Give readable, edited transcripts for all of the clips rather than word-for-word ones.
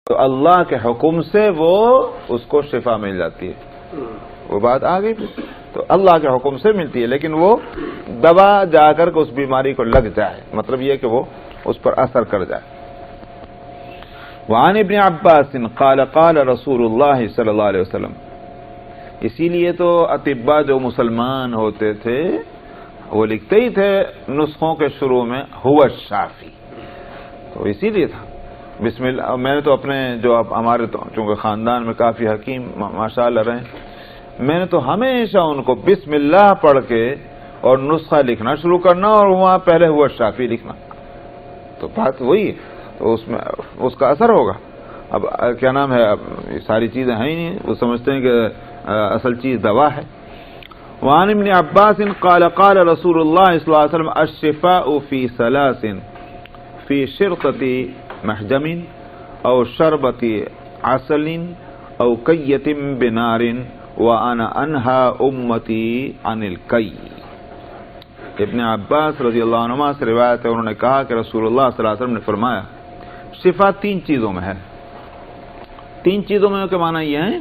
تو اللہ کے حکم سے وہ اس کو شفا مل جاتی ہے. وہ بات آ گئی. تو اللہ کے حکم سے ملتی ہے، لیکن وہ دوا جا کر کے اس بیماری کو لگ جائے، مطلب یہ کہ وہ اس پر اثر کر جائے. وعن ابن عباس قال قال رسول اللہ صلی اللہ علیہ وسلم. اسی لیے تو اطباء جو مسلمان ہوتے تھے وہ لکھتے ہی تھے نسخوں کے شروع میں هو الشافی. تو اسی لیے تھا بسم اللہ. میں نے تو اپنے جو اب ہمارے چونکہ خاندان میں کافی حکیم ماشاءاللہ رہے، میں نے تو ہمیشہ ان کو بسم اللہ پڑھ کے اور نسخہ لکھنا شروع کرنا اور وہاں پہلے هو الشافی لکھنا. تو بات وہی ہے، تو اس میں اس کا اثر ہوگا. اب کیا نام ہے، اب یہ ساری چیزیں ہیں ہی نہیں، وہ سمجھتے ہیں کہ اصل چیز دوا ہے. وعن ابن عباس قال قال رسول اللہ صلی اللہ علیہ وسلم الشفاء فی ثلاث فی شرطة محجم او شربة عسل او کیۃ بنار وانا انہى امتی عن الکی. ابن عباس رضی اللہ عنہما سے روایت ہے، انہوں نے کہا کہ رسول اللہ صلی اللہ علیہ وسلم نے فرمایا شفا 3 چیزوں میں ہے. 3 چیزوں میں کے معنی یہ ہے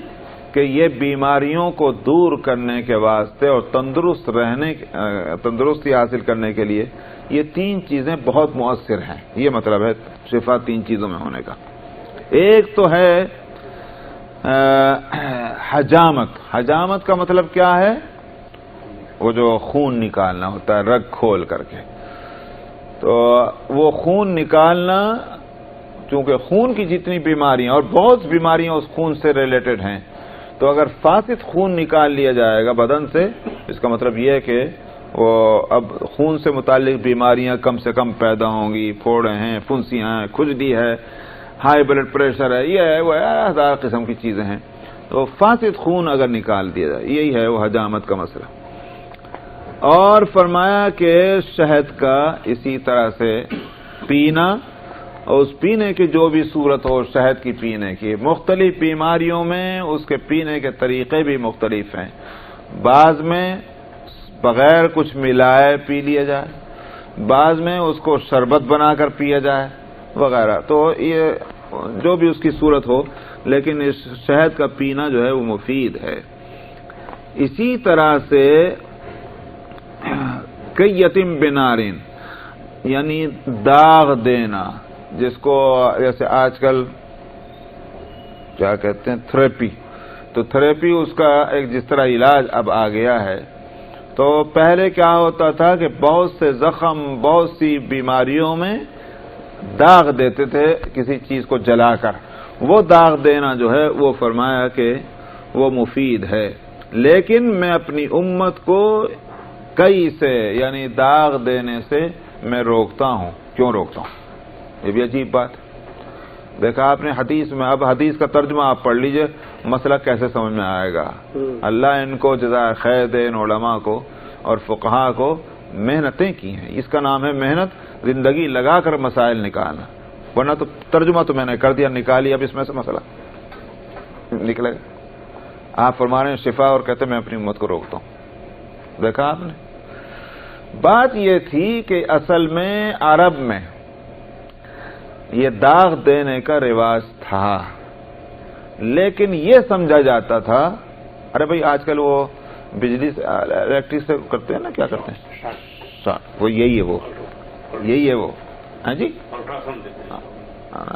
کہ یہ بیماریوں کو دور کرنے کے واسطے اور تندرستی حاصل کرنے کے لیے یہ 3 چیزیں بہت مؤثر ہیں. یہ مطلب ہے شفا 3 چیزوں میں ہونے کا. ایک تو ہے حجامت. حجامت کا مطلب کیا ہے؟ وہ جو خون نکالنا ہوتا ہے رگ کھول کر کے. تو وہ خون نکالنا، چونکہ خون کی جتنی بیماریاں اور بہت بیماریاں اس خون سے ریلیٹڈ ہیں، تو اگر فاسد خون نکال لیا جائے گا بدن سے، اس کا مطلب یہ ہے کہ وہ اب خون سے متعلق بیماریاں کم سے کم پیدا ہوں گی. پھوڑے ہیں، پھنسیاں ہیں، کھجلی ہے، ہائی بلڈ پریشر ہے، یہ ہے وہ ہے، 1000 قسم کی چیزیں ہیں. تو فاسد خون اگر نکال دیا جائے، یہی ہے وہ حجامت کا مسئلہ. اور فرمایا کہ شہد کا اسی طرح سے پینا، اور اس پینے کی جو بھی صورت ہو شہد کی پینے کی، مختلف بیماریوں میں اس کے پینے کے طریقے بھی مختلف ہیں. بعض میں بغیر کچھ ملائے پی لیا جائے، بعض میں اس کو شربت بنا کر پیا جائے وغیرہ. تو یہ جو بھی اس کی صورت ہو، لیکن اس شہد کا پینا جو ہے وہ مفید ہے. اسی طرح سے کیۃ بنار، یعنی داغ دینا، جس کو جیسے آج کل کیا کہتے ہیں تھراپی. تو تھراپی اس کا ایک جس طرح علاج اب آ گیا ہے. تو پہلے کیا ہوتا تھا کہ بہت سے زخم، بہت سی بیماریوں میں داغ دیتے تھے کسی چیز کو جلا کر. وہ داغ دینا جو ہے وہ فرمایا کہ وہ مفید ہے. لیکن میں اپنی امت کو کئی سے، یعنی داغ دینے سے میں روکتا ہوں. کیوں روکتا ہوں؟ یہ بھی عجیب بات. دیکھا آپ نے حدیث میں، اب حدیث کا ترجمہ آپ پڑھ لیجئے، مسئلہ کیسے سمجھ میں آئے گا. اللہ ان کو جزائے خیر دے، ان علماء کو اور فقہاء کو محنتیں کی ہیں. اس کا نام ہے محنت، زندگی لگا کر مسائل نکالنا. ورنہ تو ترجمہ تو میں نے کر دیا، نکالی، اب اس میں سے مسئلہ نکلے گا. آپ فرما رہے ہیں شفا اور کہتے ہیں میں اپنی امت کو روکتا ہوں. دیکھا آپ نے، بات یہ تھی کہ اصل میں عرب میں یہ داغ دینے کا رواج تھا، لیکن یہ سمجھا جاتا تھا ارے بھائی آج کل وہ بجلی سے الیکٹرک سے کرتے ہیں نا، کیا کرتے ہیں وہ، یہی ہے وہ ہاں جی،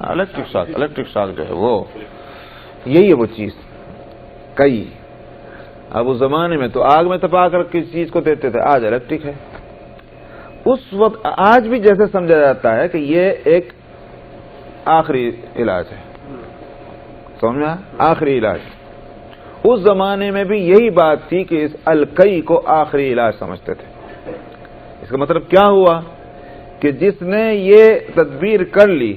الیکٹرک شاک جو ہے وہ، یہی ہے وہ چیز. کئی اب اس زمانے میں تو آگ میں تپا کر کسی چیز کو دیتے تھے، آج الیکٹرک ہے. اس وقت آج بھی جیسے سمجھا جاتا ہے کہ یہ ایک آخری علاج ہے، سمجھا، آخری علاج. اس زمانے میں بھی یہی بات تھی کہ اس الکئی کو آخری علاج سمجھتے تھے. اس کا مطلب کیا ہوا کہ جس نے یہ تدبیر کر لی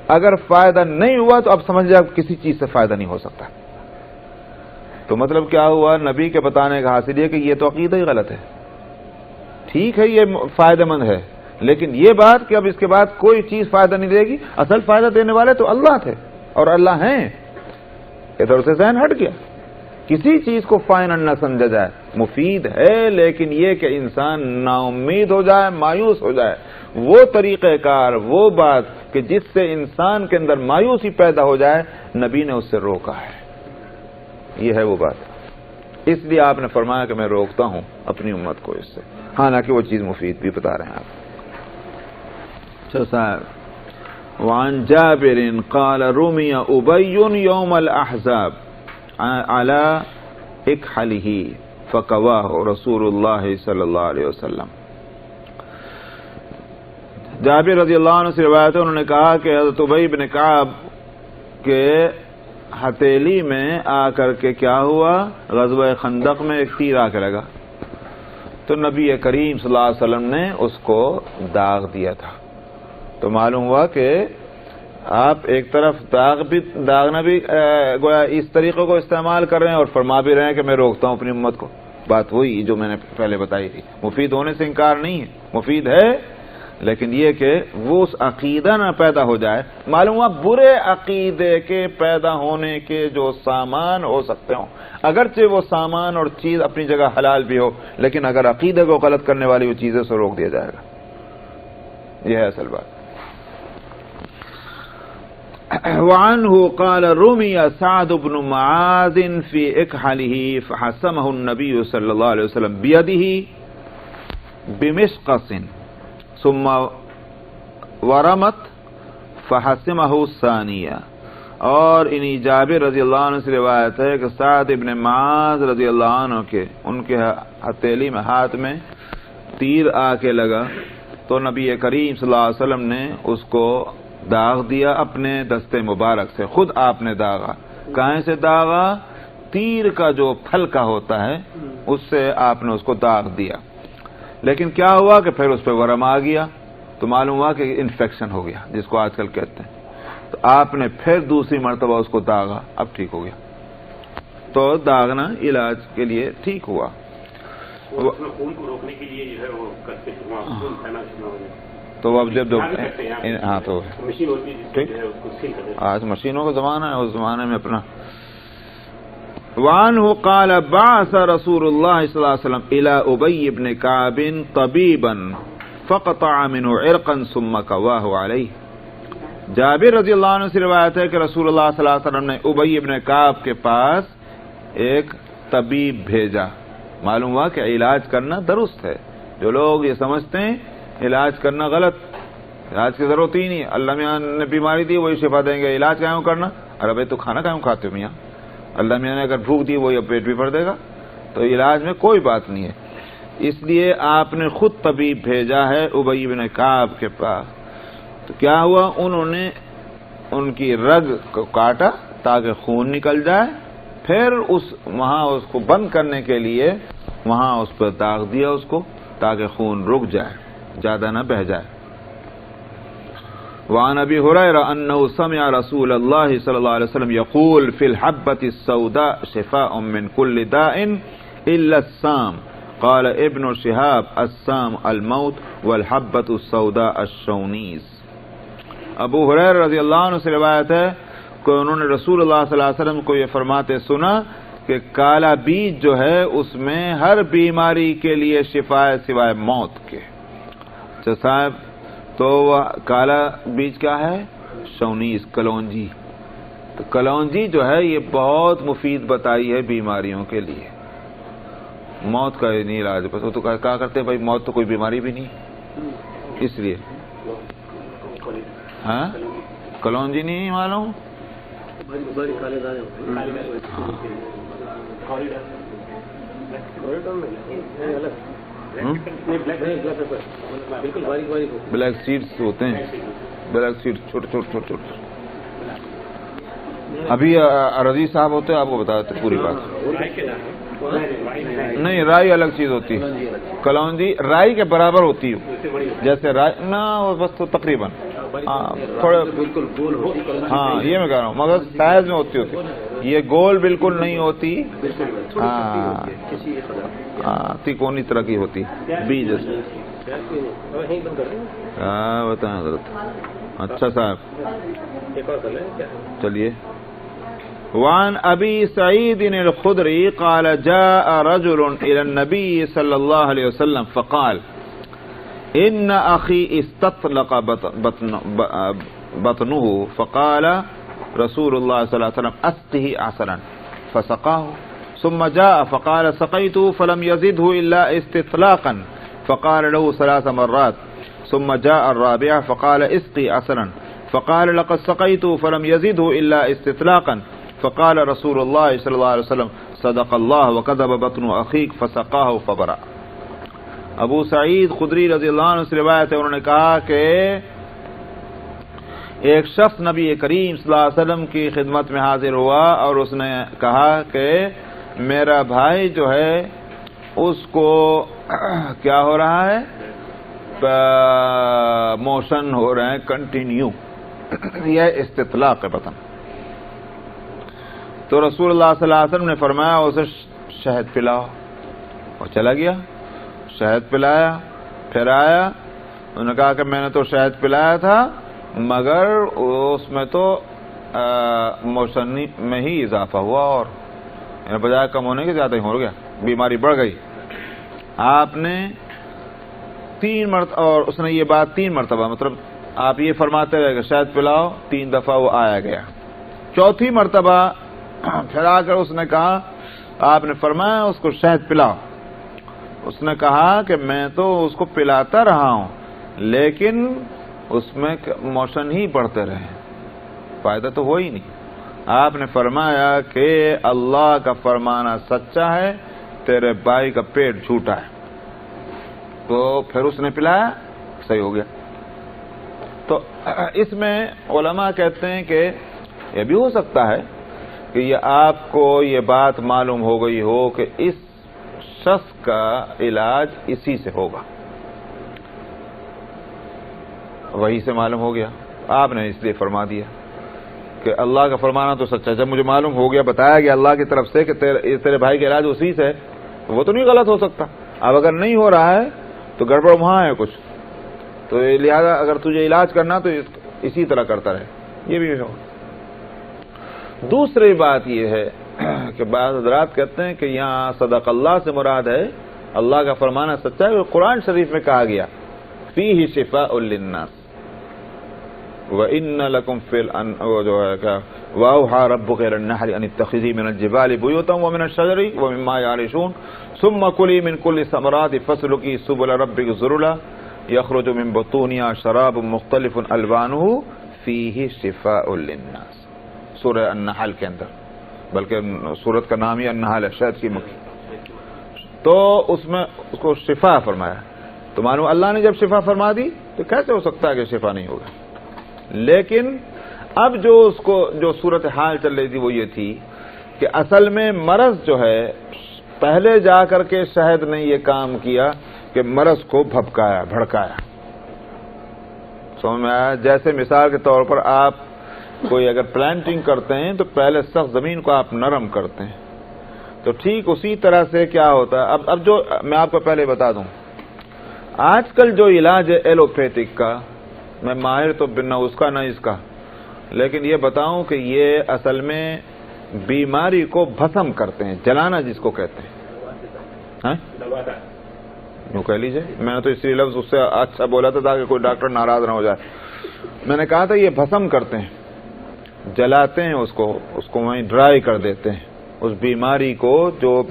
اگر فائدہ نہیں ہوا تو اب سمجھ جائے کسی چیز سے فائدہ نہیں ہو سکتا. تو مطلب کیا ہوا، نبی کے بتانے کا حاصل یہ کہ یہ تو عقیدہ ہی غلط ہے. ٹھیک ہے یہ فائدہ مند ہے، لیکن یہ بات کہ اب اس کے بعد کوئی چیز فائدہ نہیں دے گی، اصل فائدہ دینے والے تو اللہ تھے اور اللہ ہیں. ادھر سے ذہن ہٹ گیا. کسی چیز کو فائنل نہ سمجھا جائے، مفید ہے، لیکن یہ کہ انسان نا امید ہو جائے، مایوس ہو جائے وہ طریقہ کار، وہ بات کہ جس سے انسان کے اندر مایوسی پیدا ہو جائے، نبی نے اس سے روکا ہے. یہ ہے وہ بات. اس لیے آپ نے فرمایا کہ میں روکتا ہوں اپنی امت کو اس سے، حالانکہ وہ چیز مفید بھی بتا رہے ہیں آپ. اچھا صاحب، وعن جابر قال رمی ابی یوم الاحزاب على اکحلہ فقواہ رسول اللہ صلی اللہ علیہ وسلم. جابر رضی اللہ عنہ سے روایت ہے، انہوں نے کہا کہ حضرت ابی بن کعب کے ہتھیلی میں آ کر کے کیا ہوا، غزوہ خندق میں ایک تیر آ کے لگا، تو نبی کریم صلی اللہ علیہ وسلم نے اس کو داغ دیا تھا. تو معلوم ہوا کہ آپ ایک طرف داغنا بھی گویا اس طریقے کو استعمال کر رہے ہیں اور فرما بھی رہے ہیں کہ میں روکتا ہوں اپنی امت کو. بات وہی جو میں نے پہلے بتائی تھی، مفید ہونے سے انکار نہیں ہے، مفید ہے، لیکن یہ کہ وہ اس عقیدہ نہ پیدا ہو جائے. معلوم ہوا برے عقیدے کے پیدا ہونے کے جو سامان ہو سکتے ہوں، اگرچہ وہ سامان اور چیز اپنی جگہ حلال بھی ہو، لیکن اگر عقیدے کو غلط کرنے والی وہ چیزیں سے روک دیا جائے گا. یہ ہے اصل بات. وعنه قال رمي سعد بن معاذ في اكحله فحسمه النبي صلى الله عليه وسلم بيده بمشقص ثم ورمت فحسمه الثانية. اور انہی جابر رضی اللہ عنہ سے روایت ہے کہ سعد ابن معاذ رضی اللہ عنہ کے ان کے ہتھیلی میں، ہاتھ میں تیر آ کے لگا، تو نبی کریم صلی اللہ علیہ وسلم نے اس کو داغ دیا اپنے دستے مبارک سے. خود آپ نے داغا. کہیں سے داغا؟ تیر کا جو پھلکا ہوتا ہے اس سے آپ نے اس کو داغ دیا. لیکن کیا ہوا کہ پھر اس پہ ورم آ گیا، تو معلوم ہوا کہ انفیکشن ہو گیا، جس کو آج کل کہتے ہیں. تو آپ نے پھر دوسری مرتبہ اس کو داغا، اب ٹھیک ہو گیا. تو داغنا علاج کے لیے ٹھیک ہوا. خون کو روکنے کے لیے جو ہے وہ کرتے ہیں. تو اب جب ہاں تو آج مشینوں کا زمانہ ہے، اس زمانے میں اپنا. وعنہ قال بعث رسول اللہ صلی اللہ علیہ وسلم الى ابی بن کعب طبیبا فقطع منه عرقا ثم قواه علیہ. جابر رضی اللہ عنہ سے روایت ہے کہ رسول اللہ صلی اللہ علیہ وسلم نے ابی بن کعب کے پاس ایک طبیب بھیجا. معلوم ہوا کہ علاج کرنا درست ہے. جو لوگ یہ سمجھتے ہیں علاج کرنا غلط، علاج کی ضرورت ہی نہیں، اللہ میاں نے بیماری دی وہی شفا دیں گے، علاج کیوں کرنا؟ ارے بھائی تو کھانا کیوں کھاتے ہو میاں؟ اللہ میاں نے اگر بھوک دی وہی پیٹ بھی بھر دے گا. تو علاج میں کوئی بات نہیں ہے. اس لیے آپ نے خود طبیب بھیجا ہے ابی بن کعب کے پاس. تو کیا ہوا، انہوں نے ان کی رگ کو کاٹا تاکہ خون نکل جائے، پھر وہاں اس کو بند کرنے کے لیے وہاں اس پر داغ دیا اس کو، تاکہ خون رک جائے، زیادہ نہ بہہ جائے. وعن ابی ہریرہ انہ سمع رسول اللہ صلی اللہ علیہ وسلم یقول فی الحبۃ السوداء شفاء من کل داء الا السام. قال ابن شہاب السام الموت والحبۃ السوداء الشونیز. ابو ہریرہ رضی اللہ عنہ سے روایت ہے کہ انہوں نے رسول اللہ صلی اللہ علیہ وسلم کو یہ فرماتے سنا کہ کالا بیج جو ہے اس میں ہر بیماری کے لیے شفا ہے سوائے موت کے. اچھا صاحب، تو کالا بیج کیا ہے؟ شونیز، کلونجی. تو کلونجی جو ہے یہ بہت مفید بتائی ہے بیماریوں کے لیے. موت کا نہیں علاج، بس وہ تو کیا کرتے ہیں بھائی، موت تو کوئی بیماری بھی نہیں، اس لیے. ہاں کلونجی نہیں معلوم؟ بلیک سیڈز ہوتے ہیں، بلیک سیڈ چھوٹے چھوٹے چھوٹے چھوٹے. ابھی رضی صاحب ہوتے ہیں، آپ کو بتاتے پوری بات. نہیں، رائی الگ چیز ہوتی ہے. کلونجی رائی کے برابر ہوتی ہے، جیسے رائی نہ بس تو تقریباً تھوڑا بالکل گول ہوتی. ہاں یہ میں کہہ رہا ہوں، مگر سائز میں ہوتی یہ گول بالکل نہیں ہوتی. ہاں تکونی طرح کی ہوتی بیج سے. ہاں بتائیں حضرت. اچھا صاحب چلیے. وعن ابی سعید الخدری قال جاء رجل الى النبي صلی اللہ علیہ وسلم فقال ان اخی استطلق بطنه فقال رسول الله صلى الله عليه وسلم اسقه عسلا فسقاه ثم جاء فقال سقيته فلم يزده الا استطلاقا فقال له 3 مرات ثم جاء الرابعة فقال اسقي عسلا فقال لقد سقيته فلم يزده الا استطلاقا فقال رسول الله صلى الله عليه وسلم صدق الله وكذب بطن اخيك فسقاه فبرأ. ابو سعید خدری رضی اللہ عنہ سے روایت ہے، انہوں نے کہا کہ ایک شخص نبی کریم صلی اللہ علیہ وسلم کی خدمت میں حاضر ہوا اور اس نے کہا کہ میرا بھائی جو ہے اس کو کیا ہو رہا ہے، موشن ہو رہے ہیں کنٹینیو، یہ استطلاق ہے بطن. تو رسول اللہ صلی اللہ علیہ وسلم نے فرمایا اسے شہد پلاؤ، اور چلا گیا شہد پلایا. پھر آیا، انہوں نے کہا کہ میں نے تو شہد پلایا تھا مگر اس میں تو موشن میں ہی اضافہ ہوا، اور بجائے کم ہونے کے زیادہ ہی ہو گیا، بیماری بڑھ گئی. آپ نے 3 مرتبہ، اور اس نے یہ بات 3 مرتبہ، مطلب آپ یہ فرماتے رہے کہ شہد پلاؤ، 3 دفعہ وہ آیا گیا. 4تھی مرتبہ پھر آ کر اس نے کہا، آپ نے فرمایا اس کو شہد پلاؤ. اس نے کہا کہ میں تو اس کو پلاتا رہا ہوں لیکن اس میں موشن ہی بڑھتے رہے، فائدہ تو ہو ہی نہیں. آپ نے فرمایا کہ اللہ کا فرمانا سچا ہے، تیرے بھائی کا پیٹ جھوٹا ہے. تو پھر اس نے پلایا، صحیح ہو گیا. تو اس میں علماء کہتے ہیں کہ یہ بھی ہو سکتا ہے کہ یہ آپ کو یہ بات معلوم ہو گئی ہو کہ اس شخص کا علاج اسی سے ہوگا، وہی سے معلوم ہو گیا، آپ نے اس لیے فرما دیا کہ اللہ کا فرمانا تو سچا ہے. جب مجھے معلوم ہو گیا، بتایا گیا اللہ کی طرف سے کہ تیرے بھائی کا علاج اسی سے ہے، وہ تو نہیں غلط ہو سکتا. اب اگر نہیں ہو رہا ہے تو گڑبڑ وہاں ہے کچھ، تو لہذا اگر تجھے علاج کرنا تو اسی طرح کرتا رہے. یہ بھی ہو. دوسری بات یہ ہے کہ بعض حضرات کہتے ہیں کہ یہاں صدق اللہ سے مراد ہے اللہ کا فرمانا سچا ہے. قرآن شریف میں کہا گیا فیہ شفاء للناس وَإِنَّ لَكُمْ فِي وَأَوْحَىٰ رَبُّكَ إِلَى النَّحْلِ أَنِ اتَّخِذِي مِنَ الْجِبَالِ بُيُوتًا وَمِنَ الشَّجَرِ وَمِمَّا يَعْرِشُونَ ثُمَّ كُلِي مِنْ كُلِّ الثَّمَرَاتِ فَاسْلُكِي سُبُلَ رَبِّكِ ذُلُلًا يَخْرُجُ مِنْ بُطُونِهَا شَرَابٌ مُخْتَلِفٌ أَلْوَانُهُ فِيهِ شِفَاءٌ لِلنَّاسِ. سورہ النحل کے اندر، بلکہ سورت کا نام ہی النحل ہے، شہد کی مکھی. تو اس میں اس کو شفا فرمایا. تو معلوم اللہ نے جب شفا فرما دی تو کیسے ہو سکتا ہے کہ شفا نہیں ہوگا. لیکن اب جو اس کو جو صورت حال چل رہی تھی وہ یہ تھی کہ اصل میں مرض جو ہے پہلے جا کر کے شہد نے یہ کام کیا کہ مرض کو بھڑکایا. سمجھ میں آیا؟ جیسے مثال کے طور پر آپ کوئی اگر پلانٹنگ کرتے ہیں تو پہلے سخت زمین کو آپ نرم کرتے ہیں، تو ٹھیک اسی طرح سے کیا ہوتا ہے. اب جو میں آپ کو پہلے بتا دوں، آج کل جو علاج ہے ایلوپیتھک کا، میں ماہر تو نہ اس کا نہ اس کا، لیکن یہ بتاؤں کہ یہ اصل میں بیماری کو بھسم کرتے ہیں، جلانا جس کو کہتے ہیں. یوں کہہ لیجیے، میں نے تو اسی لفظ اس سے اچھا بولا تھا تاکہ کوئی ڈاکٹر ناراض نہ ہو جائے. میں نے کہا تھا یہ بھسم کرتے ہیں، جلاتے ہیں اس کو وہیں ڈرائی کر دیتے ہیں. اس بیماری کو جو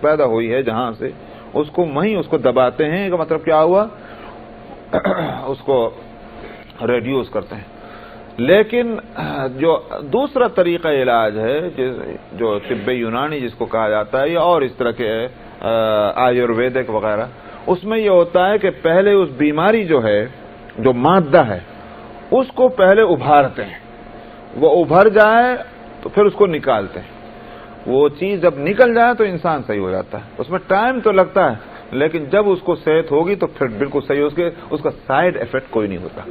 پیدا ہوئی ہے جہاں سے اس کو دباتے ہیں. کا مطلب کیا ہوا، اس کو ریڈیوس کرتے ہیں. لیکن جو دوسرا طریقہ علاج ہے جو طب یونانی جس کو کہا جاتا ہے، یا اور اس طرح کے آیورویدک وغیرہ، اس میں یہ ہوتا ہے کہ پہلے اس بیماری جو ہے، جو مادہ ہے، اس کو پہلے ابھارتے ہیں. وہ ابھر جائے تو پھر اس کو نکالتے ہیں. وہ چیز جب نکل جائے تو انسان صحیح ہو جاتا ہے. اس میں ٹائم تو لگتا ہے لیکن جب اس کو صحت ہوگی تو پھر بالکل صحیح ہو. اس کا سائیڈ ایفیکٹ کوئی نہیں ہوتا،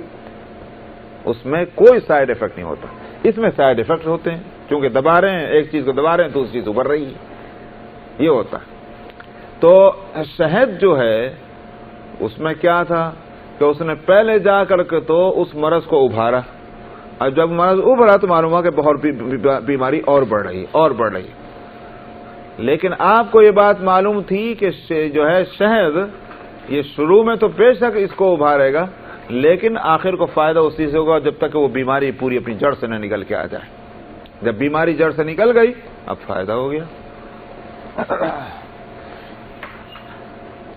اس میں کوئی سائیڈ ایفیکٹ نہیں ہوتا. اس میں سائیڈ ایفیکٹ ہوتے ہیں کیونکہ دبا رہے ہیں، ایک چیز کو دبا رہے ہیں تو دوسری چیز ابھر رہی ہے، یہ ہوتا ہے. تو شہد جو ہے اس میں کیا تھا کہ اس نے پہلے جا کر کے تو اس مرض کو ابھارا، اور جب مرض ابھرا تو معلوم ہوا کہ بہت بیماری اور بڑھ رہی. لیکن آپ کو یہ بات معلوم تھی کہ جو ہے شہد یہ شروع میں تو بے شک اس کو ابھارے گا، لیکن آخر کو فائدہ اسی سے ہوگا جب تک کہ وہ بیماری پوری اپنی جڑ سے نہ نکل کے آ جائے۔ جب بیماری جڑ سے نکل گئی اب فائدہ ہو گیا۔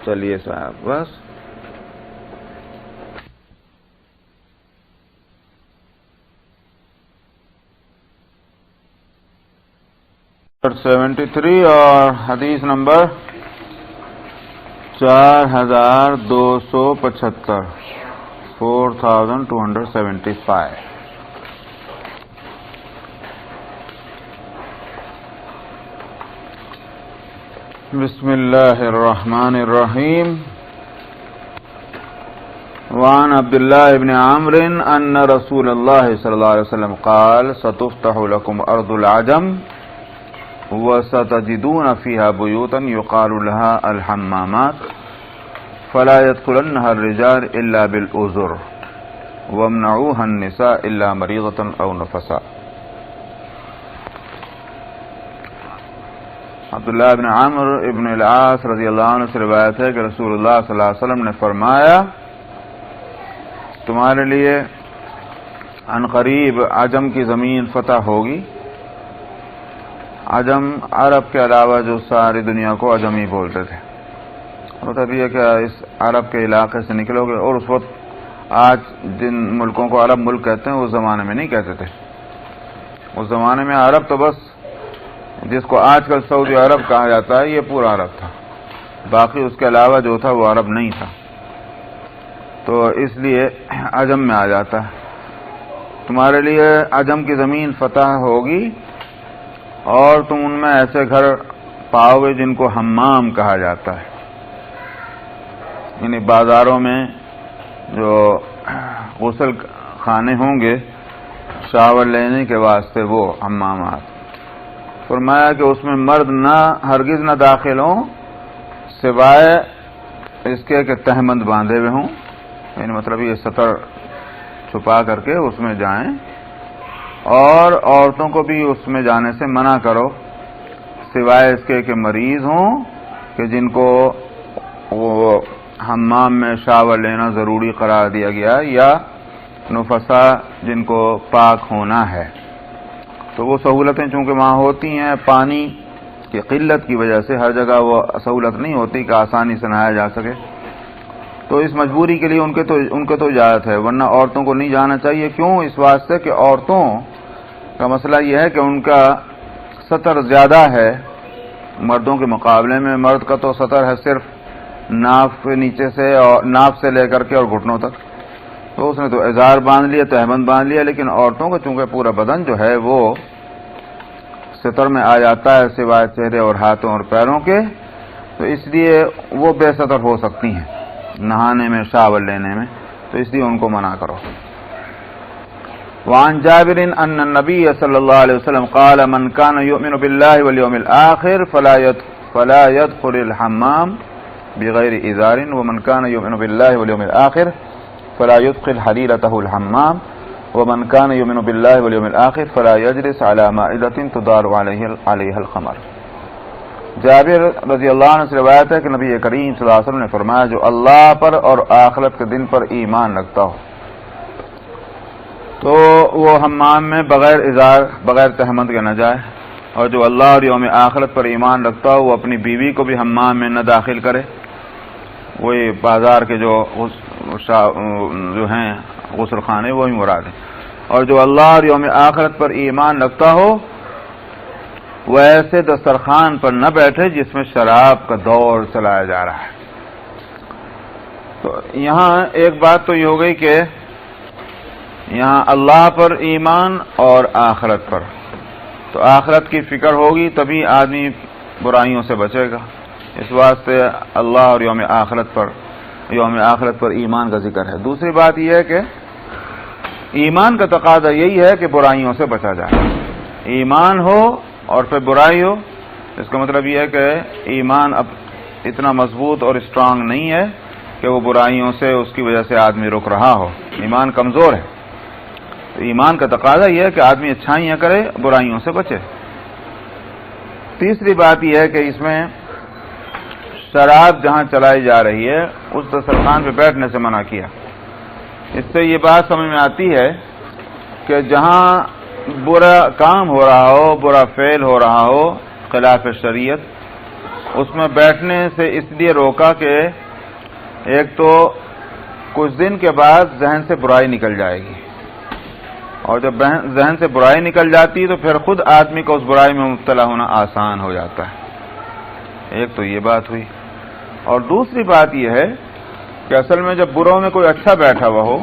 چلیے صاحب بس 73 اور حدیث نمبر 4275 4275۔ بسم اللہ الرحمن الرحیم۔ وعن عبد الله بن عمرو ان رسول الله صلی اللہ علیہ وسلم قال ستفتح لكم ارض العجم وستجدون فيها بيوتا يقال لها الحمامات فلا يدخلنها الرجال الا بالأذر وامنعوها النساء الا مريضة او نفساء۔ عبداللہ ابن عمرو ابن العاص رضی اللہ عنہ سے روایت ہے کہ رسول اللہ صلی اللہ علیہ وسلم نے فرمایا تمہارے لیے عنقریب عجم کی زمین فتح ہوگی۔ عجم عرب کے علاوہ جو ساری دنیا کو عجمی بولتے تھے، مطلب یہ کہ اس عرب کے علاقے سے نکلو گے، اور اس وقت آج جن ملکوں کو عرب ملک کہتے ہیں اس زمانے میں نہیں کہتے تھے۔ اس زمانے میں عرب تو بس جس کو آج کل سعودی عرب کہا جاتا ہے یہ پورا عرب تھا، باقی اس کے علاوہ جو تھا وہ عرب نہیں تھا، تو اس لیے عجم میں آ جاتا ہے۔ تمہارے لیے عجم کی زمین فتح ہوگی اور تم ان میں ایسے گھر پاؤ گے جن کو حمام کہا جاتا ہے، یعنی بازاروں میں جو غسل خانے ہوں گے شاور لینے کے واسطے وہ حمامات۔ فرمایا کہ اس میں مرد ہرگز نہ داخل ہوں سوائے اس کے کہ تہمند باندھے ہوئے ہوں، یعنی مطلب یہ سطر چھپا کر کے اس میں جائیں، اور عورتوں کو بھی اس میں جانے سے منع کرو سوائے اس کے کہ مریض ہوں کہ جن کو وہ حمام میں شاور لینا ضروری قرار دیا گیا، یا نفسا جن کو پاک ہونا ہے۔ تو وہ سہولتیں چونکہ وہاں ہوتی ہیں، پانی کی قلت کی وجہ سے ہر جگہ وہ سہولت نہیں ہوتی کہ آسانی سے نہایا جا سکے، تو اس مجبوری کے لیے ان کے تو اجازت ہے، ورنہ عورتوں کو نہیں جانا چاہیے۔ کیوں؟ اس واسطے کہ عورتوں کا مسئلہ یہ ہے کہ ان کا سطر زیادہ ہے مردوں کے مقابلے میں۔ مرد کا تو سطر ہے صرف ناف کے نیچے سے اور ناف سے لے کر کے اور گھٹنوں تک، تو اس نے تو ازار باندھ لیا، تہبند باندھ لیا، لیکن عورتوں کا چونکہ پورا بدن جو ہے وہ سطر میں آ جاتا ہے سوائے چہرے اور ہاتھوں اور پیروں کے، تو اس لیے وہ بے سطر ہو سکتی ہیں نہانے میں شاور لینے میں، تو اس لیے ان کو منع کرو۔ وعن جابر ان النبي صلی اللہ علیہ وسلم قال من كان يؤمن بالله واليوم الآخر فلا يدخل الحمام بغیر ازار ومن كان يؤمن بالله واليوم الآخر فلا يدخل حليلته الحمام ومن كان يؤمن بالله واليوم الآخر فلا يجلس على مائدة تدار عليها الخمر۔ جابر رضی اللہ عنہ سے روایت ہے کہ نبی کریم صلی اللہ علیہ وسلم نے فرمایا جو اللہ پر اور آخرت کے دن پر ایمان رکھتا ہو تو وہ حمام میں بغیر ازار بغیر تہمند کے نہ جائے، اور جو اللہ اور یوم آخرت پر ایمان رکھتا ہو وہ اپنی بیوی کو بھی حمام میں نہ داخل کرے۔ وہی بازار کے جو ہیں غسل خانے وہی مراد ہیں۔ اور جو اللہ اور یوم آخرت پر ایمان رکھتا ہو وہ ایسے دسترخوان پر نہ بیٹھے جس میں شراب کا دور چلایا جا رہا ہے۔ تو یہاں ایک بات تو یہ ہو گئی کہ یہاں اللہ پر ایمان اور آخرت پر، تو آخرت کی فکر ہوگی تبھی آدمی برائیوں سے بچے گا، اس واسطے اللہ اور یوم آخرت پر ایمان کا ذکر ہے۔ دوسری بات یہ ہے کہ ایمان کا تقاضا یہی ہے کہ برائیوں سے بچا جائے، ایمان ہو اور پھر برائی ہو، اس کا مطلب یہ ہے کہ ایمان اب اتنا مضبوط اور اسٹرانگ نہیں ہے کہ وہ برائیوں سے اس کی وجہ سے آدمی رک رہا ہو، ایمان کمزور ہے۔ تو ایمان کا تقاضا یہ ہے کہ آدمی اچھائیاں کرے، برائیوں سے بچے۔ تیسری بات یہ ہے کہ اس میں شراب جہاں چلائی جا رہی ہے اس دسترخوان پہ بیٹھنے سے منع کیا۔ اس سے یہ بات سمجھ میں آتی ہے کہ جہاں برا کام ہو رہا ہو، برا فعل ہو رہا ہو خلاف شریعت، اس میں بیٹھنے سے اس لیے روکا کہ ایک تو کچھ دن کے بعد ذہن سے برائی نکل جائے گی، اور جب ذہن سے برائی نکل جاتی ہے تو پھر خود آدمی کو اس برائی میں مبتلا ہونا آسان ہو جاتا ہے۔ ایک تو یہ بات ہوئی، اور دوسری بات یہ ہے کہ اصل میں جب بروں میں کوئی اچھا بیٹھا ہوا ہو،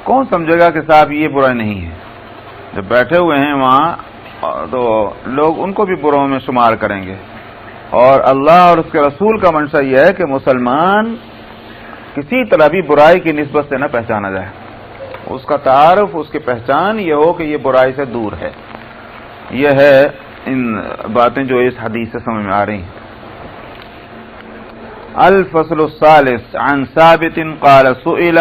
کون سمجھے گا کہ صاحب یہ برا نہیں ہے؟ جب بیٹھے ہوئے ہیں وہاں تو لوگ ان کو بھی بروں میں شمار کریں گے، اور اللہ اور اس کے رسول کا منشا یہ ہے کہ مسلمان کسی طرح بھی برائی کی نسبت سے نہ پہچانا جائے، اس کا تعارف، اس کی پہچان یہ ہو کہ یہ برائی سے دور ہے۔ یہ ہے ان باتیں جو اس حدیث سے سمجھ میں آ رہی ہیں۔ الفصل الثالث عن ثابت قال سئل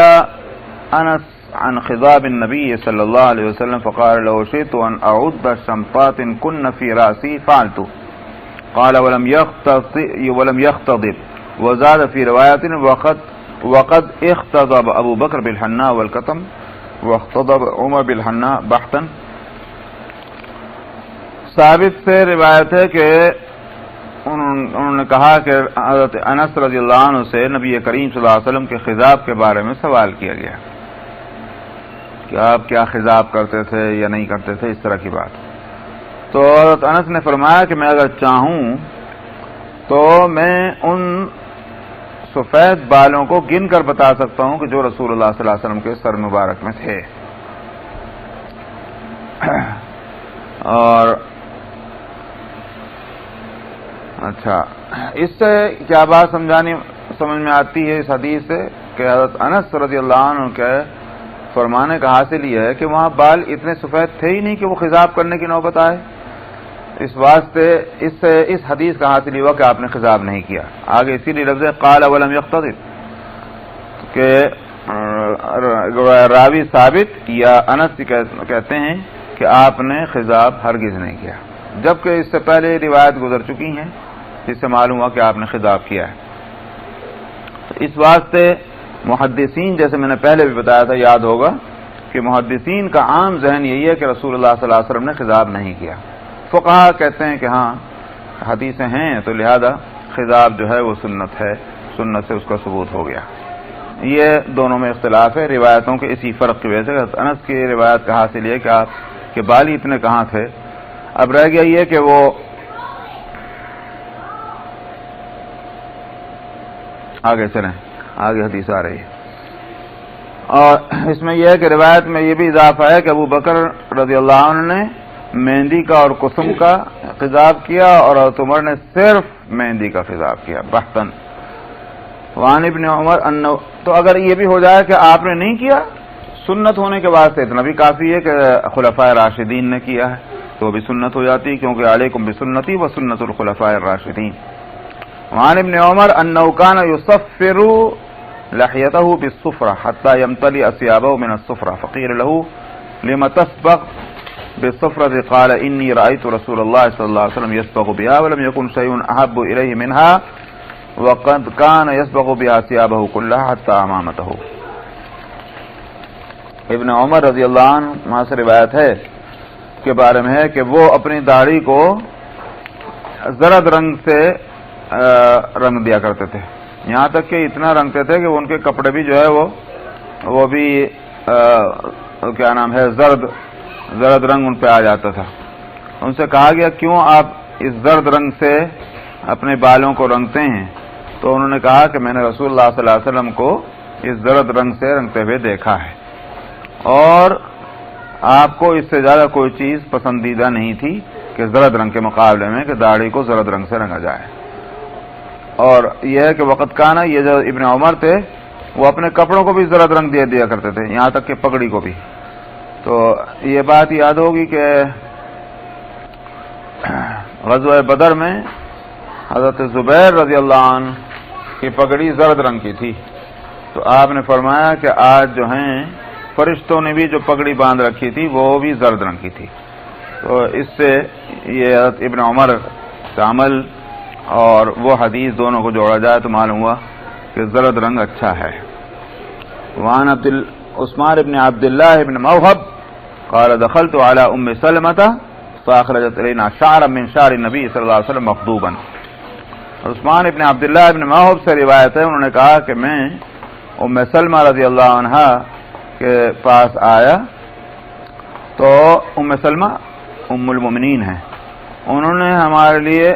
انس عن خضاب النبي صلى الله عليه وسلم فقال لو شئت ان اعد شمطات كن في راسي فعلت، قال ولم يختضب، وزاد في رواية وقد اختضب ابو بکر بالحناء والکتم واختضب عمر بالحناء بحثا۔ ثابت سے روایت ہے کہ انہوں نے کہا کہ حضرت انس رضی اللہ عنہ سے نبی کریم صلی اللہ علیہ وسلم کے خضاب کے بارے میں سوال کیا گیا کہ آپ کیا خضاب کرتے تھے یا نہیں کرتے تھے، اس طرح کی بات۔ تو حضرت انس نے فرمایا کہ میں اگر چاہوں تو میں ان سفید بالوں کو گن کر بتا سکتا ہوں کہ جو رسول اللہ صلی اللہ علیہ وسلم کے سر مبارک میں تھے۔ اور اچھا، اس سے کیا بات سمجھ میں آتی ہے اس حدیث سے کہ حضرت انس رضی اللہ عنہ کے فرمانے کا حاصل یہ ہے کہ وہاں بال اتنے سفید تھے ہی نہیں کہ وہ خضاب کرنے کی نوبت آئے۔ اس واسطے اس سے اس حدیث کا حاصل ہوا کہ آپ نے خضاب نہیں کیا۔ آگے اسی لیے لفظ قال ولم یختضب کہ راوی ثابت یا انس کہتے ہیں کہ آپ نے خضاب ہرگز نہیں کیا، جبکہ اس سے پہلے روایت گزر چکی ہیں جس سے معلوم ہوا کہ آپ نے خضاب کیا ہے۔ تو اس واسطے محدثین، جیسے میں نے پہلے بھی بتایا تھا، یاد ہوگا کہ محدثین کا عام ذہن یہی ہے کہ رسول اللہ صلی اللہ علیہ وسلم نے خضاب نہیں کیا۔ فقہا کہتے ہیں کہ ہاں حدیثیں ہیں تو لہذا خضاب جو ہے وہ سنت ہے، سنت سے اس کا ثبوت ہو گیا۔ یہ دونوں میں اختلاف ہے روایتوں کے اسی فرق کی وجہ سے۔ انس کی روایت کا حاصل یہ کہ آپ کے بال اتنے کہاں تھے۔ اب رہ گیا یہ کہ وہ آگے چلیں، آگے حدیث آ رہی ہے، اور اس میں یہ ہے کہ روایت میں یہ بھی اضافہ ہے کہ ابو بکر رضی اللہ عنہ نے مہندی کا اور کسم کا خضاب کیا اور حضرت عمر نے صرف مہندی کا خضاب کیا بحثاً۔ وعن ابن عمر انه، تو اگر یہ بھی ہو جائے کہ آپ نے نہیں کیا، سنت ہونے کے واسطے اتنا بھی کافی ہے کہ خلفائے راشدین نے کیا ہے تو بھی سنت ہو جاتی، کیونکہ علیکم بسنتی و سنت الخلفاء الراشدین۔ وعن ابن عمر انه كان يصفر لحيته بالصفرة حتى يمتلئ ثيابه من الصفرة، فقيل له لما تصبغ بالصفرة؟ قال إني رأيت رسول الله صلى الله عليه وسلم يصبغ بها ولم يكن شيء أحب إليه منها، وقد كان يصبغ بها ثيابه كلها حتى عمامته۔ ابن عمر رضی اللہ عنہ سے روایت ہے کے بارے میں ہے کہ وہ اپنی داڑھی کو زرد رنگ سے رنگ دیا کرتے تھے، یہاں تک کہ اتنا رنگتے تھے کہ ان کے کپڑے بھی جو ہے وہ بھی کیا نام ہے زرد رنگ ان پہ آ جاتا تھا۔ ان سے کہا گیا کیوں آپ اس زرد رنگ سے اپنے بالوں کو رنگتے ہیں؟ تو انہوں نے کہا کہ میں نے رسول اللہ صلی اللہ علیہ وسلم کو اس زرد رنگ سے رنگتے ہوئے دیکھا ہے، اور آپ کو اس سے زیادہ کوئی چیز پسندیدہ نہیں تھی کہ زرد رنگ کے مقابلے میں کہ داڑھی کو زرد رنگ سے رنگا جائے۔ اور یہ ہے کہ وقت کانا، یہ جو ابن عمر تھے وہ اپنے کپڑوں کو بھی زرد رنگ دیا کرتے تھے، یہاں تک کہ پگڑی کو بھی۔ تو یہ بات یاد ہوگی کہ غزوہ بدر میں حضرت زبیر رضی اللہ عنہ کی پگڑی زرد رنگ کی تھی، تو آپ نے فرمایا کہ آج جو ہیں فرشتوں نے بھی جو پگڑی باندھ رکھی تھی وہ بھی زرد رنگ کی تھی۔ تو اس سے یہ حضرت ابن عمر کا عمل اور وہ حدیث دونوں کو جوڑا جائے تو معلوم ہوا کہ زرد رنگ اچھا ہے. وعن عثمان بن عبد الله بن موهب قال دخلت على ام سلمة فاخرجت الينا شعرا من شعر النبي صلی اللہ علیہ وسلم مخضوبا. عثمان ابن عبداللہ ابن موہب سے روایت ہے، انہوں نے کہا کہ میں ام سلمہ رضی اللہ عنہا کے پاس آیا تو ام سلمہ ام المؤمنین ہیں، انہوں نے ہمارے لیے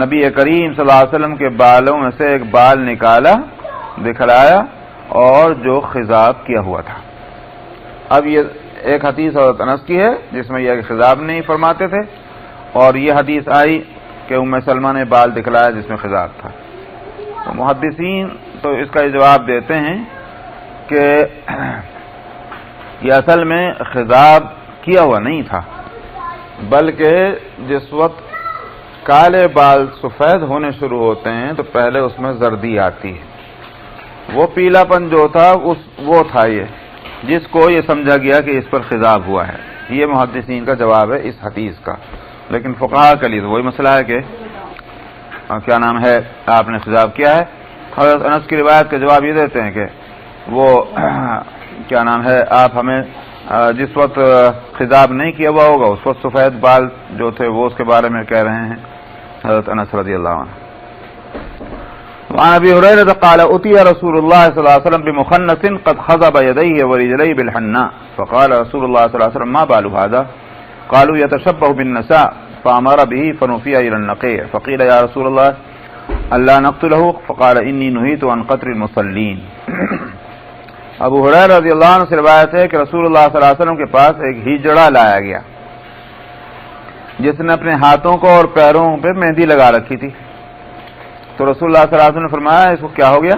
نبی کریم صلی اللہ علیہ وسلم کے بالوں میں سے ایک بال نکالا، دکھلایا اور جو خضاب کیا ہوا تھا. اب یہ ایک حدیث حضرت انس کی ہے جس میں یہ خضاب نہیں فرماتے تھے، اور یہ حدیث آئی کہ ام سلمہ نے بال دکھلایا جس میں خضاب تھا. تو محدثین تو اس کا جواب دیتے ہیں کہ یہ اصل میں خضاب کیا ہوا نہیں تھا، بلکہ جس وقت کالے بال سفید ہونے شروع ہوتے ہیں تو پہلے اس میں زردی آتی ہے، وہ پیلا پن جو تھا وہ تھا یہ، جس کو یہ سمجھا گیا کہ اس پر خضاب ہوا ہے. یہ محدثین کا جواب ہے اس حدیث کا. لیکن فقہا کے لیے تو وہی مسئلہ ہے کہ کیا نام ہے آپ نے خضاب کیا ہے. حضرت انس کی روایت کا جواب یہ دیتے ہیں کہ وہ کیا نام ہے آپ ہمیں جس وقت خضاب نہیں کیا ہوا ہوگا اس وقت سفید بال جو تھے وہ اس کے بارے میں کہہ رہے ہیں حضرت انس رضی اللہ عنہ. وعن ابي هريره قال اتي رسول الله صلى الله عليه وسلم بمخنث قد خضب يديه ورجليه بالحناء فقال رسول الله صلى الله عليه وسلم ما بال هذا قالوا يتشبه بالنساء فامر به فنفي الى النقيع فقيل يا رسول الله الا نقتله فقال اني نهيت عن قتل المصلين. ابو ہریرہ رضی اللہ عنہ سے روایت ہے کہ رسول اللہ صلی اللہ علیہ وسلم کے پاس ایک ہجڑا لایا گیا جس نے اپنے ہاتھوں کو اور پیروں پہ مہندی لگا رکھی تھی. تو رسول اللہ صلی اللہ علیہ وسلم نے فرمایا اس کو کیا ہو گیا؟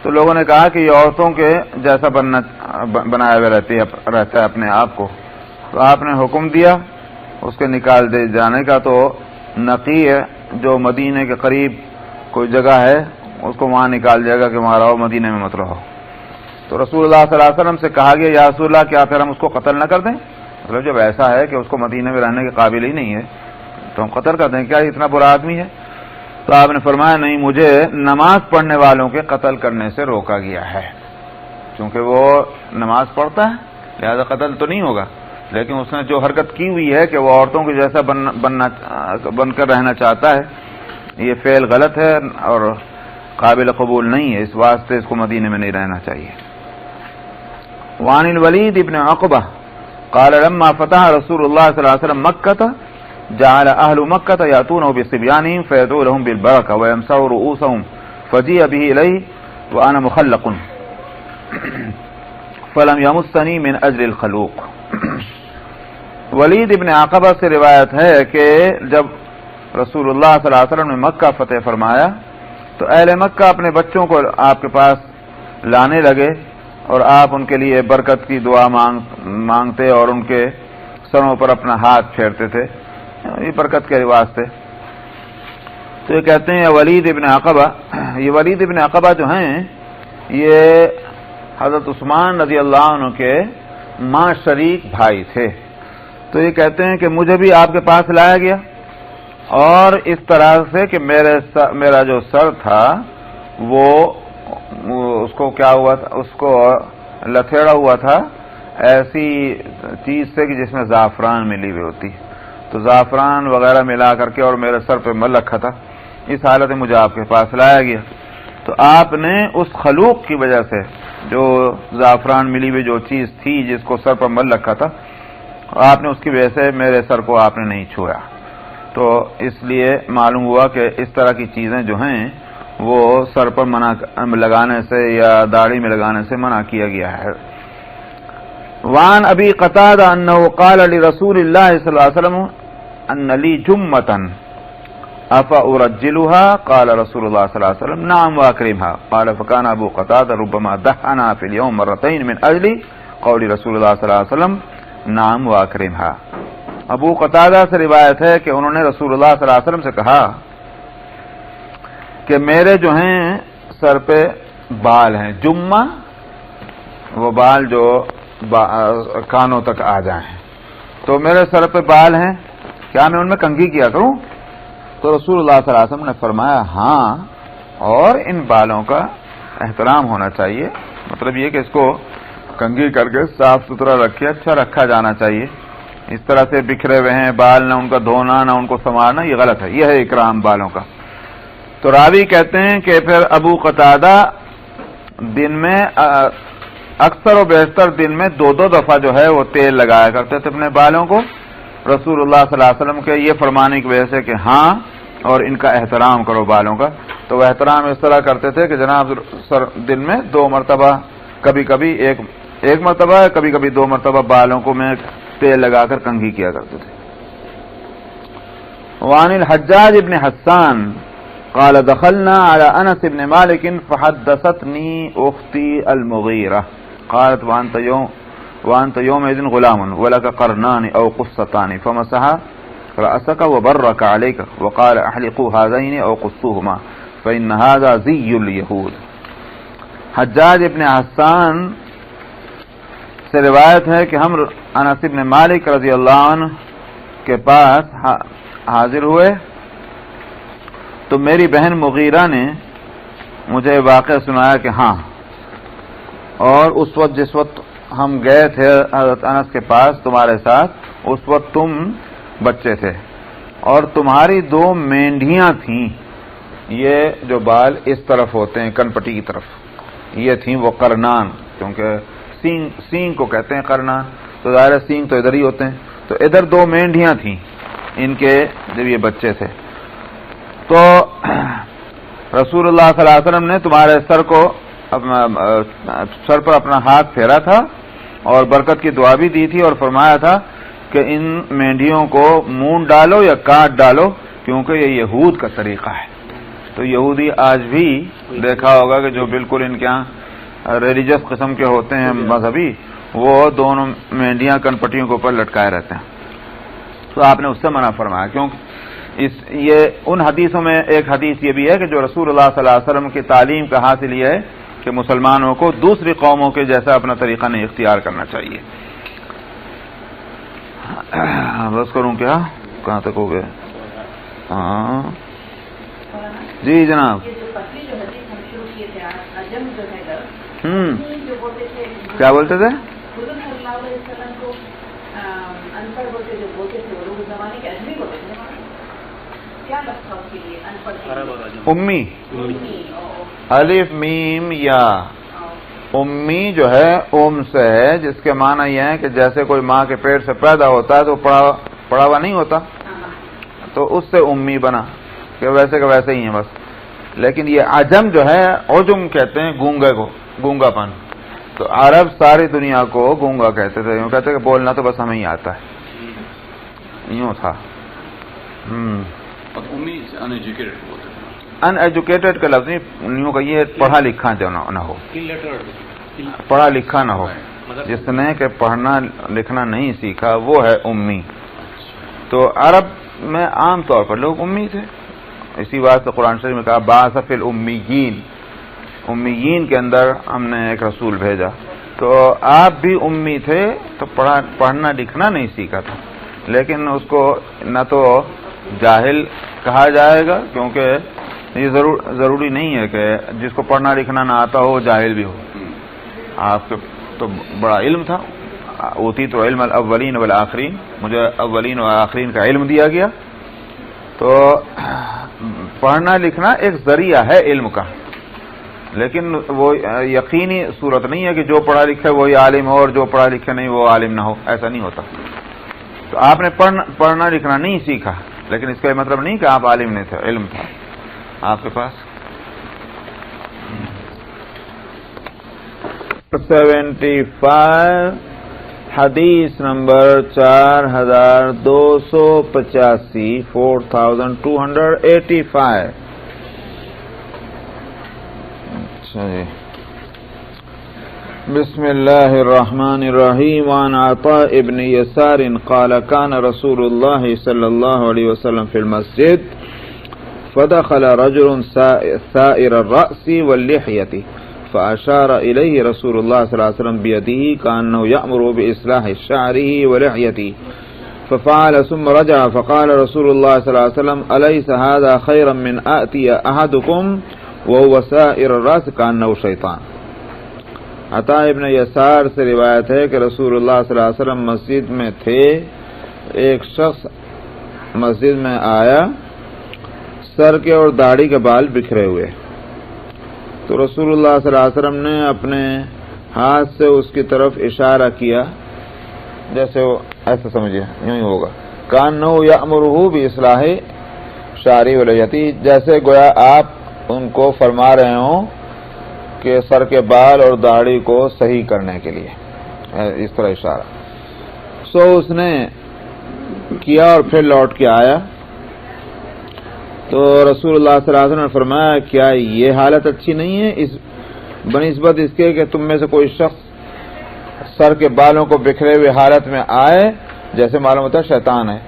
تو لوگوں نے کہا کہ یہ عورتوں کے جیسا بنایا ہوا رہتا ہے اپنے آپ کو. تو آپ نے حکم دیا اس کے نکال دے جانے کا. تو نقی جو مدینے کے قریب کوئی جگہ ہے اس کو وہاں نکال جائے گا کہ وہاں رہو، مدینے میں مت رہو. تو رسول اللہ صلی اللہ علیہ وسلم سے کہا گیا یا رسول اللہ کیا پھر ہم اس کو قتل نہ کر دیں؟ مطلب جب ایسا ہے کہ اس کو مدینے میں رہنے کے قابل ہی نہیں ہے تو ہم قتل کر دیں، کیا اتنا برا آدمی ہے؟ تو آپ نے فرمایا نہیں، مجھے نماز پڑھنے والوں کے قتل کرنے سے روکا گیا ہے، کیونکہ وہ نماز پڑھتا ہے لہذا قتل تو نہیں ہوگا، لیکن اس نے جو حرکت کی ہوئی ہے کہ وہ عورتوں کے جیسا بن کر رہنا چاہتا ہے، یہ فعل غلط ہے اور قابل قبول نہیں ہے، اس واسطے اس کو مدینے میں نہیں رہنا چاہیے. وعن الولید ابن عقبہ قال لما فتح رسول اللہ صلی اللہ علیہ وسلم مکہ جعل اهل مكة ياتونه بصبيانهم فيدعو لهم بالبركه ويمسحوا رؤوسهم فجيء به اليه وانا مخلق فلم يمسني من اجل الخلوق. ولید ابن عقبہ سے روایت ہے کہ جب رسول اللہ صلی اللہ علیہ وسلم نے مکہ فتح فرمایا تو اہل مکہ اپنے بچوں کو آپ کے پاس لانے لگے اور آپ ان کے لیے برکت کی دعا مانگتے اور ان کے سروں پر اپنا ہاتھ پھیرتے تھے، یہ برکت کے واسطے. تو یہ کہتے ہیں ولید ابن عقبہ، یہ ولید ابن عقبہ جو ہیں یہ حضرت عثمان رضی اللہ عنہ کے ماں شریک بھائی تھے. تو یہ کہتے ہیں کہ مجھے بھی آپ کے پاس لایا گیا اور اس طرح سے کہ میرا جو سر تھا وہ اس کو کیا ہوا تھا، اس کو لتھیڑا ہوا تھا ایسی چیز سے کہ جس میں زعفران ملی ہوئی ہوتی، تو زعفران وغیرہ ملا کر کے اور میرے سر پہ مل رکھا تھا. اس حالت میں مجھے آپ کے پاس لایا گیا. تو آپ نے اس خلوق کی وجہ سے جو زعفران ملی ہوئی جو چیز تھی جس کو سر پر مل رکھا تھا، آپ نے اس کی وجہ سے میرے سر کو آپ نے نہیں چھویا. تو اس لیے معلوم ہوا کہ اس طرح کی چیزیں جو ہیں وہ سر پر لگانے سے یا داڑھی میں لگانے سے منع کیا گیا ہے. وعن ابی قتادہ انہ قال لرسول اللہ صلی اللہ علیہ وسلم ان لی جمة افارجلها قال رسول الله صلی اللہ علیہ وسلم نعم واکرمها قال فكان ابو قتادہ ربما دهنا في اليوم مرتين من اجل قول رسول اللہ صلی اللہ علیہ وسلم نعم واکرمها. ابو قتادہ سے روایت ہے کہ انہوں نے رسول اللہ صلی اللہ علیہ وسلم سے کہا کہ میرے جو ہیں سر پہ بال ہیں، جمہ وہ بال جو کانوں تک آ جائیں، تو میرے سر پہ بال ہیں، کیا میں ان میں کنگھی کیا کروں؟ تو رسول اللہ صلی اللہ علیہ وسلم نے فرمایا ہاں، اور ان بالوں کا احترام ہونا چاہیے، مطلب یہ کہ اس کو کنگھی کر کے صاف ستھرا رکھے، اچھا رکھا جانا چاہیے. اس طرح سے بکھرے ہوئے ہیں بال، نہ ان کا دھونا نہ ان کو سنوارنا، یہ غلط ہے. یہ ہے اکرام بالوں کا. تو راوی کہتے ہیں کہ پھر ابو قتادہ دن میں اکثر و بیشتر دن میں 2 دفعہ جو ہے وہ تیل لگایا کرتے تھے اپنے بالوں کو، رسول اللہ صلی اللہ علیہ وسلم کے یہ فرمانے کی وجہ سے کہ ہاں اور ان کا احترام کرو بالوں کا. تو وہ احترام اس طرح کرتے تھے کہ جناب سر دن میں 2 مرتبہ، کبھی کبھی ایک مرتبہ، کبھی کبھی 2 مرتبہ بالوں کو میں تیل لگا کر کنگھی کیا کرتے تھے. وعن الحجاج ابن حسان قال دخلنا على انس بن مالك فحدثتني اختي المغيرة قالت وانت يومئذ غلام ولك قرنان او قصتان فمسح رأسك وبرك عليك وقال احلقوا هذين او قصوهما فإن هذا زي اليهود. حجاج ابن حسان سے روایت ہے کہ ہم انس بن مالک رضی اللہ عنہ کے پاس حاضر ہوئے تو میری بہن مغیرہ نے مجھے واقعہ سنایا کہ ہاں، اور اس وقت جس وقت ہم گئے تھے حضرت انس کے پاس تمہارے ساتھ، اس وقت تم بچے تھے اور تمہاری 2 مینڈیاں تھیں. یہ جو بال اس طرف ہوتے ہیں کن پٹی کی طرف، یہ تھیں وہ قرنان، کیونکہ سینگ کو کہتے ہیں قرنان، تو ظاہر سینگ تو ادھر ہی ہوتے ہیں. تو ادھر 2 مینڈیاں تھیں ان کے جب یہ بچے تھے. تو رسول اللہ صلی اللہ علیہ وسلم نے تمہارے سر پر اپنا ہاتھ پھیرا تھا اور برکت کی دعا بھی دی تھی اور فرمایا تھا کہ ان مینڈیوں کو مون ڈالو یا کاٹ ڈالو، کیونکہ یہ یہود کا طریقہ ہے. تو یہودی آج بھی دیکھا ہوگا کہ جو بالکل ان کے یہاں ریلیجس قسم کے ہوتے ہیں مذہبی، وہ دونوں مینڈیاں کن پٹیوں کے اوپر لٹکائے رہتے ہیں. تو آپ نے اس سے منع فرمایا، کیونکہ یہ ان حدیثوں میں ایک حدیث یہ بھی ہے کہ جو رسول اللہ صلی اللہ علیہ وسلم کی تعلیم کا حاصل یہ ہے کہ مسلمانوں کو دوسری قوموں کے جیسا اپنا طریقہ نہیں اختیار کرنا چاہیے. بس کروں کیا، کہاں تک ہو گئے؟ ہاں جی جناب. کیا بولتے تھے؟ امی، الف میم یا. امی جو ہے ام سے ہے، جس کے معنی یہ ہے کہ جیسے کوئی ماں کے پیٹ سے پیدا ہوتا ہے تو پڑا ہوا نہیں ہوتا، تو اس سے امی بنا کہ ویسے ہی ہیں بس. لیکن یہ عجم جو ہے، عجم کہتے ہیں گونگے کو، گونگا پن. تو عرب ساری دنیا کو گونگا کہتے تھے، یوں کہتے کہ بولنا تو بس ہمیں ہی آتا ہے، یوں تھا. ان ایجوکیٹڈ کا لفظ نہیں کا یہ پڑھا لکھا جو نہ ہو، پڑھا لکھا نہ ہو، جس نے کہ پڑھنا لکھنا نہیں سیکھا وہ ہے امی. تو عرب میں عام طور پر لوگ امی تھے. اسی بات سے قرآن شریف میں کہا بعث فی الامیین، امیین کے اندر ہم نے ایک رسول بھیجا. تو آپ بھی امی تھے، تو پڑھنا لکھنا نہیں سیکھا تھا، لیکن اس کو نہ تو جاہل کہا جائے گا، کیونکہ یہ ضروری نہیں ہے کہ جس کو پڑھنا لکھنا نہ آتا ہو جاہل بھی ہو. آپ کے تو بڑا علم تھا. اوتی تو علم الاولین والآخرین، مجھے اولین و آخرین کا علم دیا گیا. تو پڑھنا لکھنا ایک ذریعہ ہے علم کا، لیکن وہ یقینی صورت نہیں ہے کہ جو پڑھا لکھا ہے وہی عالم ہو اور جو پڑھا لکھا نہیں وہ عالم نہ ہو. ایسا نہیں ہوتا. تو آپ نے پڑھنا لکھنا نہیں سیکھا، لیکن اس کا یہ مطلب نہیں کہ آپ عالم نہیں تھے، علم تھا آپ کے پاس. 75 حدیث نمبر 4285 4285. اچھا جی. بسم اللہ الرحمن الرحیم. وعن عطاء ابن يسار قال كان رسول الله صلى الله عليه وسلم في المسجد فدخل رجل ثائر الرأس واللحية فأشار إليه رسول الله صلى الله عليه وسلم بيده كأنه يأمر بإصلاح شعره ولحيته ففعل ثم رجع فقال رسول الله صلى الله عليه وسلم أليس هذا خيرا من آتي أحدكم وهو سائر الراس كأنه شيطان. عطا ابن یسار سے روایت ہے کہ رسول اللہ صلی اللہ علیہ وسلم مسجد میں تھے، ایک شخص مسجد میں آیا، سر کے اور داڑھی کے بال بکھرے ہوئے، تو رسول اللہ صلی اللہ علیہ وسلم نے اپنے ہاتھ سے اس کی طرف اشارہ کیا، جیسے وہ ایسا سمجھے یوں ہی ہوگا، کانہ یأمرہ باصلاح شعری ولیتی، جیسے گویا آپ ان کو فرما رہے ہوں کہ سر کے بال اور داڑھی کو صحیح کرنے کے لیے، اس طرح اشارہ. سو اس نے کیا اور پھر لوٹ کے آیا، تو رسول اللہ صلی اللہ علیہ وسلم نے فرمایا کیا یہ حالت اچھی نہیں ہے اس بنسبت اس کے کہ تم میں سے کوئی شخص سر کے بالوں کو بکھرے ہوئے حالت میں آئے، جیسے معلوم ہوتا ہے شیطان ہے.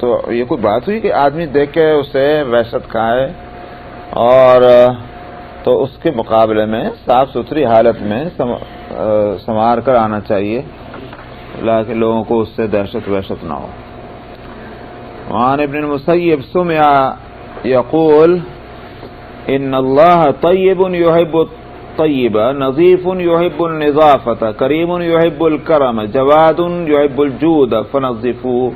تو یہ کوئی بات ہوئی کہ آدمی دیکھ کے اسے وحشت کھائے، اور تو اس کے مقابلے میں صاف ستھری حالت میں سنوار کر آنا چاہیے، تاکہ لوگوں کو اس سے دہشت وحشت نہ ہو. وعن ابن المسیب سمع یقول ان اللہ طیب یحب الطیب نظیف یحب النظافة کریم یحب الکرم جواد یحب الجود فنظفوا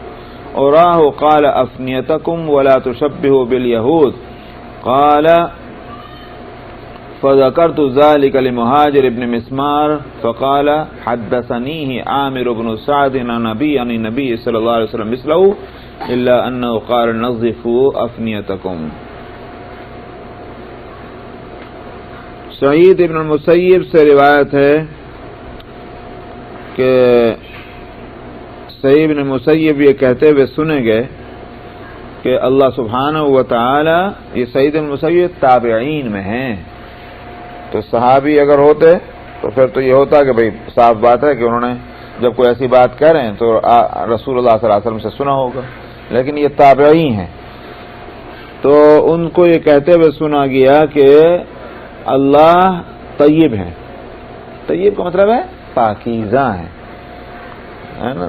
اوراه قال افنیتکم ولا تشبهوا بالیہود قال فذكرت ذلك لمهاجر ابن مسمار فقال حدثنيه عامر بن سعد عن النبي صلى الله عليه وسلم مثله الا انه قال نظفوا افنيتكم. سعید ابن المسیب سے روایت ہے کہ سعید ابن المسیب یہ کہتے ہوئے سنے گئے کہ اللہ سبحانہ و تعالی، یہ سعید ابن المسیب تابعین میں ہیں، تو صحابی اگر ہوتے تو پھر تو یہ ہوتا کہ بھئی صاف بات ہے کہ انہوں نے جب کوئی ایسی بات کہہ رہے ہیں تو رسول اللہ صلی اللہ علیہ وسلم سے سنا ہوگا، لیکن یہ تابعی ہیں. تو ان کو یہ کہتے ہوئے سنا گیا کہ اللہ طیب ہے. طیب کا مطلب ہے پاکیزہ ہے نا،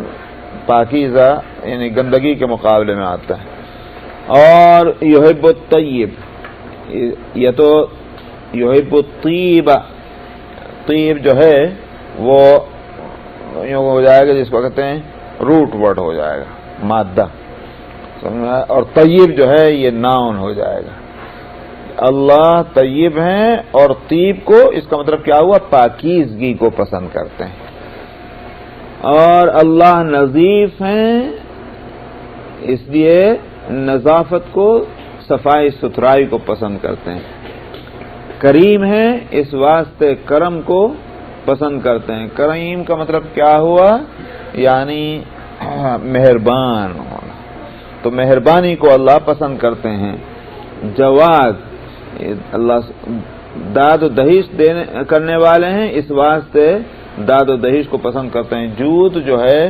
پاکیزہ یعنی گندگی کے مقابلے میں آتا ہے. اور یحب الطیب، یہ تو یحب الطیب، طیب جو ہے وہ یوں ہو جائے گا جس کو کہتے ہیں روٹ ورڈ ہو جائے گا، مادہ، اور طیب جو ہے یہ ناؤن ہو جائے گا. اللہ طیب ہیں، اور طیب کو اس کا مطلب کیا ہوا، پاکیزگی کو پسند کرتے ہیں. اور اللہ نظیف ہیں، اس لیے نظافت کو، صفائی ستھرائی کو پسند کرتے ہیں. کریم ہے، اس واسطے کرم کو پسند کرتے ہیں. کریم کا مطلب کیا ہوا، یعنی مہربان ہونا، تو مہربانی کو اللہ پسند کرتے ہیں. جواد، اللہ داد و دہیش کرنے والے ہیں، اس واسطے داد و دہیش کو پسند کرتے ہیں. جود جو ہے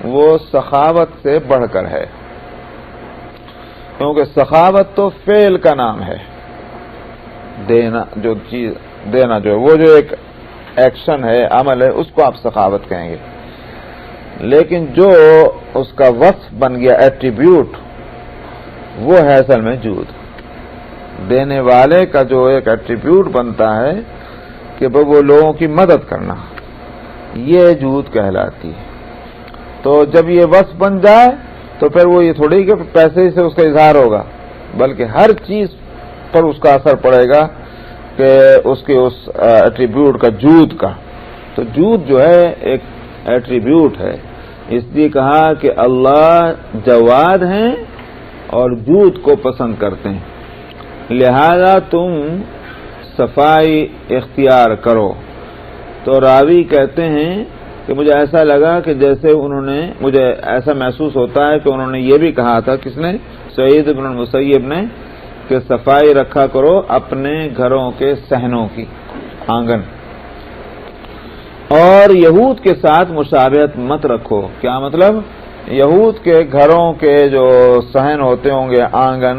وہ سخاوت سے بڑھ کر ہے، کیونکہ سخاوت تو فعل کا نام ہے، دینا، جو چیز دینا جو ہے وہ جو ایک ایکشن ہے، عمل ہے، اس کو آپ سخاوت کہیں گے. لیکن جو اس کا وصف بن گیا، ایٹریبیوٹ، وہ ہے اصل میں جود. دینے والے کا جو ایک ایٹریبیوٹ بنتا ہے کہ وہ لوگوں کی مدد کرنا، یہ جود کہلاتی ہے. تو جب یہ وصف بن جائے تو پھر وہ یہ تھوڑی کہ پیسے سے اس کا اظہار ہوگا، بلکہ ہر چیز پر اس کا اثر پڑے گا کہ اس کے اس ایٹریبیوٹ کا، جود کا. تو جود جو ہے ایک ایٹریبیوٹ ہے، اس لیے کہا کہ اللہ جواد ہیں اور جود کو پسند کرتے ہیں، لہذا تم صفائی اختیار کرو. تو راوی کہتے ہیں کہ مجھے ایسا لگا کہ جیسے انہوں نے، مجھے ایسا محسوس ہوتا ہے کہ انہوں نے یہ بھی کہا تھا، کس نے، سعید بن المسیب نے، کہ صفائی رکھا کرو اپنے گھروں کے صحنوں کی، آنگن، اور یہود کے ساتھ مشابہت مت رکھو. کیا مطلب، یہود کے گھروں کے جو صحن ہوتے ہوں گے، آنگن،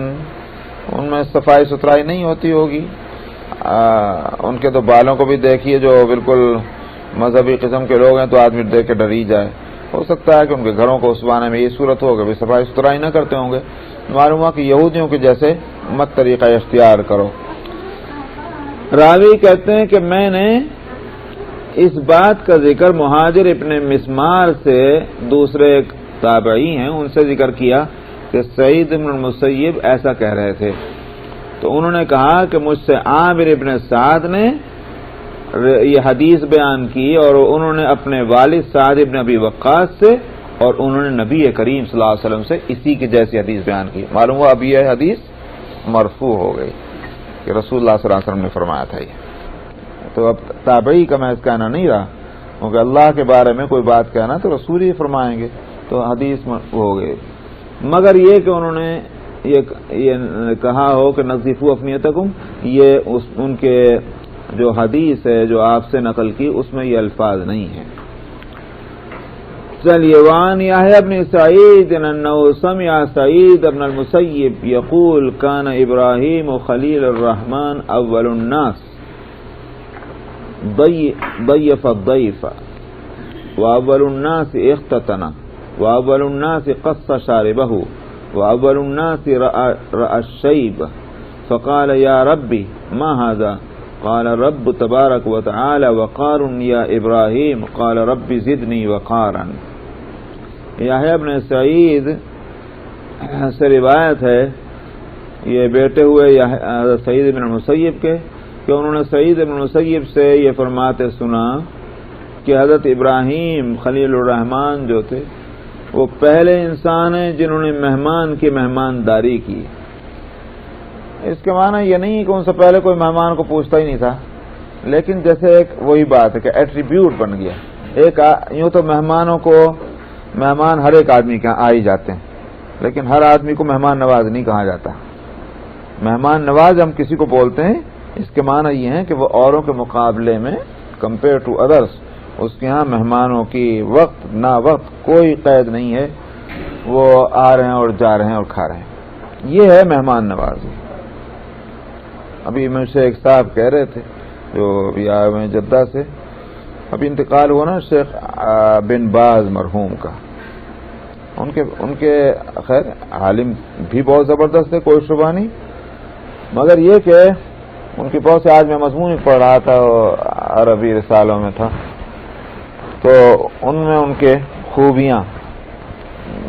ان میں صفائی ستھرائی نہیں ہوتی ہوگی. ان کے تو بالوں کو بھی دیکھیے، جو بالکل مذہبی قسم کے لوگ ہیں تو آدمی دیکھ کے ڈر ہی جائے. ہو سکتا ہے کہ ان کے گھروں کو اس زمانے میں یہ صورت ہو کہ صفائی ستھرائی نہ کرتے ہوں گے. معلوم ہوا کہ یہودیوں کے جیسے مت طریقہ اختیار کرو. راوی کہتے ہیں کہ میں نے اس بات کا ذکر مہاجر ابن مسمار سے دوسرے تابعی ہیں ان سے ذکر کیا کہ سعید بن المسیب ایسا کہہ رہے تھے. تو انہوں نے کہا کہ مجھ سے عامر ابن سعد نے یہ حدیث بیان کی اور انہوں نے اپنے والد سعد ابن ابی وقاص سے اور انہوں نے نبی کریم صلی اللہ علیہ وسلم سے اسی کی جیسی حدیث بیان کی. معلوم ہوا اب یہ حدیث مرفوع ہو گئی کہ رسول اللہ صلی اللہ علیہ وسلم نے فرمایا تھا. یہ تو اب تابعی کا محض کہنا نہیں رہا کیونکہ اللہ کے بارے میں کوئی بات کہنا تو رسول ہی فرمائیں گے تو حدیث ہو گئی. مگر یہ کہ انہوں نے یہ کہا ہو کہ نظیفو افنیتکم، یہ ان کے جو حدیث ہے جو آپ سے نقل کی اس میں یہ الفاظ نہیں ہیں. چلیے وعن یحییٰ بن سعید انہ سمع سعید بن المسیب یقول کان ابراہیم خلیل الرحمن اول الناس ضیف الضیف واول الناس اختتن واول الناس قص شاربہ واول الناس رأى الشیب فقال یا ربی ما هذا قال رب تبارک وتعالی وقار یا ابراہیم قال رب زدنی وقارا. یحییٰ بن سعید سے روایت ہے یہ بیٹے ہوئے سعید بن المسیب کے کہ انہوں نے سعید بن المسیب سے یہ فرماتے سنا کہ حضرت ابراہیم خلیل الرحمن جو تھے وہ پہلے انسان ہیں جنہوں نے مہمان کی مہمانداری کی. اس کے معنی یہ نہیں کہ ان سے پہلے کوئی مہمان کو پوچھتا ہی نہیں تھا، لیکن جیسے ایک وہی بات ہے کہ ایٹریبیوٹ بن گیا. ایک یوں تو مہمان ہر ایک آدمی کے آ ہی جاتے ہیں، لیکن ہر آدمی کو مہمان نواز نہیں کہا جاتا. مہمان نواز ہم کسی کو بولتے ہیں اس کے معنی یہ ہے کہ وہ اوروں کے مقابلے میں کمپیئر ٹو ادرس اس کے ہاں مہمانوں کی وقت نا وقت کوئی قید نہیں ہے، وہ آ رہے ہیں اور جا رہے ہیں اور کھا رہے ہیں. یہ ہے مہمان نوازی. ابھی مجھ سے ایک صاحب کہہ رہے تھے جو ابھی آئے ہوئے جدہ سے، ابھی انتقال ہوا نا شیخ بن باز مرحوم کا. ان کے خیر عالم بھی بہت زبردست ہے، کوئی شبہ نہیں، مگر یہ کہ ان کی بہت سے آج میں مضمون پڑھ رہا تھا عربی رسالوں میں تھا تو ان میں ان کے خوبیاں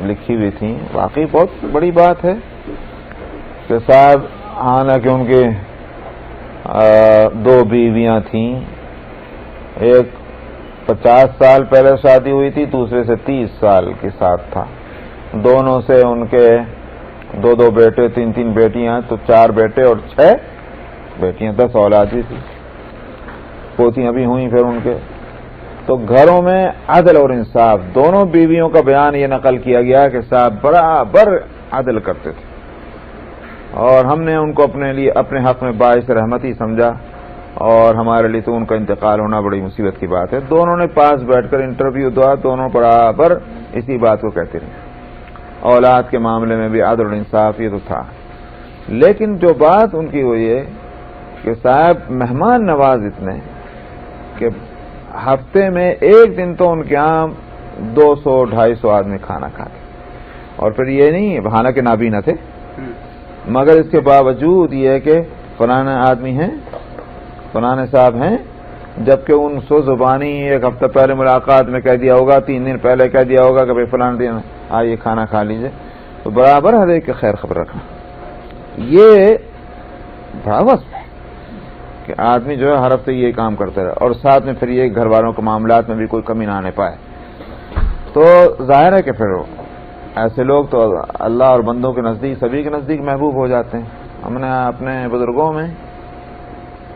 لکھی ہوئی تھیں. واقعی بہت بڑی بات ہے کہ صاحب حالانکہ ان کے 2 بیویاں تھیں، ایک 50 سال پہلے شادی ہوئی تھی، دوسرے سے 30 سال کے ساتھ تھا. دونوں سے ان کے 2 بیٹے 3 بیٹیاں تو 4 بیٹے اور 6 بیٹیاں، 10 اولادیں تھی. پوتیاں بھی ہوئیں پھر ان کے. تو گھروں میں عدل اور انصاف دونوں بیویوں کا بیان یہ نقل کیا گیا کہ صاحب برابر عدل کرتے تھے اور ہم نے ان کو اپنے حق میں باعث رحمت ہی سمجھا اور ہمارے لیے تو ان کا انتقال ہونا بڑی مصیبت کی بات ہے. دونوں نے پاس بیٹھ کر انٹرویو دیا، دونوں برابر اسی بات کو کہتے رہے. اولاد کے معاملے میں بھی عدل اور انصاف یہ تو تھا، لیکن جو بات ان کی وہ یہ کہ صاحب مہمان نواز اتنے کہ ہفتے میں ایک دن تو ان کے یہاں 200-250 آدمی کھانا کھاتے. اور پھر یہ نہیں حالانکہ نابینا تھے مگر اس کے باوجود یہ کہ فلانا آدمی ہیں فلانے صاحب ہیں، جبکہ ان سو زبانی ایک ہفتہ پہلے ملاقات میں کہہ دیا ہوگا، 3 دن پہلے کہہ دیا ہوگا کہ بھائی فلانا دن آئیے کھانا کھا لیجئے. تو برابر ہر ایک کی خیر خبر رکھنا یہ بڑا وصف ہے کہ آدمی جو ہے ہر ہفتے یہ کام کرتا رہے اور ساتھ میں پھر یہ گھر والوں کے معاملات میں بھی کوئی کمی نہ آنے پائے. تو ظاہر ہے کہ پھر ایسے لوگ تو اللہ اور بندوں کے نزدیک سبھی کے نزدیک محبوب ہو جاتے ہیں. ہم نے اپنے بزرگوں میں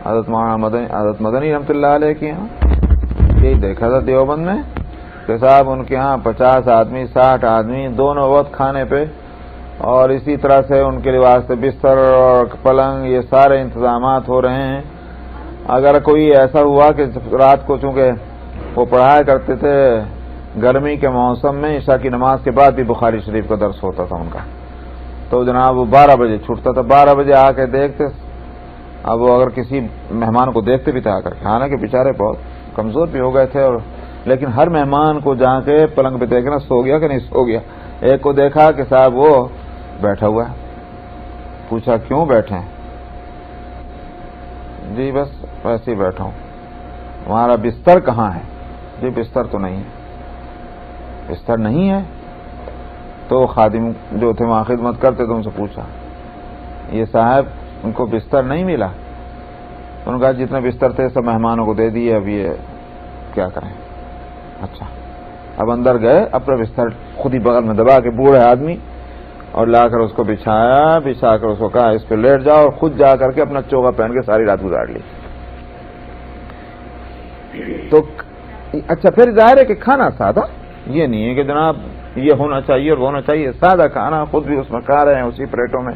حضرت مدنی رحمۃ اللہ علیہ کے یہاں یہی دیکھا تھا دیوبند میں کہ صاحب ان کے یہاں 50 آدمی 60 آدمی دونوں وقت کھانے پہ، اور اسی طرح سے ان کے لحاظ سے بستر اور پلنگ یہ سارے انتظامات ہو رہے ہیں. اگر کوئی ایسا ہوا کہ رات کو چونکہ وہ پڑھایا کرتے تھے گرمی کے موسم میں عشاء کی نماز کے بعد بھی بخاری شریف کا درس ہوتا تھا ان کا، تو جناب وہ 12 بجے چھوٹتا تھا، 12 بجے آ کے دیکھتے. اب وہ اگر کسی مہمان کو دیکھتے بھی تھا آ کر، حالانکہ بیچارے بہت کمزور بھی ہو گئے تھے اور لیکن ہر مہمان کو جا کے پلنگ پہ دیکھنا سو گیا کہ نہیں سو گیا. ایک کو دیکھا کہ صاحب وہ بیٹھا ہوا ہے. پوچھا کیوں بیٹھے ہیں؟ جی بس ویسے ہی بیٹھا ہوں. ہمارا بستر کہاں ہے؟ جی بستر تو نہیں ہے. بستر نہیں ہے تو خادم جو تھے وہاں خدمت کرتے تھے ان سے پوچھا یہ صاحب ان کو بستر نہیں ملا؟ انہوں نے کہا جتنے بستر تھے سب مہمانوں کو دے دیے, اب یہ کیا کریں. اچھا اب اندر گئے, اپنا بستر خود ہی بغل میں دبا کے بوڑھے آدمی, اور لا کر اس کو بچھا کر اس کو کہا اس پہ لیٹ جاؤ, اور خود جا کر کے اپنا چوغا پہن کے ساری رات گزار لی. تو اچھا پھر ظاہر ہے کہ کھانا سادہ, یہ نہیں ہے کہ جناب یہ ہونا چاہیے اور وہ ہونا چاہیے, سادہ کھانا, خود بھی اس میں کھا رہے ہیں اسی پلیٹوں میں.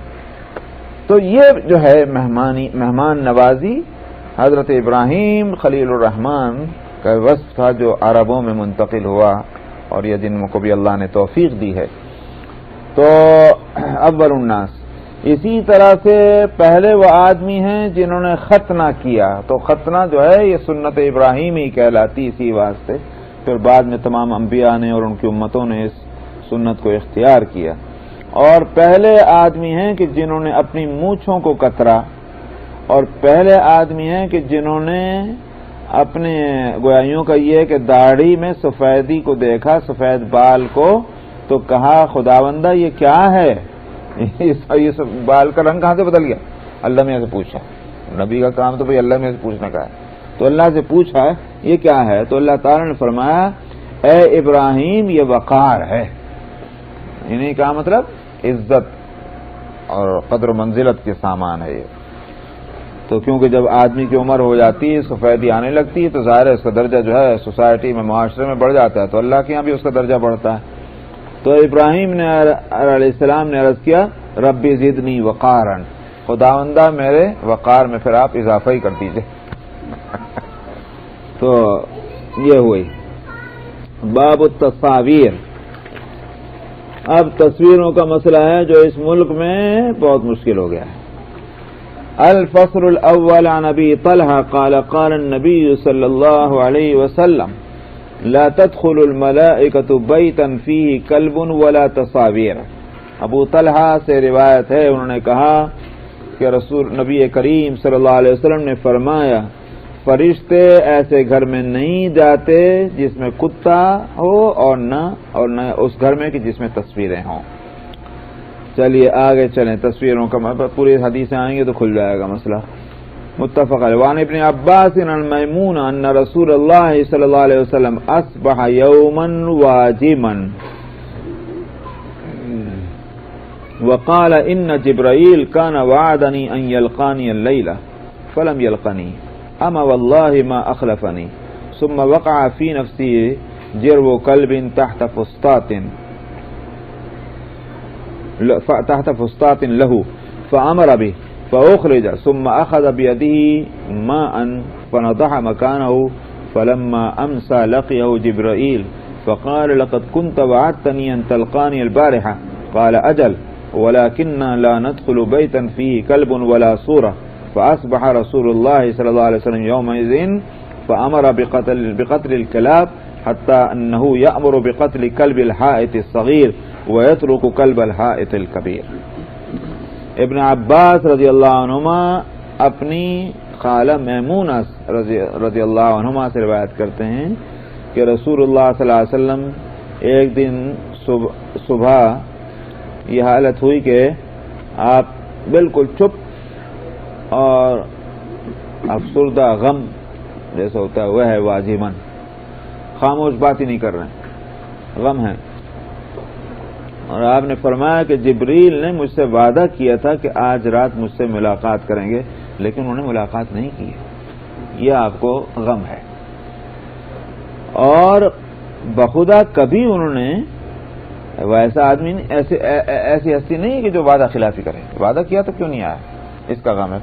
تو یہ جو ہے مہمان نوازی حضرت ابراہیم خلیل الرحمن کا وصف تھا جو عربوں میں منتقل ہوا, اور یہ جن کو بھی اللہ نے توفیق دی ہے. تو اول الناس, اسی طرح سے پہلے وہ آدمی ہیں جنہوں نے ختنہ کیا, تو ختنہ جو ہے یہ سنت ابراہیمی کہلاتی اسی واسطے. پھر بعد میں تمام انبیاء نے اور ان کی امتوں نے اس سنت کو اختیار کیا. اور پہلے آدمی ہیں کہ جنہوں نے اپنی مونچھوں کو کترا, اور پہلے آدمی ہیں کہ جنہوں نے اپنے گویائیوں کا یہ کہ داڑھی میں سفیدی کو دیکھا, سفید بال کو, تو کہا خداوندہ یہ کیا ہے, یہ بال کا رنگ کہاں سے بدل گیا؟ اللہ میاں سے پوچھا. نبی کا کام تو بھئی اللہ میاں سے پوچھنے کا ہے. تو اللہ سے پوچھا یہ کیا ہے, تو اللہ تعالی نے فرمایا اے ابراہیم یہ وقار ہے. انہیں کا مطلب عزت اور قدر و منزلت کے سامان ہے یہ. تو کیونکہ جب آدمی کی عمر ہو جاتی ہے, سفیدی آنے لگتی ہے, تو ظاہر ہے اس کا درجہ جو ہے سوسائٹی میں, معاشرے میں بڑھ جاتا ہے, تو اللہ کے یہاں بھی اس کا درجہ بڑھتا ہے. تو ابراہیم نے علیہ السلام نے عرض کیا ربی زدنی وقارا, خداوندہ میرے وقار میں پھر آپ اضافہ ہی کر دیجئے. تو یہ ہوئی باب التصاویر. اب تصویروں کا مسئلہ ہے جو اس ملک میں بہت مشکل ہو گیا ہے. الفصل الاول عن ابی طلحہ قال قال النبی صلی اللہ علیہ وسلم لا تدخل الملائکة بیتا فیہ کلب ولا تصاویر. ابو طلحہ سے روایت ہے, انہوں نے کہا کہ رسول نبی کریم صلی اللہ علیہ وسلم نے فرمایا فرشتے ایسے گھر میں نہیں جاتے جس میں کتا ہو, اور نہ اس گھر میں کہ جس میں تصویریں ہوں. چلیے آگے چلیں. تصویروں کا پوری حدیثیں آئیں گے تو کھل جائے گا مسئلہ. متفق علیہ. وعن ابن عباس عن میمون ان رسول اللہ صلی اللہ علیہ وسلم اصبح یوما واجما وقال ان جبرائیل كان وعدني ان يلقاني الليلة فلم يلقني اما والله ما اخلفني ثم وقع في نفسي جرو كلب تحت فسطاط له فامر به فاخرج ثم اخذ بيده ماء فنضح مكانه فلما امسى لقيه جبرائيل فقال لقد كنت وعدتني ان تلقاني البارحة قال اجل ولكننا لا ندخل بيتا فيه كلب ولا صورة فأصبح رسول الله صلى الله عليه وسلم يومئذ فأمر بقتل الكلاب حتى أنه يأمر بقتل كلب الحائط الصغير ويترك كلب الحائط الكبير. ابن عباس رضی اللہ عنہما اپنی خالہ میمونہ رضی اللہ عنہما سے روایت کرتے ہیں کہ رسول اللہ صلی اللہ علیہ وسلم ایک دن صبح یہ حالت ہوئی کہ آپ بالکل چپ اور افسردہ غم جیسا ہوتا ہے وہ ہے واجمن, خاموش بات ہی نہیں کر رہے ہیں, غم ہے. اور آپ نے فرمایا کہ جبریل نے مجھ سے وعدہ کیا تھا کہ آج رات مجھ سے ملاقات کریں گے, لیکن انہوں نے ملاقات نہیں کی. یہ آپ کو غم ہے. اور بخدا کبھی انہوں نے ویسا آدمی ایسی ہستی نہیں کہ جو وعدہ خلافی کرے. وعدہ کیا تو کیوں نہیں آیا, اس کا غم ہے.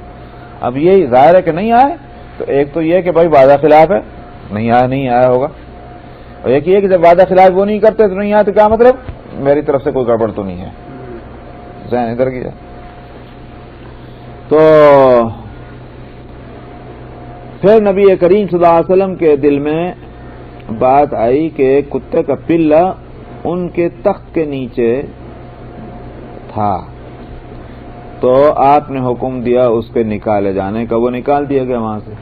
اب یہ ظاہر ہے کہ نہیں آئے, تو ایک تو یہ کہ بھائی وعدہ خلاف ہے, نہیں آیا ہوگا, اور ایک یہ کہ جب وعدہ خلاف وہ نہیں کرتے تو نہیں آیا, تو کیا مطلب میری طرف سے کوئی گڑبڑ تو نہیں ہے. ذہن ادھر کیا. تو پھر نبی کریم صلی اللہ علیہ وسلم کے دل میں بات آئی کہ کتے کا پلہ ان کے تخت کے نیچے تھا، تو آپ نے حکم دیا اس کے نکالے جانے کا، وہ نکال دیا گیا وہاں سے.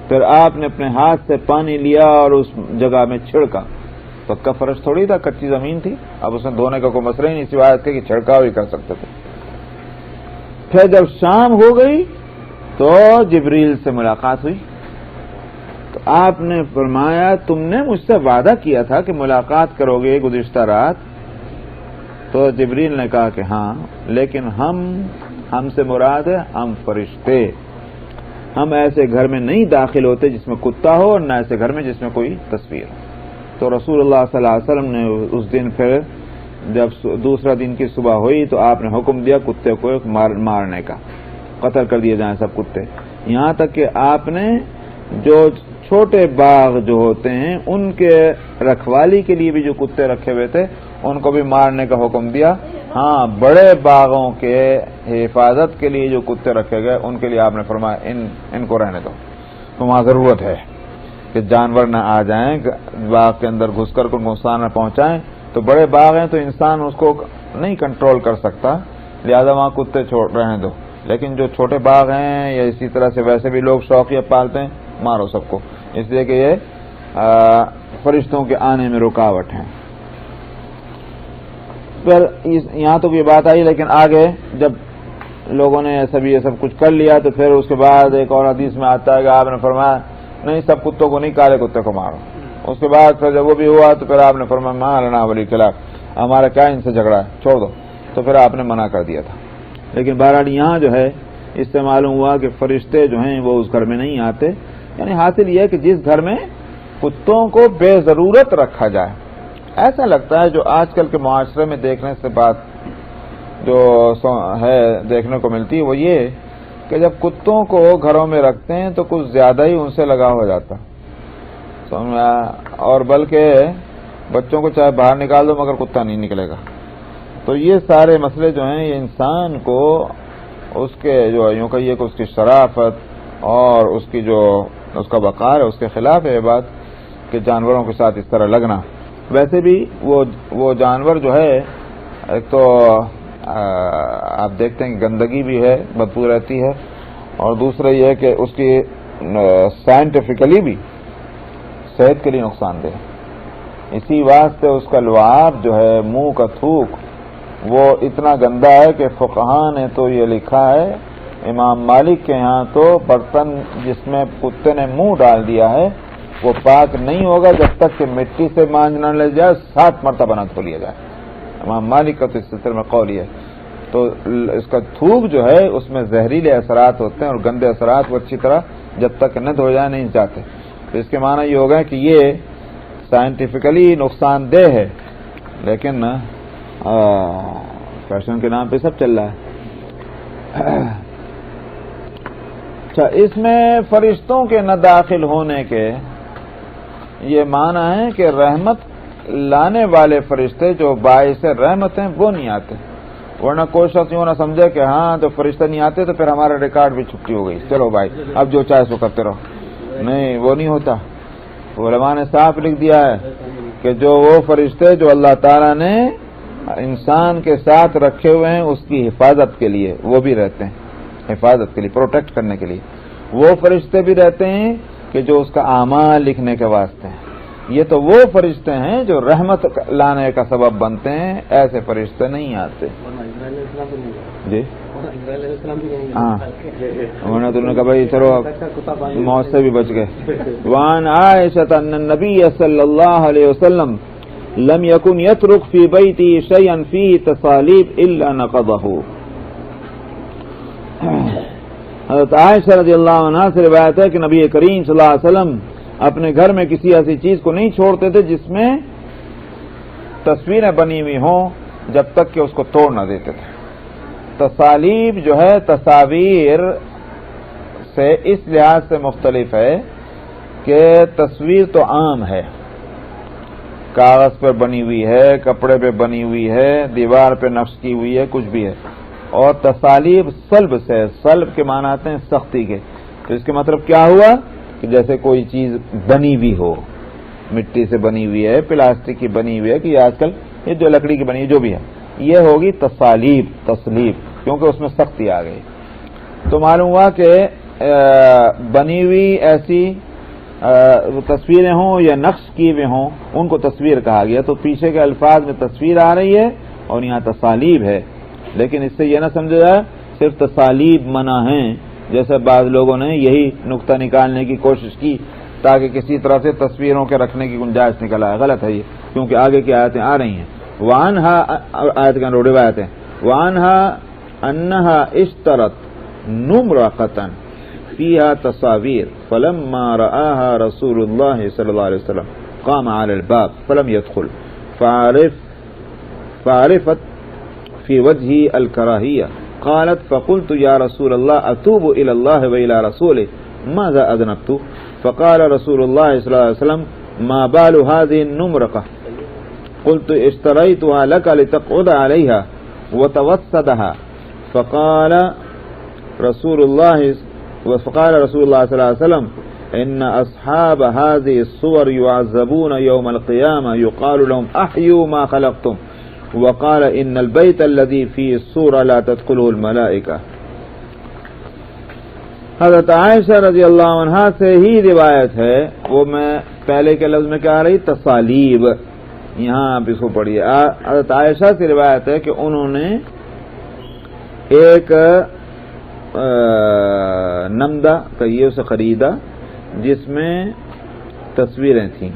پھر آپ نے اپنے ہاتھ سے پانی لیا اور اس جگہ میں چھڑکا. پکا فرش تھوڑی تھا، کچی زمین تھی، اب اس میں دھونے کا کوئی مسئلہ ہی نہیں سوائے اس کے کہ چھڑکاؤ ہی کر سکتے تھے. پھر جب شام ہو گئی تو جبریل سے ملاقات ہوئی، تو آپ نے فرمایا تم نے مجھ سے وعدہ کیا تھا کہ ملاقات کرو گے گزشتہ رات. تو جبریل نے کہا کہ ہاں، لیکن ہم سے مراد ہے ہم فرشتے، ہم ایسے گھر میں نہیں داخل ہوتے جس میں کتا ہو اور نہ ایسے گھر میں جس میں کوئی تصویر ہو. تو رسول اللہ صلی اللہ علیہ وسلم نے اس دن پھر جب دوسرا دن کی صبح ہوئی تو آپ نے حکم دیا کتے کو مارنے کا، قتل کر دیے جائیں سب کتے. یہاں تک کہ آپ نے جو چھوٹے باغ جو ہوتے ہیں ان کے رکھوالی کے لیے بھی جو کتے رکھے ہوئے تھے ان کو بھی مارنے کا حکم دیا. ہاں، بڑے باغوں کے حفاظت کے لیے جو کتے رکھے گئے ان کے لیے آپ نے فرمایا ان کو رہنے دو، تو وہاں ضرورت ہے کہ جانور نہ آ جائیں باغ کے اندر گھس کر کو نقصان نہ پہنچائیں. تو بڑے باغ ہیں تو انسان اس کو نہیں کنٹرول کر سکتا، لہذا وہاں کتے چھوڑ رہنے دو. لیکن جو چھوٹے باغ ہیں یا اسی طرح سے ویسے بھی لوگ شوقیہ پالتے ہیں، مارو سب کو، اس لیے کہ یہ فرشتوں کے آنے میں رکاوٹ ہیں. پھر یہاں تک یہ بات آئی، لیکن آگے جب لوگوں نے یہ سب کچھ کر لیا تو پھر اس کے بعد ایک اور حدیث میں آتا ہے کہ آپ نے فرمایا نہیں، سب کتوں کو نہیں، کالے کتے کو مارو. اس کے بعد پھر جب وہ بھی ہوا تو پھر آپ نے فرمایا ماں لنا ولی خلاف، ہمارا کیا ان سے جھگڑا ہے، چھوڑ دو. تو پھر آپ نے منع کر دیا تھا. لیکن بہرحال یہاں جو ہے اس سے معلوم ہوا کہ فرشتے جو ہیں وہ اس گھر میں نہیں آتے. یعنی حاصل یہ ہے کہ جس گھر میں کتوں کو بے ضرورت رکھا جائے، ایسا لگتا ہے جو آج کل کے معاشرے میں دیکھنے سے بات جو ہے دیکھنے کو ملتی ہے وہ یہ کہ جب کتوں کو گھروں میں رکھتے ہیں تو کچھ زیادہ ہی ان سے لگاؤ ہو جاتا، اور بلکہ بچوں کو چاہے باہر نکال دو مگر کتا نہیں نکلے گا. تو یہ سارے مسئلے جو ہیں یہ انسان کو اس کے جو یوں کہیے کہ اس کی شرافت اور اس کی جو اس کا وقار ہے اس کے خلاف ہے یہ بات کہ جانوروں کے ساتھ اس طرح لگنا. ویسے بھی وہ جانور جو ہے ایک تو آپ دیکھتے ہیں کہ گندگی بھی ہے، بدبو رہتی ہے، اور دوسرا یہ ہے کہ اس کی سائنٹیفکلی بھی صحت کے لیے نقصان دہ. اسی واسطے اس کا لعاب جو ہے، منہ کا تھوک، وہ اتنا گندا ہے کہ فقہاء نے تو یہ لکھا ہے، امام مالک کے ہاں تو برتن جس میں کتے نے منہ ڈال دیا ہے وہ پاک نہیں ہوگا جب تک کہ مٹی سے مانج نہ لے جائے، 7 مرتبہ نہ دھو لیا جائے. امام مالک کا تو اس سلسلے میں قول یہ ہے. تو اس کا تھوک جو ہے اس میں زہریلے اثرات ہوتے ہیں اور گندے اثرات وہ اچھی طرح جب تک نہ دھو جائے نہیں جاتے. تو اس کے معنی یہ ہوگا کہ یہ سائنٹیفکلی نقصان دہ ہے، لیکن فیشن کے نام پہ سب چل رہا ہے. اچھا، اس میں فرشتوں کے نہ داخل ہونے کے یہ معنی ہے کہ رحمت لانے والے فرشتے جو باعث رحمت ہیں وہ نہیں آتے. ورنہ کوئی شخص یوں نہ سمجھے کہ ہاں تو فرشتے نہیں آتے تو پھر ہمارا ریکارڈ بھی چھٹی ہو گئی، چلو بھائی اب جو چاہے سو کرتے رہو. نہیں، وہ نہیں ہوتا. علماء نے صاف لکھ دیا ہے کہ جو وہ فرشتے جو اللہ تعالیٰ نے انسان کے ساتھ رکھے ہوئے ہیں اس کی حفاظت کے لیے وہ بھی رہتے ہیں، حفاظت کے لیے، پروٹیکٹ کرنے کے لیے وہ فرشتے بھی رہتے ہیں کہ جو اس کا اعمال لکھنے کے واسطے ہیں. یہ تو وہ فرشتے ہیں جو رحمت لانے کا سبب بنتے ہیں، ایسے فرشتے نہیں آتے. جی ہاں، انہوں نے تو کہا بھائی چلو موت سے بھی بچ گئے. وان عائشہ ان النبی صلی اللہ علیہ وسلم لم يكن يترك في بيته شيئا فيه تصاليب الا نقضه. حضرت عائشہ رضی اللہ عنہ سے روایت ہے کہ نبی کریم صلی اللہ علیہ وسلم اپنے گھر میں کسی ایسی چیز کو نہیں چھوڑتے تھے جس میں تصویریں بنی ہوئی ہوں جب تک کہ اس کو توڑ نہ دیتے تھے. تصالیب جو ہے تصاویر سے اس لحاظ سے مختلف ہے کہ تصویر تو عام ہے، کاغذ پر بنی ہوئی ہے، کپڑے پہ بنی ہوئی ہے، دیوار پہ نقش کی ہوئی ہے، کچھ بھی ہے. اور تصالیب صلب سے، صلب کے معنی آتے ہیں سختی کے. تو اس کے مطلب کیا ہوا کہ جیسے کوئی چیز بنی ہوئی ہو، مٹی سے بنی ہوئی ہے، پلاسٹک کی بنی ہوئی ہے کہ آج کل یہ جو لکڑی کی بنی ہوئی جو بھی ہے، یہ ہوگی تصالیب، کیونکہ اس میں سختی آ گئی۔ تو معلوم ہوا کہ بنی ہوئی ایسی تصویریں ہوں یا نقش کیے ہوئے ہوں ان کو تصویر کہا گیا، تو پیچھے کے الفاظ میں تصویر آ رہی ہے اور یہاں تصالیب ہے، لیکن اس سے یہ نہ سمجھا جائے صرف تصالیب منع ہیں، جیسے بعض لوگوں نے یہی نقطہ نکالنے کی کوشش کی تاکہ کسی طرح سے تصویروں کے رکھنے کی گنجائش نکل آئے۔ غلط ہے یہ، کیونکہ آگے کی آیتیں آ رہی ہیں۔ وعنہا آیت کا روایت ہے، وعنہا انہا اشترت نمرقۃ فيها تصاوير فلما رآها رسول الله صلى الله عليه وسلم قام على الباب فلم يدخل فعرفت في وجهه الكراهية قالت فقلت يا رسول الله أتوب إلى الله وإلى رسوله ماذا أذنبت فقال رسول الله صلى الله عليه وسلم ما بال هذه النمرقة قلت اشتريتها لك لتقعد عليها وتوسدها فقال رسول الله صلى الله عليه وسلم إن أصحاب هذه الصور يعذبون يوم القيامة يقال لهم أحيوا ما خلقتم وقال إن البيت الذي فيه الصورة لا تدخله الملائكة۔ حضرت عائشہ رضی اللہ عنہا سے ہی روایت ہے، وہ میں پہلے کے لفظ میں کیا آ رہی تصالیب، یہاں آپ اس کو پڑھیے۔ حضرت عائشہ سے روایت ہے کہ انہوں نے ایک نمدہ کہیے اسے خریدا جس میں تصویریں تھیں۔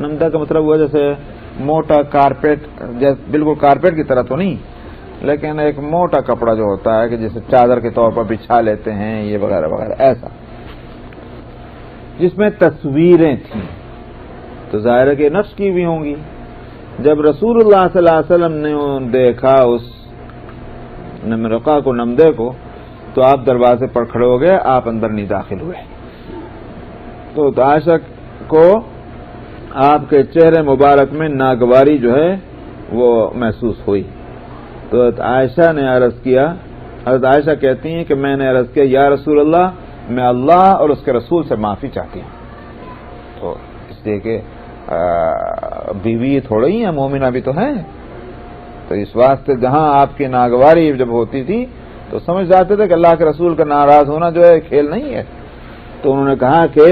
نمدہ کا مطلب ہوا جیسے موٹا کارپیٹ، بالکل کارپیٹ کی طرح تو نہیں، لیکن ایک موٹا کپڑا جو ہوتا ہے کہ جسے چادر کے طور پر بچھا لیتے ہیں یہ وغیرہ وغیرہ، ایسا جس میں تصویریں تھیں، تو ظاہر ہے کہ نقش کی بھی ہوں گی۔ جب رسول اللہ صلی اللہ علیہ وسلم نے دیکھا اس نمرقہ کو، نمدے کو، تو آپ دروازے پر کھڑے ہو گئے، آپ اندر نہیں داخل ہوئے۔ تو عائشہ کو آپ کے چہرے مبارک میں ناگواری جو ہے وہ محسوس ہوئی، تو عائشہ نے عرض کیا، حضرت عائشہ کہتی ہیں کہ میں نے عرض کیا یا رسول اللہ میں اللہ اور اس کے رسول سے معافی چاہتی ہوں۔ تو اس لیے کہ بیوی تھوڑی ہی ہے، مومنہ بھی تو ہے، تو اس واسطے جہاں آپ کی ناگواری جب ہوتی تھی تو سمجھ جاتے تھے کہ اللہ کے رسول کا ناراض ہونا جو ہے کھیل نہیں ہے۔ تو انہوں نے کہا کہ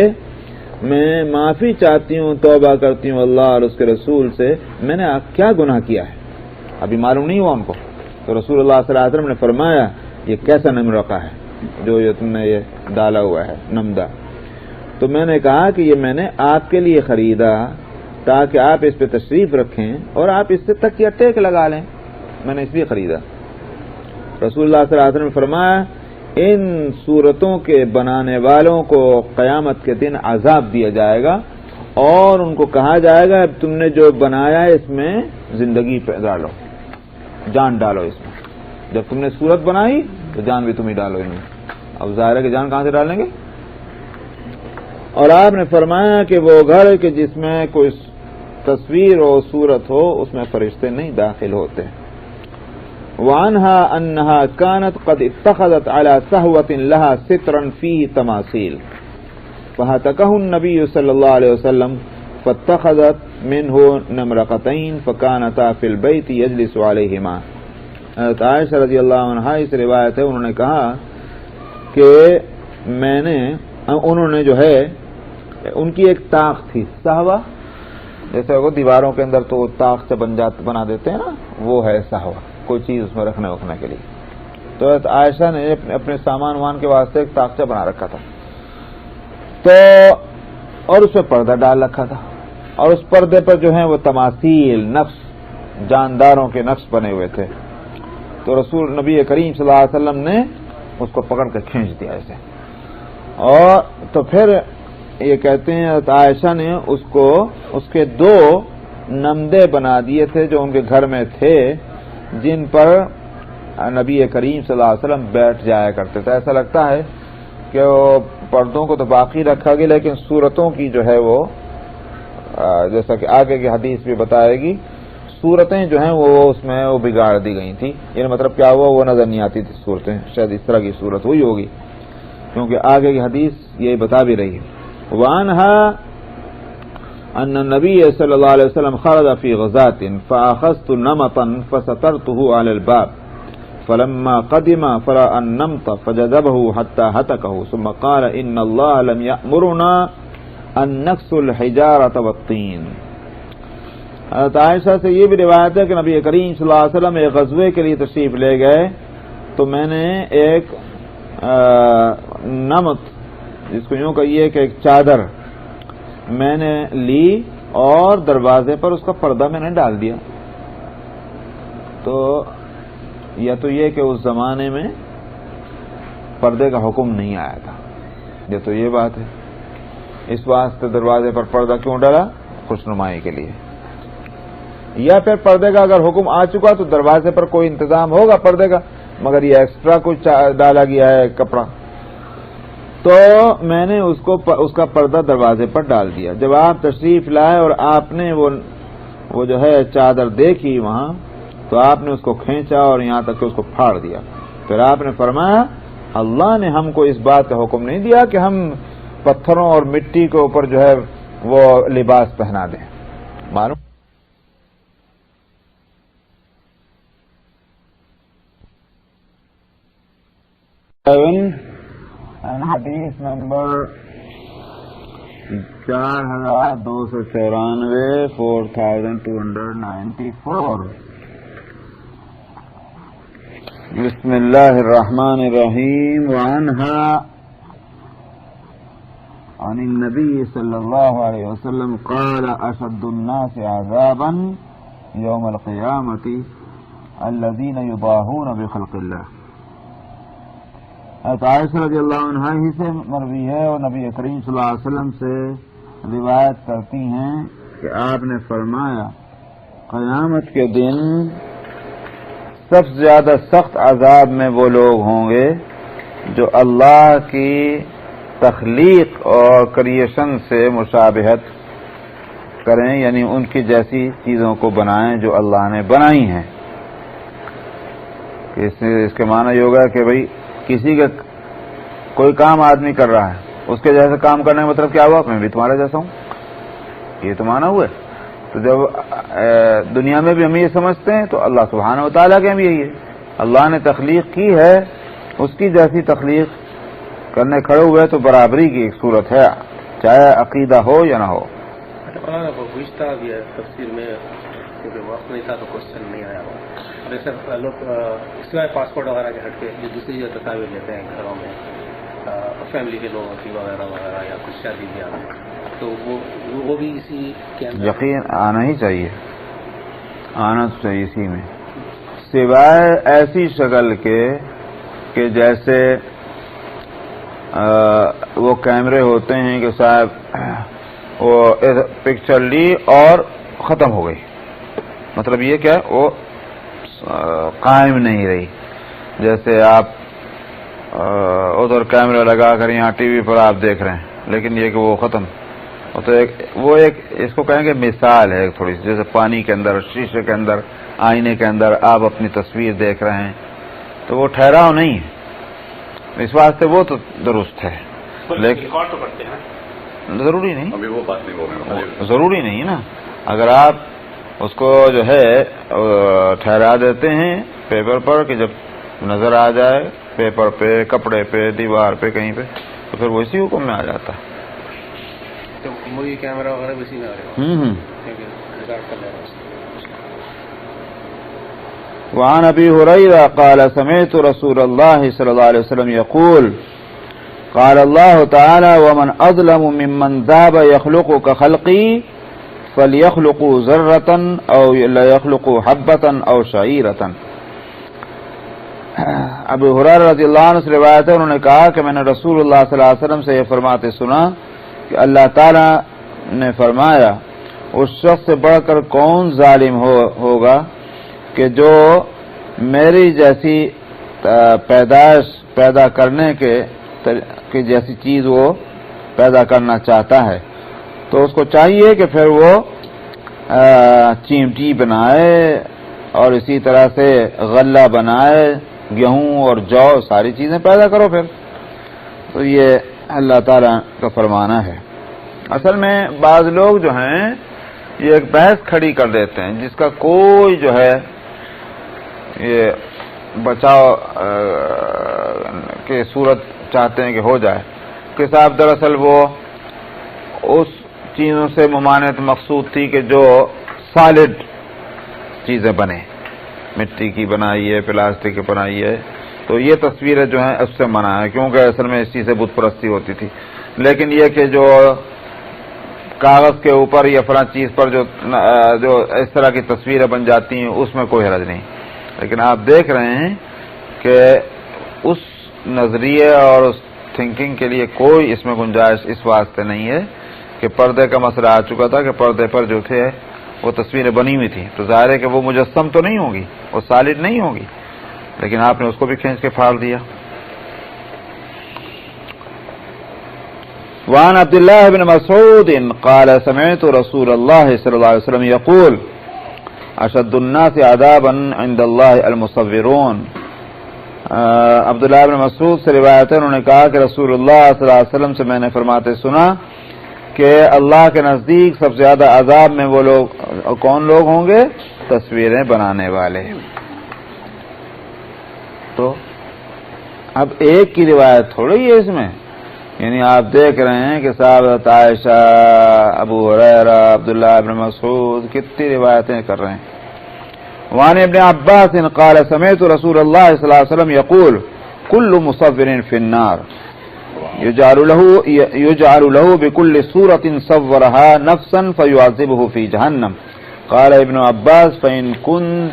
میں معافی چاہتی ہوں، توبہ کرتی ہوں اللہ اور اس کے رسول سے، میں نے کیا گناہ کیا ہے، ابھی معلوم نہیں ہوا ان کو۔ تو رسول اللہ صلی اللہ علیہ وسلم نے فرمایا یہ کیسا نمرقہ ہے جو یہ تم نے یہ ڈالا ہوا ہے نمدہ؟ تو میں نے کہا کہ یہ میں نے آپ کے لیے خریدا تاکہ آپ اس پہ تشریف رکھیں اور آپ اس سے تکیہ ٹیک لگا لیں، میں نے اس لیے خریدا۔ رسول اللہ صلی اللہ علیہ وسلم نے فرمایا ان صورتوں کے بنانے والوں کو قیامت کے دن عذاب دیا جائے گا اور ان کو کہا جائے گا تم نے جو بنایا ہے اس میں زندگی پہ ڈالو، جان ڈالو اس میں۔ جب تم نے صورت بنائی تو جان بھی تم ہی ڈالو ان میں، اب ظاہر ہے کہ جان کہاں سے ڈالیں گے؟ اور آپ نے فرمایا کہ وہ گھر کہ جس میں کوئی تصویر اور صورت ہو اس میں فرشتے نہیں داخل ہوتے۔ وعنها انها كانت قد اتخذت على سهوة لها سترا فيه تماثيل فهتكه النبي صلى الله عليه وسلم فاتخذت منه نمرقتين فكانتا في البيت يجلس عليهما۔ حضرت عائشہ رضی اللہ عنہا سے روایت ہے، انہوں نے کہا کہ انہوں نے جو ہے ان کی ایک طاق تھی، سہوا جیسے وہ دیواروں کے اندر تو طاق سے بنا دیتے ہیں نا، وہ ہے سہوا، کوئی چیز اس میں رکھنے کے لیے۔ تو عائشہ نے اپنے سامان وان کے واسطے ایک طاقچہ بنا رکھا تھا، تو اور اس پہ پردہ ڈال رکھا تھا، اور اس پردے پر جو ہے وہ تماثیل، نقش، جانداروں کے نقش بنے ہوئے تھے۔ تو رسول نبی کریم صلی اللہ علیہ وسلم نے اس کو پکڑ کر کھینچ دیا ایسے، اور تو پھر یہ کہتے ہیں عائشہ نے اس کے 2 نمدے بنا دیے تھے جو ان کے گھر میں تھے، جن پر نبی کریم صلی اللہ علیہ وسلم بیٹھ جایا کرتے تھے۔ ایسا لگتا ہے کہ وہ پردوں کو تو باقی رکھا گیا، لیکن صورتوں کی جو ہے وہ جیسا کہ آگے کی حدیث بھی بتائے گی، صورتیں جو ہیں وہ اس میں وہ بگاڑ دی گئی تھی، یعنی مطلب کیا ہوا وہ نظر نہیں آتی تھی صورتیں، شاید اس طرح کی صورت ہوئی ہوگی، کیونکہ آگے کی حدیث یہی بتا بھی رہی ہے۔ وعنہا ان النبی صلی اللہ علیہ وسلم خرج فی غزاة فاخذت نمطا فسترته على الباب فلما قدم فرأى النمط فجذبه حتى هتكه ثم قال ان الله لم يأمرنا ان نكسر الحجارة والطين. حضرت عائشہ سے یہ بھی روایت ہے کہ نبی کریم صلی اللہ علیہ وسلم ایک غزوے کے لیے تشریف لے گئے تو میں نے ایک نمط، جس کو یوں کہیے کہ ایک چادر میں نے لی اور دروازے پر اس کا پردہ میں نے ڈال دیا. تو یا تو یہ کہ اس زمانے میں پردے کا حکم نہیں آیا تھا، یہ تو یہ بات ہے. اس واسطے دروازے پر پردہ کیوں ڈالا؟ خوشنمائی کے لیے. یا پھر پردے کا اگر حکم آ چکا تو دروازے پر کوئی انتظام ہوگا پردے کا، مگر یہ ایکسٹرا کچھ ڈالا گیا ہے کپڑا، تو میں نے اس کا پردہ دروازے پر ڈال دیا. جب آپ تشریف لائے اور آپ نے وہ جو ہے چادر دیکھی وہاں، تو آپ نے اس کو کھینچا اور یہاں تک کہ اس کو پھاڑ دیا. پھر آپ نے فرمایا اللہ نے ہم کو اس بات کا حکم نہیں دیا کہ ہم پتھروں اور مٹی کے اوپر جو ہے وہ لباس پہنا دیں. معلوم حدیث نمبر 4294 4294. بسم اللہ الرحمن الرحیم. وعنها عن النبی صلی اللہ علیہ وسلم قال اشد الناس عذابا یوم القیامت الذین یضاہون بخلق اللہ. عائشہ رضی اللہ عنہا ہی سے مروی ہے اور نبی کریم صلی اللہ علیہ وسلم سے روایت کرتی ہیں کہ آپ نے فرمایا قیامت کے دن سب سے زیادہ سخت عذاب میں وہ لوگ ہوں گے جو اللہ کی تخلیق اور کریشن سے مشابہت کریں، یعنی ان کی جیسی چیزوں کو بنائیں جو اللہ نے بنائی ہیں. اس کے معنی یہ ہوگا کہ بھئی کسی کا کوئی کام آدمی کر رہا ہے، اس کے جیسے کام کرنے کا مطلب کیا ہوا؟ میں بھی تمہارا جیسا ہوں، یہ تو معنی ہوا. تو جب دنیا میں بھی ہم یہ سمجھتے ہیں تو اللہ سبحانہ و تعالیٰ کے ہم یہی ہے. اللہ نے تخلیق کی ہے، اس کی جیسی تخلیق کرنے کھڑے ہوئے تو برابری کی ایک صورت ہے، چاہے عقیدہ ہو یا نہ ہو. گزشتہ بھی ہے تفسیر میں کیونکہ وقت نہیں تھا تو کوشچن نہیں آیا ہوا. جیسے لوگ سوائے پاسپورٹ وغیرہ کے ہٹ کے جو دوسری جو تصاویر لیتے ہیں گھروں میں فیملی کے لوگوں کی وغیرہ وغیرہ یا کچھ شادی بیاہ، تو وہ بھی اسی کے اندر یقین آنا ہی چاہیے، آنا چاہیے اسی میں، سوائے ایسی شکل کے کہ جیسے وہ کیمرے ہوتے ہیں کہ صاحب وہ پکچر لی اور ختم ہو گئی، مطلب یہ کیا وہ قائم نہیں رہی. جیسے آپ ادھر کیمرہ لگا کر یہاں ٹی وی پر آپ دیکھ رہے ہیں، لیکن یہ کہ وہ ختم. تو وہ ایک اس کو کہیں گے مثال ہے تھوڑی سی، جیسے پانی کے اندر، شیشے کے اندر، آئینے کے اندر آپ اپنی تصویر دیکھ رہے ہیں، تو وہ ٹھہراؤ نہیں ہے. اس واسطے وہ تو درست ہے، لیکن ضروری نہیں، وہ بات نہیں، ضروری نہیں نا. اگر آپ اس کو جو ہے ٹھہرا دیتے ہیں پیپر پر کہ جب نظر آ جائے پیپر پہ، کپڑے پہ، دیوار پہ، کہیں پہ، تو پھر وہ اسی حکم میں آ جاتا ہے. تو مووی کیمرہ وغیرہ بھی اسی میں آ رہے ہیں. وعن ابی ہریرہ قال سمعت رسول اللہ صلی اللہ علیہ وسلم یقول قال اللہ تعالی ومن اظلم ممن ذاب يخلق كخلقی فليخلقوا ذرة او ليخلقوا حبة او شعيرة. ابو ہریرہ رضی اللہ عنہ سے روایت ہے، انہوں نے کہا کہ میں نے رسول اللہ صلی اللہ علیہ وسلم سے یہ فرماتے سنا کہ اللہ تعالی نے فرمایا اس شخص سے بڑھ کر کون ظالم ہوگا کہ جو میری جیسی پیدائش پیدا کرنے کے جیسی چیز وہ پیدا کرنا چاہتا ہے، تو اس کو چاہیے کہ پھر وہ چیمٹی بنائے اور اسی طرح سے غلہ بنائے، گیہوں اور جو ساری چیزیں پیدا کرو پھر. تو یہ اللہ تعالیٰ کا فرمانا ہے. اصل میں بعض لوگ جو ہیں یہ ایک بحث کھڑی کر دیتے ہیں جس کا کوئی جو ہے یہ بچاؤ کی صورت چاہتے ہیں کہ ہو جائے کہ صاحب دراصل وہ اس چیزوں سے ممانعت مقصود تھی کہ جو سالڈ چیزیں بنے، مٹی کی بنائی ہے، پلاسٹک کی بنائی ہے، تو یہ تصویریں جو ہیں اس سے منع ہے کیونکہ اصل میں اس چیز سے بت پرستی ہوتی تھی. لیکن یہ کہ جو کاغذ کے اوپر یا فلاں چیز پر جو اس طرح کی تصویریں بن جاتی ہیں اس میں کوئی حرج نہیں. لیکن آپ دیکھ رہے ہیں کہ اس نظریے اور اس تھنکنگ کے لیے کوئی اس میں گنجائش اس واسطے نہیں ہے کہ پردے کا مسئلہ آ چکا تھا کہ پردے پر جو تھے وہ تصویریں بنی ہوئی تھیں تو ظاہر ہے کہ وہ مجسم تو نہیں ہوگی، وہ سالڈ نہیں ہوگی، لیکن آپ نے اس کو بھی کھینچ کے پھاڑ دیا. وعن عبد الله بن مسعود قال سمعت رسول الله صلى الله عليه وسلم يقول اشد الناس عذابا عند الله المصورون. عبداللہ بن مسعود سے روایت ہے، انہوں نے کہا کہ رسول اللہ صلی اللہ علیہ وسلم سے میں نے فرماتے سنا کہ اللہ کے نزدیک سب سے زیادہ عذاب میں وہ لوگ کون لوگ ہوں گے؟ تصویریں بنانے والے. تو اب ایک کی روایت تھوڑی ہے اس میں، یعنی آپ دیکھ رہے ہیں کہ صاحب عائشہ، ابو ہریرہ، عبداللہ ابن مسعود کتنی روایتیں کر رہے ہیں. وعن ابن عباس قال سمعت رسول اللہ صلی اللہ علیہ وسلم يقول كل مصور في النار يجعل له بكل صورة صورها نفسا فيعذبه في جهنم. قال ابن عباس فإن كنت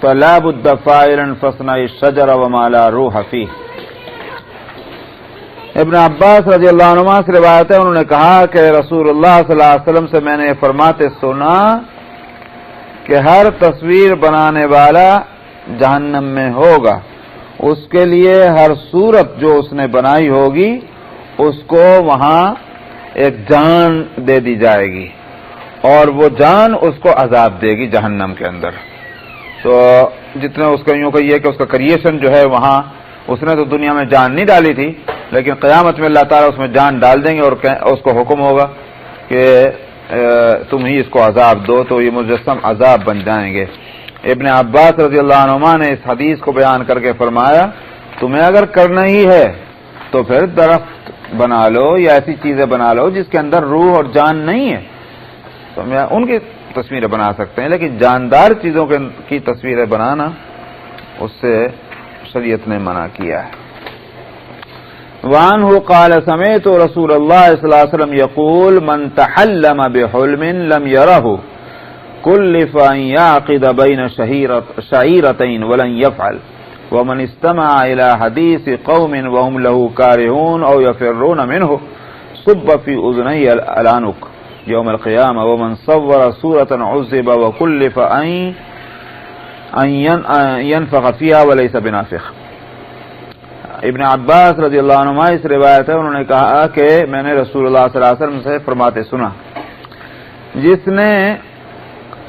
فلا بد فاعلا فاصنع الشجر وما لا روح فيه. ابن عباس رضی اللہ عنہ سے روایت ہے، انہوں نے کہا کہ رسول اللہ صلی اللہ علیہ وسلم سے میں نے فرماتے سنا کہ ہر تصویر بنانے والا جہنم میں ہوگا، اس کے لیے ہر صورت جو اس نے بنائی ہوگی اس کو وہاں ایک جان دے دی جائے گی اور وہ جان اس کو عذاب دے گی جہنم کے اندر. تو جتنا اس کا یوں کہ یہ کہ اس کا کریشن جو ہے وہاں اس نے تو دنیا میں جان نہیں ڈالی تھی، لیکن قیامت میں اللہ تعالیٰ اس میں جان ڈال دیں گے اور اس کو حکم ہوگا کہ تم ہی اس کو عذاب دو، تو یہ مجسم عذاب بن جائیں گے. ابن عباس رضی اللہ عنہما نے اس حدیث کو بیان کر کے فرمایا تمہیں اگر کرنا ہی ہے تو پھر درخت بنا لو یا ایسی چیزیں بنا لو جس کے اندر روح اور جان نہیں ہے، تو ان کی تصویریں بنا سکتے ہیں، لیکن جاندار چیزوں کی تصویریں بنانا اس سے شریعت نے منع کیا ہے. وعنه قال سمعت رسول الله صلى الله عليه وسلم يقول من تحلم بحلم لم يره كلف أن يعقد بين شعيرتين ولن يفعل ومن استمع إلى حديث قوم وهم له كارهون أو يفرون منه صب في أذني العنق يوم القيامة ومن صور صورة عذب وكلف أن ينفخ فيها وليس بنافخ. ابن عباس رضی اللہ عنہ اس روایت ہے، انہوں نے کہا کہ میں نے رسول اللہ صلی اللہ علیہ وسلم سے فرماتے سنا جس نے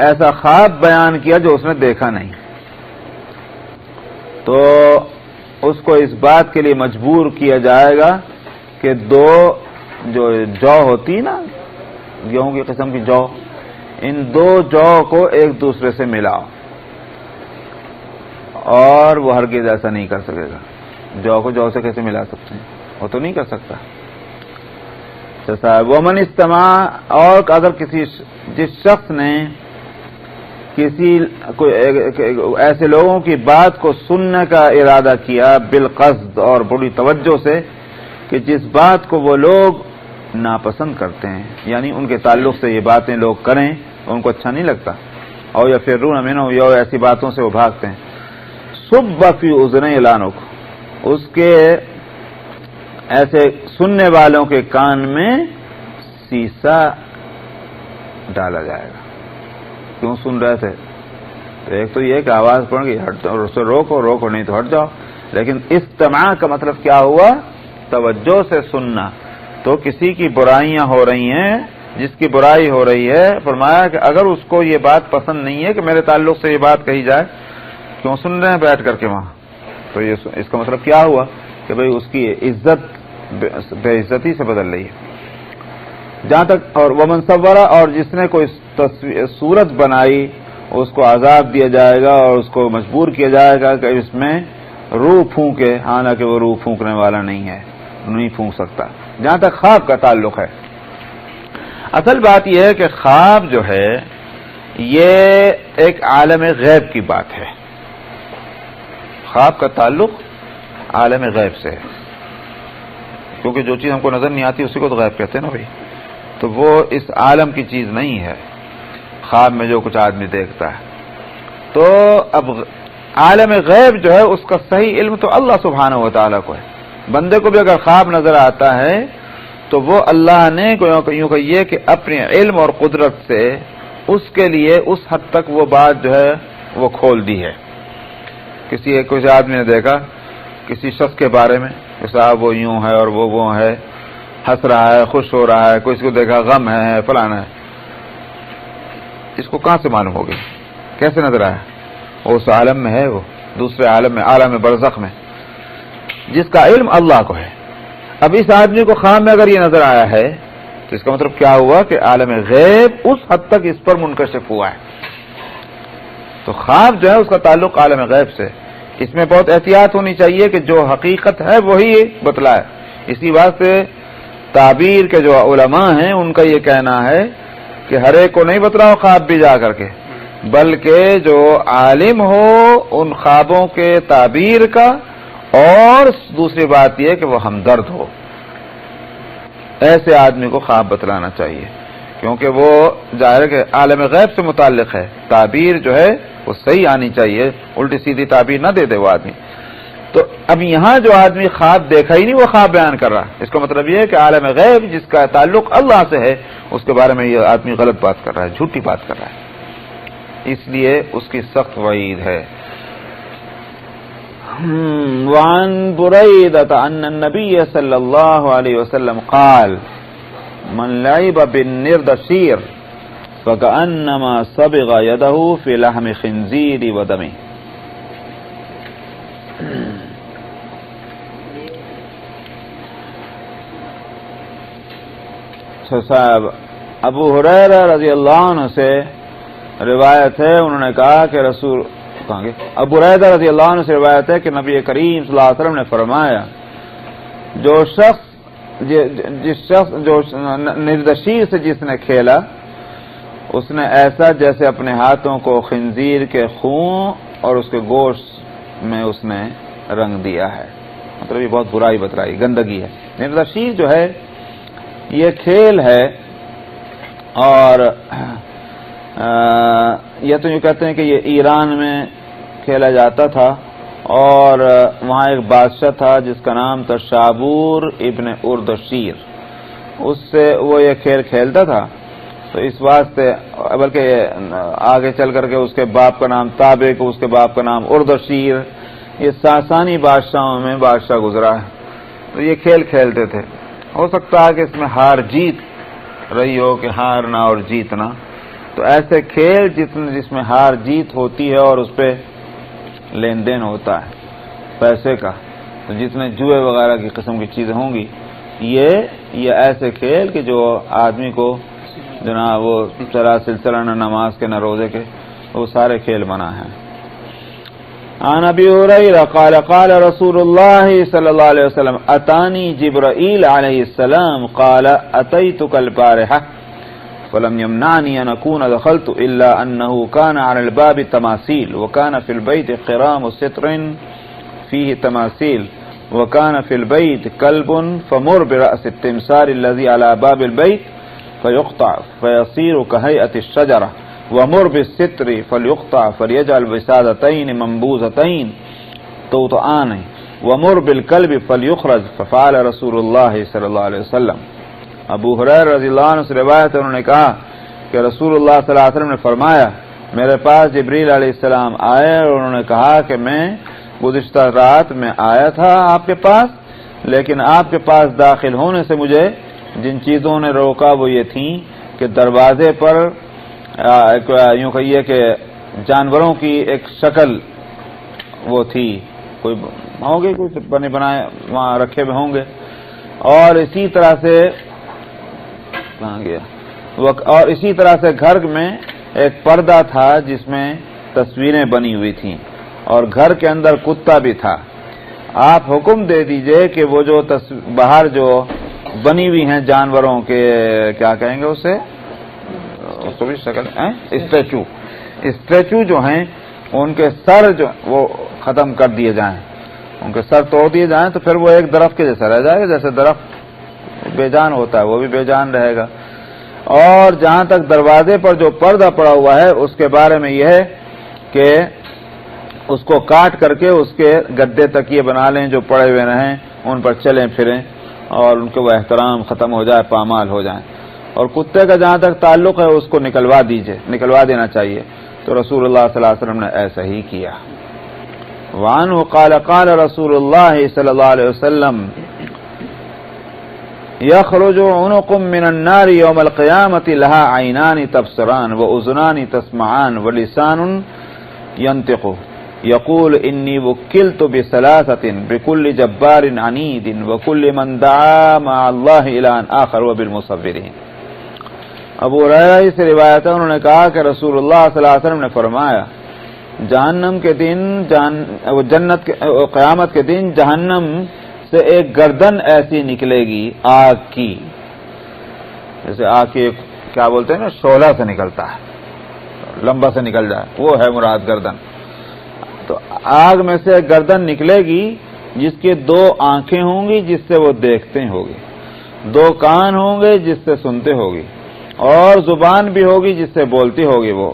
ایسا خواب بیان کیا جو اس نے دیکھا نہیں تو اس کو اس بات کے لیے مجبور کیا جائے گا کہ دو جو ہوتی نا گیہوں کی قسم کی جو، ان دو جو کو ایک دوسرے سے ملاؤ، اور وہ ہرگز ایسا نہیں کر سکے گا. جو کو جو سے کیسے ملا سکتے ہیں؟ وہ تو نہیں کر سکتا. ومن استماع، اور اگر جس شخص نے ایسے لوگوں کی بات کو سننے کا ارادہ کیا بالقصد اور بڑی توجہ سے کہ جس بات کو وہ لوگ ناپسند کرتے ہیں، یعنی ان کے تعلق سے یہ باتیں لوگ کریں ان کو اچھا نہیں لگتا، اور یا پھر رون امین یا ایسی باتوں سے وہ بھاگتے ہیں. صب فی اذنی العنق، اس کے ایسے سننے والوں کے کان میں سیسا ڈالا جائے گا. کیوں سن رہے تھے؟ تو ایک تو یہ کہ آواز پڑ گئی، ہٹ اور اسے روکو نہیں تو ہٹ جاؤ. لیکن استماع کا مطلب کیا ہوا؟ توجہ سے سننا. تو کسی کی برائیاں ہو رہی ہیں، جس کی برائی ہو رہی ہے، فرمایا کہ اگر اس کو یہ بات پسند نہیں ہے کہ میرے تعلق سے یہ بات کہی جائے، کیوں سن رہے ہیں بیٹھ کر کے وہاں؟ تو یہ اس کا مطلب کیا ہوا کہ بھئی اس کی عزت بے عزتی سے بدل رہی ہے. جہاں تک اور ومن صورہ، اور جس نے کوئی صورت بنائی اس کو عذاب دیا جائے گا اور اس کو مجبور کیا جائے گا کہ اس میں روح پھونکے، حالانکہ وہ روح پھونکنے والا نہیں ہے، نہیں پھونک سکتا۔ جہاں تک خواب کا تعلق ہے، اصل بات یہ ہے کہ خواب جو ہے یہ ایک عالم غیب کی بات ہے۔ خواب کا تعلق عالم غیب سے ہے، کیونکہ جو چیز ہم کو نظر نہیں آتی اسی کو تو غیب کہتے ہیں نا بھائی، تو وہ اس عالم کی چیز نہیں ہے خواب میں جو کچھ آدمی دیکھتا ہے۔ تو اب عالم غیب جو ہے اس کا صحیح علم تو اللہ سبحانہ و تعالیٰ کو ہے۔ بندے کو بھی اگر خواب نظر آتا ہے تو وہ اللہ نے یوں کہیے کہ اپنے علم اور قدرت سے اس کے لیے اس حد تک وہ بات جو ہے وہ کھول دی ہے۔ کسی آدمی نے دیکھا کسی شخص کے بارے میں کہ صاحب وہ یوں ہے اور وہ ہے، ہنس رہا ہے، خوش ہو رہا ہے، کوئی اس کو دیکھا غم ہے فلانا ہے، اس کو کہاں سے معلوم ہوگی؟ کیسے نظر آیا؟ وہ اس عالم میں ہے، وہ دوسرے عالم میں، عالم برزخ میں، جس کا علم اللہ کو ہے۔ اب اس آدمی کو خواب میں اگر یہ نظر آیا ہے تو اس کا مطلب کیا ہوا کہ عالم غیب اس حد تک اس پر منکشف ہوا ہے۔ تو خواب جو ہے اس کا تعلق عالم غیب سے، اس میں بہت احتیاط ہونی چاہیے کہ جو حقیقت ہے وہی بتلائے۔ اسی واسطے تعبیر کے جو علماء ہیں ان کا یہ کہنا ہے کہ ہر ایک کو نہیں بتلاؤ خواب بھی جا کر کے، بلکہ جو عالم ہو ان خوابوں کے تعبیر کا، اور دوسری بات یہ کہ وہ ہمدرد ہو، ایسے آدمی کو خواب بتلانا چاہیے، کیونکہ وہ ظاہر ہے کہ عالم غیب سے متعلق ہے، تعبیر جو ہے وہ صحیح آنی چاہیے، الٹی سیدھی تعبیر نہ دے دے وہ آدمی۔ تو اب یہاں جو آدمی خواب دیکھا ہی نہیں وہ خواب بیان کر رہا، اس کا مطلب یہ ہے کہ عالم غیب جس کا تعلق اللہ سے ہے اس کے بارے میں یہ آدمی غلط بات کر رہا ہے، جھوٹی بات کر رہا ہے، اس لیے اس کی سخت وعید ہے۔ وعن بريدة أن النبي صلى الله عليه وسلم قال من لعب بالنردشير فكأنما صبغ يده في لحم خنزير ودمه۔ صاحب ابو ہریرہ رضی اللہ عنہ سے روایت ہے، انہوں نے کہا کہ ابو ہریرہ رضی اللہ عنہ سے روایت ہے کہ نبی کریم صلی اللہ علیہ وسلم نے فرمایا جس شخص جو نردشیر سے جس نے کھیلا اس نے ایسا جیسے اپنے ہاتھوں کو خنزیر کے خون اور اس کے گوشت میں اس نے رنگ دیا ہے، مطلب یہ بہت برائی بترائی، گندگی ہے۔ نردشیر جو ہے یہ کھیل ہے، اور یہ تو یہ کہتے ہیں کہ یہ ایران میں کھیلا جاتا تھا، اور وہاں ایک بادشاہ تھا جس کا نام تھا شابور ابن اردشیر، اس سے وہ یہ کھیل کھیلتا تھا۔ تو اس واسطے بلکہ آگے چل کر کے اس کے باپ کا نام تابع کو، اس کے باپ کا نام اردشیر، یہ ساسانی بادشاہوں میں بادشاہ گزرا ہے، تو یہ کھیل کھیلتے تھے۔ ہو سکتا ہے کہ اس میں ہار جیت رہی ہو، کہ ہارنا اور جیتنا، تو ایسے کھیل جس میں ہار جیت ہوتی ہے اور اس پہ لین دین ہوتا ہے پیسے کا، تو جتنے جوئے وغیرہ کی قسم کی چیزیں ہوں گی، یہ ایسے کھیل کہ جو آدمی کو جناب وہ سلسلہ نہ نماز کے نہ روزے کے، وہ سارے کھیل منع ہیں۔ عن ابی ہریرہ قال قال رسول اللہ صلی اللہ علیہ وسلم اتانی جبرائیل علیہ السلام قال اتیتک البارحہ فلم يمنعني أن أكون دخلت إلا أنه كان على الباب تماثيل وكان في البيت قرام ستر فيه تماثيل وكان في البيت كلب فمر برأس التمثال الذي على باب البيت فيقطع فيصير كهيئة الشجرة ومر بالستر فليقطع فليجعل وسادتين منبوذتين توطئان ومر بالكلب فليخرج ففعل رسول الله صلى الله عليه وسلم۔ ابو ہریرہ رضی اللہ عنہ سے روایت ہے، انہوں نے کہا کہ رسول اللہ صلی اللہ علیہ وسلم نے فرمایا میرے پاس جبریل علیہ السلام آئے اور انہوں نے کہا کہ میں گزشتہ رات میں آیا تھا آپ کے پاس، لیکن آپ کے پاس داخل ہونے سے مجھے جن چیزوں نے روکا وہ یہ تھیں کہ دروازے پر یوں کہیے کہ جانوروں کی ایک شکل وہ تھی، کوئی ہوں گے، کوئی بنے بنائے وہاں رکھے ہوئے ہوں گے، اور اسی طرح سے کہاں گیا اور اسی طرح سے گھر میں ایک پردہ تھا جس میں تصویریں بنی ہوئی تھیں اور گھر کے اندر کتا بھی تھا. آپ حکم دے دیجئے کہ وہ جو باہر جو بنی ہوئی ہیں جانوروں کے کیا کہیں گے اسے اس کو بھی شکل اسٹیچو جو ہیں ان کے سر جو وہ ختم کر دیے جائیں, ان کے سر توڑ دیے جائیں تو پھر وہ ایک درخت کے جیسا رہ جائے گا. جیسے درخت بے جان ہوتا ہے وہ بھی بے جان رہے گا. اور جہاں تک دروازے پر جو پردہ پڑا ہوا ہے اس کے بارے میں یہ ہے کہ اس کو کاٹ کر کے اس کے گدے تکیے بنا لیں جو پڑے ہوئے رہیں, ان پر چلیں پھریں اور ان کے وہ احترام ختم ہو جائے, پامال ہو جائیں. اور کتے کا جہاں تک تعلق ہے اس کو نکلوا دینا چاہیے. تو رسول اللہ صلی اللہ علیہ وسلم نے ایسا ہی کیا. وعنہ قال قال رسول اللہ صلی اللہ علیہ وسلم یخرج عنق من النار یوم القیامت لها عینان تبصران واذنان تسمعان ولسان ينطق یقول انی وکلت بثلاثة بكل جبار عنید وكل من دعا مع اللہ الہ آخر وبالمصورین. ابو ہریرہ سے روایت ہے, انہوں نے کہا کہ رسول اللہ صلی اللہ علیہ وسلم نے فرمایا جہنم کے دن قیامت کے دن جہنم سے ایک گردن ایسی نکلے گی آگ کی, جیسے آگ کی کیا بولتے ہیں نا شعلہ سے نکلتا ہے, لمبا سے نکل جائے, وہ ہے مراد گردن. تو آگ میں سے گردن نکلے گی جس کے دو آنکھیں ہوں گی جس سے وہ دیکھتے ہوگی, دو کان ہوں گے جس سے سنتے ہوگی, اور زبان بھی ہوگی جس سے بولتی ہوگی وہ.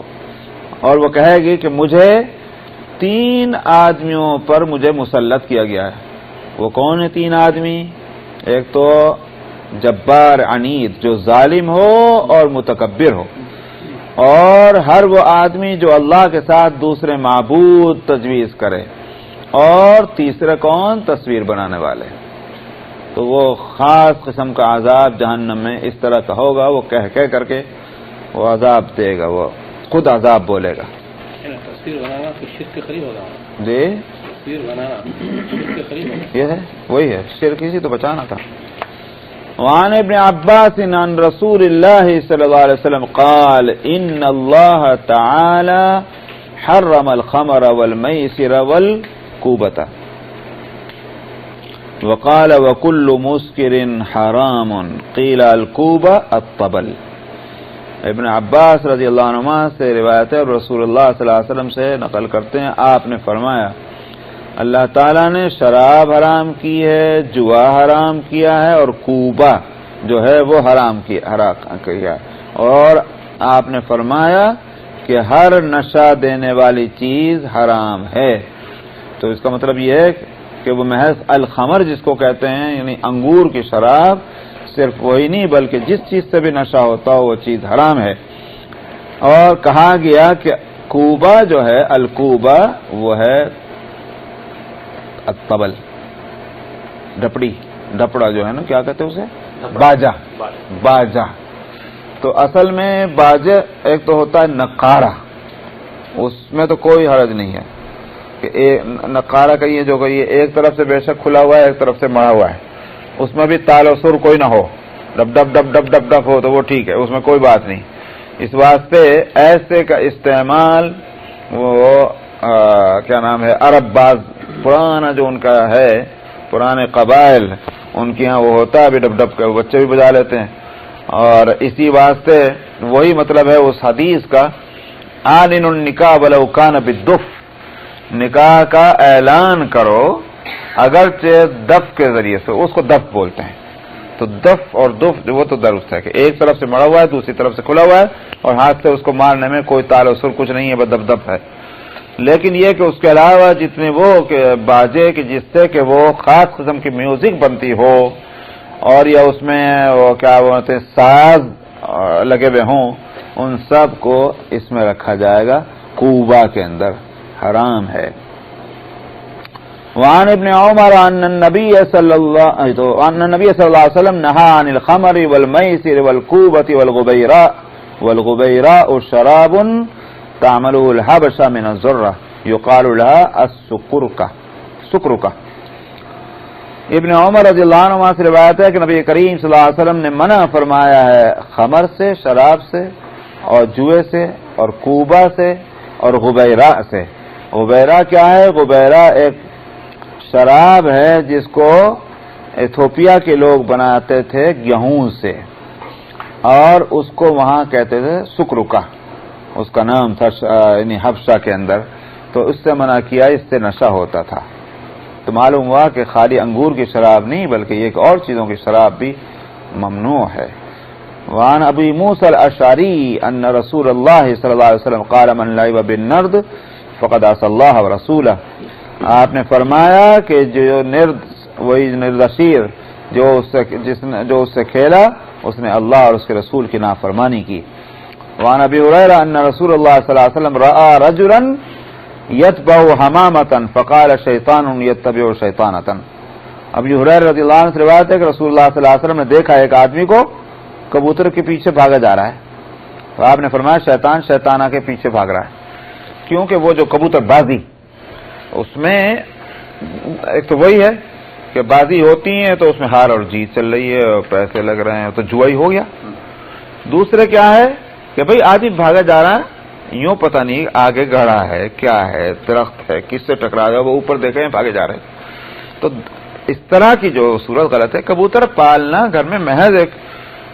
اور وہ کہے گی کہ مجھے 3 آدمیوں پر مجھے مسلط کیا گیا ہے. وہ کون ہے 3 آدمی؟ ایک تو جبار عنید جو ظالم ہو اور متکبر ہو, اور ہر وہ آدمی جو اللہ کے ساتھ دوسرے معبود تجویز کرے, اور تیسرے کون؟ تصویر بنانے والے. تو وہ خاص قسم کا عذاب جہنم میں اس طرح کا ہوگا, وہ کہہ کر کے وہ عذاب دے گا, وہ خود عذاب بولے گا. تصویر بنانا تو شرک کے قریب ہوگا. جی تصویر بنانا شرک کے قریب ہوگا. یہ ہے وہی ہے, شرک اسی تو بچانا تھا. وعن ابن عباس عن رسول اللہ صلی اللہ علیہ وسلم قال ان اللہ تعالی حرم الخمر والمیسر والکوبۃ وقال وكل مسکر حرام قیل الکوبہ الطبل. ابن عباس رضی اللہ عنہما سے روایت ہے, رسول اللہ صلی اللہ علیہ وسلم سے نقل کرتے ہیں, آپ نے فرمایا اللہ تعالیٰ نے شراب حرام کی ہے, جوا حرام کیا ہے, اور کوبہ جو ہے وہ حرام کیا, اور آپ نے فرمایا کہ ہر نشہ دینے والی چیز حرام ہے. تو اس کا مطلب یہ ہے کہ وہ محض الخمر جس کو کہتے ہیں یعنی انگور کی شراب, صرف وہی نہیں بلکہ جس چیز سے بھی نشہ ہوتا ہو وہ چیز حرام ہے. اور کہا گیا کہ کوبہ جو ہے الکوبہ وہ ہے الطبل, ڈپڑا جو ہے نا کیا کہتے ہیں اسے, باجا. تو اصل میں باجا ایک تو ہوتا ہے نقارہ, اس میں تو کوئی حرج نہیں ہے کہ نقارہ کہیے جو کہیے ایک طرف سے بے شک کھلا ہوا ہے ایک طرف سے مڑا ہوا ہے, اس میں بھی تال و سر کوئی نہ ہو, ڈب ڈب ڈب ڈب ڈب ڈب ہو تو وہ ٹھیک ہے, اس میں کوئی بات نہیں. اس واسطے ایسے کا استعمال وہ کیا نام ہے عرب باز پرانا جو ان کا ہے, پرانے قبائل ان کے ہاں وہ ہوتا ہے ابھی ڈب ڈب کا, بچے بھی بجا لیتے ہیں. اور اسی واسطے وہی مطلب ہے اس حدیث کا آلن النکاح ولو کان بالدف, نکاح کا اعلان کرو اگرچہ دف کے ذریعے سے, اس کو دف بولتے ہیں. تو دف اور دف وہ تو درست ہے کہ ایک طرف سے مڑا ہوا ہے دوسری طرف سے کھلا ہوا ہے, اور ہاتھ سے اس کو مارنے میں کوئی تال و سر کچھ نہیں ہے, بس دف دف ہے. لیکن یہ کہ اس کے علاوہ جتنے وہ کہ باجے کہ جس سے کہ وہ خاص قسم کی میوزک بنتی ہو, اور یا اس میں وہ کیا بولتے ہیں ساز لگے ہوئے ہوں, ان سب کو اس میں رکھا جائے گا, کوبہ کے اندر حرام ہے. وعن ابن عمر ان النبی صلی اللہ علیہ وسلم نہا عن الخمر والمیسر والکوبۃ والغبیراء شراب تعمل الحبشہ من الذرہ یقال لها السکرکہ. ابن عمر رضی اللہ عنہ سے روایت ہے کہ نبی کریم صلی اللہ علیہ وسلم نے منع فرمایا ہے خمر سے، شراب سے، اور جوئے سے، اور کوبا سے، اور غبیرہ سے۔ غبیرہ کیا ہے؟ غبیرہ ایک شراب ہے جس کو ایتھوپیا کے لوگ بناتے تھے گیہوں سے، اور اس کو وہاں کہتے تھے سکرکا، اس کا نام تھا یعنی حبشہ کے اندر، تو اس سے منع کیا، اس سے نشہ ہوتا تھا۔ تو معلوم ہوا کہ خالی انگور کی شراب نہیں بلکہ ایک اور چیزوں کی شراب بھی ممنوع ہے۔ وعن ابی موسیٰ الاشعری ان رسول اللہ صلی اللہ علیہ وسلم قال من لعب بالنرد فقد عصى اللہ ورسولہ۔ آپ نے فرمایا کہ جو نرد، وہی نردشیر جو اس سے کھیلا، اس نے اللہ اور اس کے رسول کی نافرمانی کی۔ وعن ابی ہریرہ ان رسول اللہ صلی اللہ علیہ وسلم رأى رجلا یتبع حمامة فقال شیطان یتبع شیطانة۔ ابی ہریرہ رضی اللہ عنہ سے روایت ہے کہ رسول اللہ صلی اللہ علیہ وسلم نے دیکھا ایک آدمی کو کبوتر کے پیچھے بھاگا جا رہا ہے، تو آپ نے فرمایا شیطان شیطانہ کے پیچھے بھاگ رہا ہے، کیونکہ وہ جو کبوتر بازی، اس میں ایک تو وہی ہے کہ بازی ہوتی ہیں تو اس میں ہار اور جیت چل رہی ہے اور پیسے لگ رہے ہیں، تو جوا ہی ہو گیا۔ دوسرے کیا ہے کہ بھئی آدمی بھاگا جا رہا ہے، یوں پتہ نہیں آگے گڑھا ہے، کیا ہے، درخت ہے، کس سے ٹکرا گیا، وہ اوپر دیکھے ہیں بھاگے جا رہے ہیں۔ تو اس طرح کی جو صورت غلط ہے۔ کبوتر پالنا گھر میں محض ایک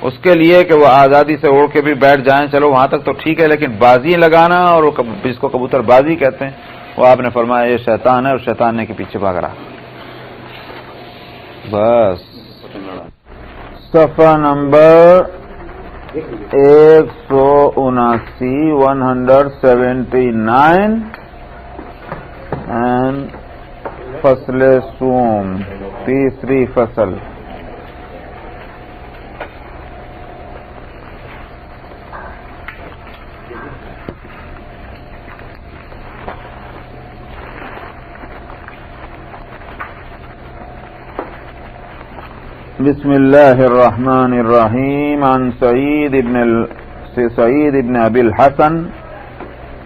اس کے لیے کہ وہ آزادی سے اڑ کے بھی بیٹھ جائیں، چلو وہاں تک تو ٹھیک ہے، لیکن بازی لگانا اور جس کو کبوتر بازی کہتے ہیں، وہ آپ نے فرمایا یہ شیطان ہے اور شیطان نے کے پیچھے بھاگ رہا۔ بس صفحہ نمبر 179 اینڈ فصل سوم، تیسری فصل۔ بسم اللہ الرحمن الرحیم۔ عن سعید بن ابی الحسن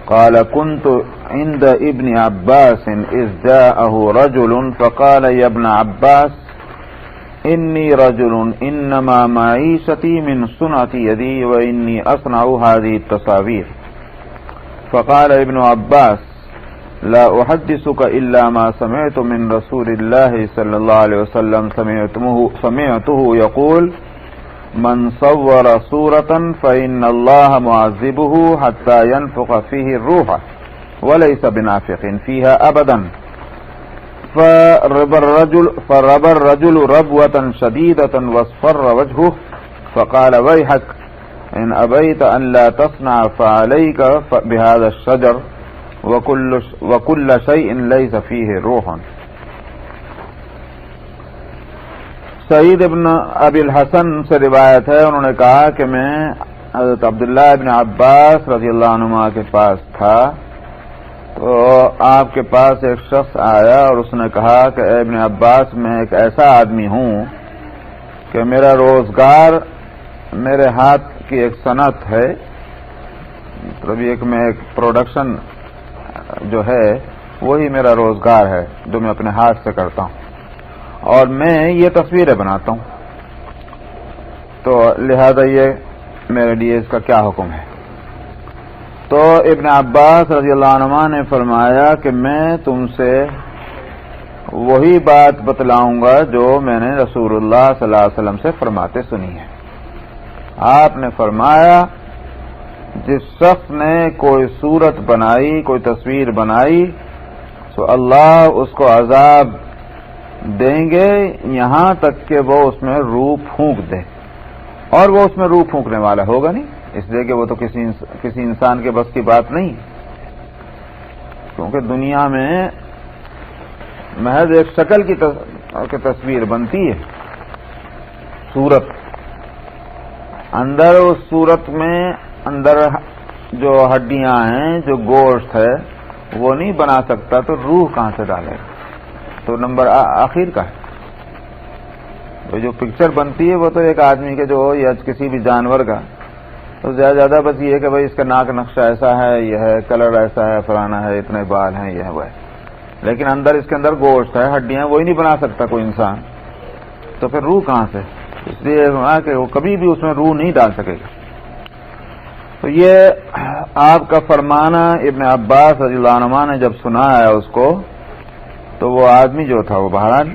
قال كنت عند ابن عباس اذ جاءه رجل فقال يا ابن عباس انی رجل انما معیشتی من صنعة یدی وانی اصنع هذه التصاویر۔ فقال ابن عباس لا احدثك الا ما سمعت من رسول الله صلى الله عليه وسلم سمعته يقول من صور صورة فإن الله معذبه حتى ينفخ فيه الروح وليس بنافخ فيها أبدا۔ فرب الرجل ربوة شديدة واصفر وجهه فقال ويحك إن أبيت أن لا تصنع فعليك بهذا الشجر وكل شيء ليس فيه روح۔ سعید ابن ابی الحسن سے روایت ہے، انہوں نے کہا کہ میں حضرت عبداللہ ابن عباس رضی اللہ عنہما کے پاس تھا، تو آپ کے پاس ایک شخص آیا اور اس نے کہا کہ اے ابن عباس میں ایک ایسا آدمی ہوں کہ میرا روزگار میرے ہاتھ کی ایک صنعت ہے، مطلب ایک پروڈکشن جو ہے وہی میرا روزگار ہے جو میں اپنے ہاتھ سے کرتا ہوں، اور میں یہ تصویریں بناتا ہوں، تو لہذا یہ میرے لیے اس کا کیا حکم ہے؟ تو ابن عباس رضی اللہ عنہ نے فرمایا کہ میں تم سے وہی بات بتلاؤں گا جو میں نے رسول اللہ صلی اللہ علیہ وسلم سے فرماتے سنی ہے۔ آپ نے فرمایا جس شخص نے کوئی صورت بنائی، کوئی تصویر بنائی، تو اللہ اس کو عذاب دیں گے یہاں تک کہ وہ اس میں روح پھونک دے، اور وہ اس میں روح پھونکنے والا ہوگا نہیں، اس لیے کہ وہ تو کسی انسان کے بس کی بات نہیں، کیونکہ دنیا میں محض ایک شکل کی تصویر بنتی ہے، صورت، اندر اس صورت میں اندر جو ہڈیاں ہیں، جو گوشت ہے وہ نہیں بنا سکتا، تو روح کہاں سے ڈالے گا؟ تو نمبر آخر کا ہے، تو جو پکچر بنتی ہے وہ تو ایک آدمی کے جو یا کسی بھی جانور کا، تو زیادہ بس یہ ہے کہ بھائی اس کا ناک نقشہ ایسا ہے، یہ ہے، کلر ایسا ہے، فلانا ہے، اتنے بال ہیں، یہ ہے وہ ہے، لیکن اندر اس کے اندر گوشت ہے، ہڈیاں، وہی نہیں بنا سکتا کوئی انسان۔ تو پھر روح کہاں سے؟ اس لیے کہ وہ کبھی بھی اس میں روح نہیں ڈال سکے گا. تو یہ آپ کا فرمانا ابن عباس رضی اللہ عنہما نے جب سنا ہے اس کو، تو وہ آدمی جو تھا وہ بہرحال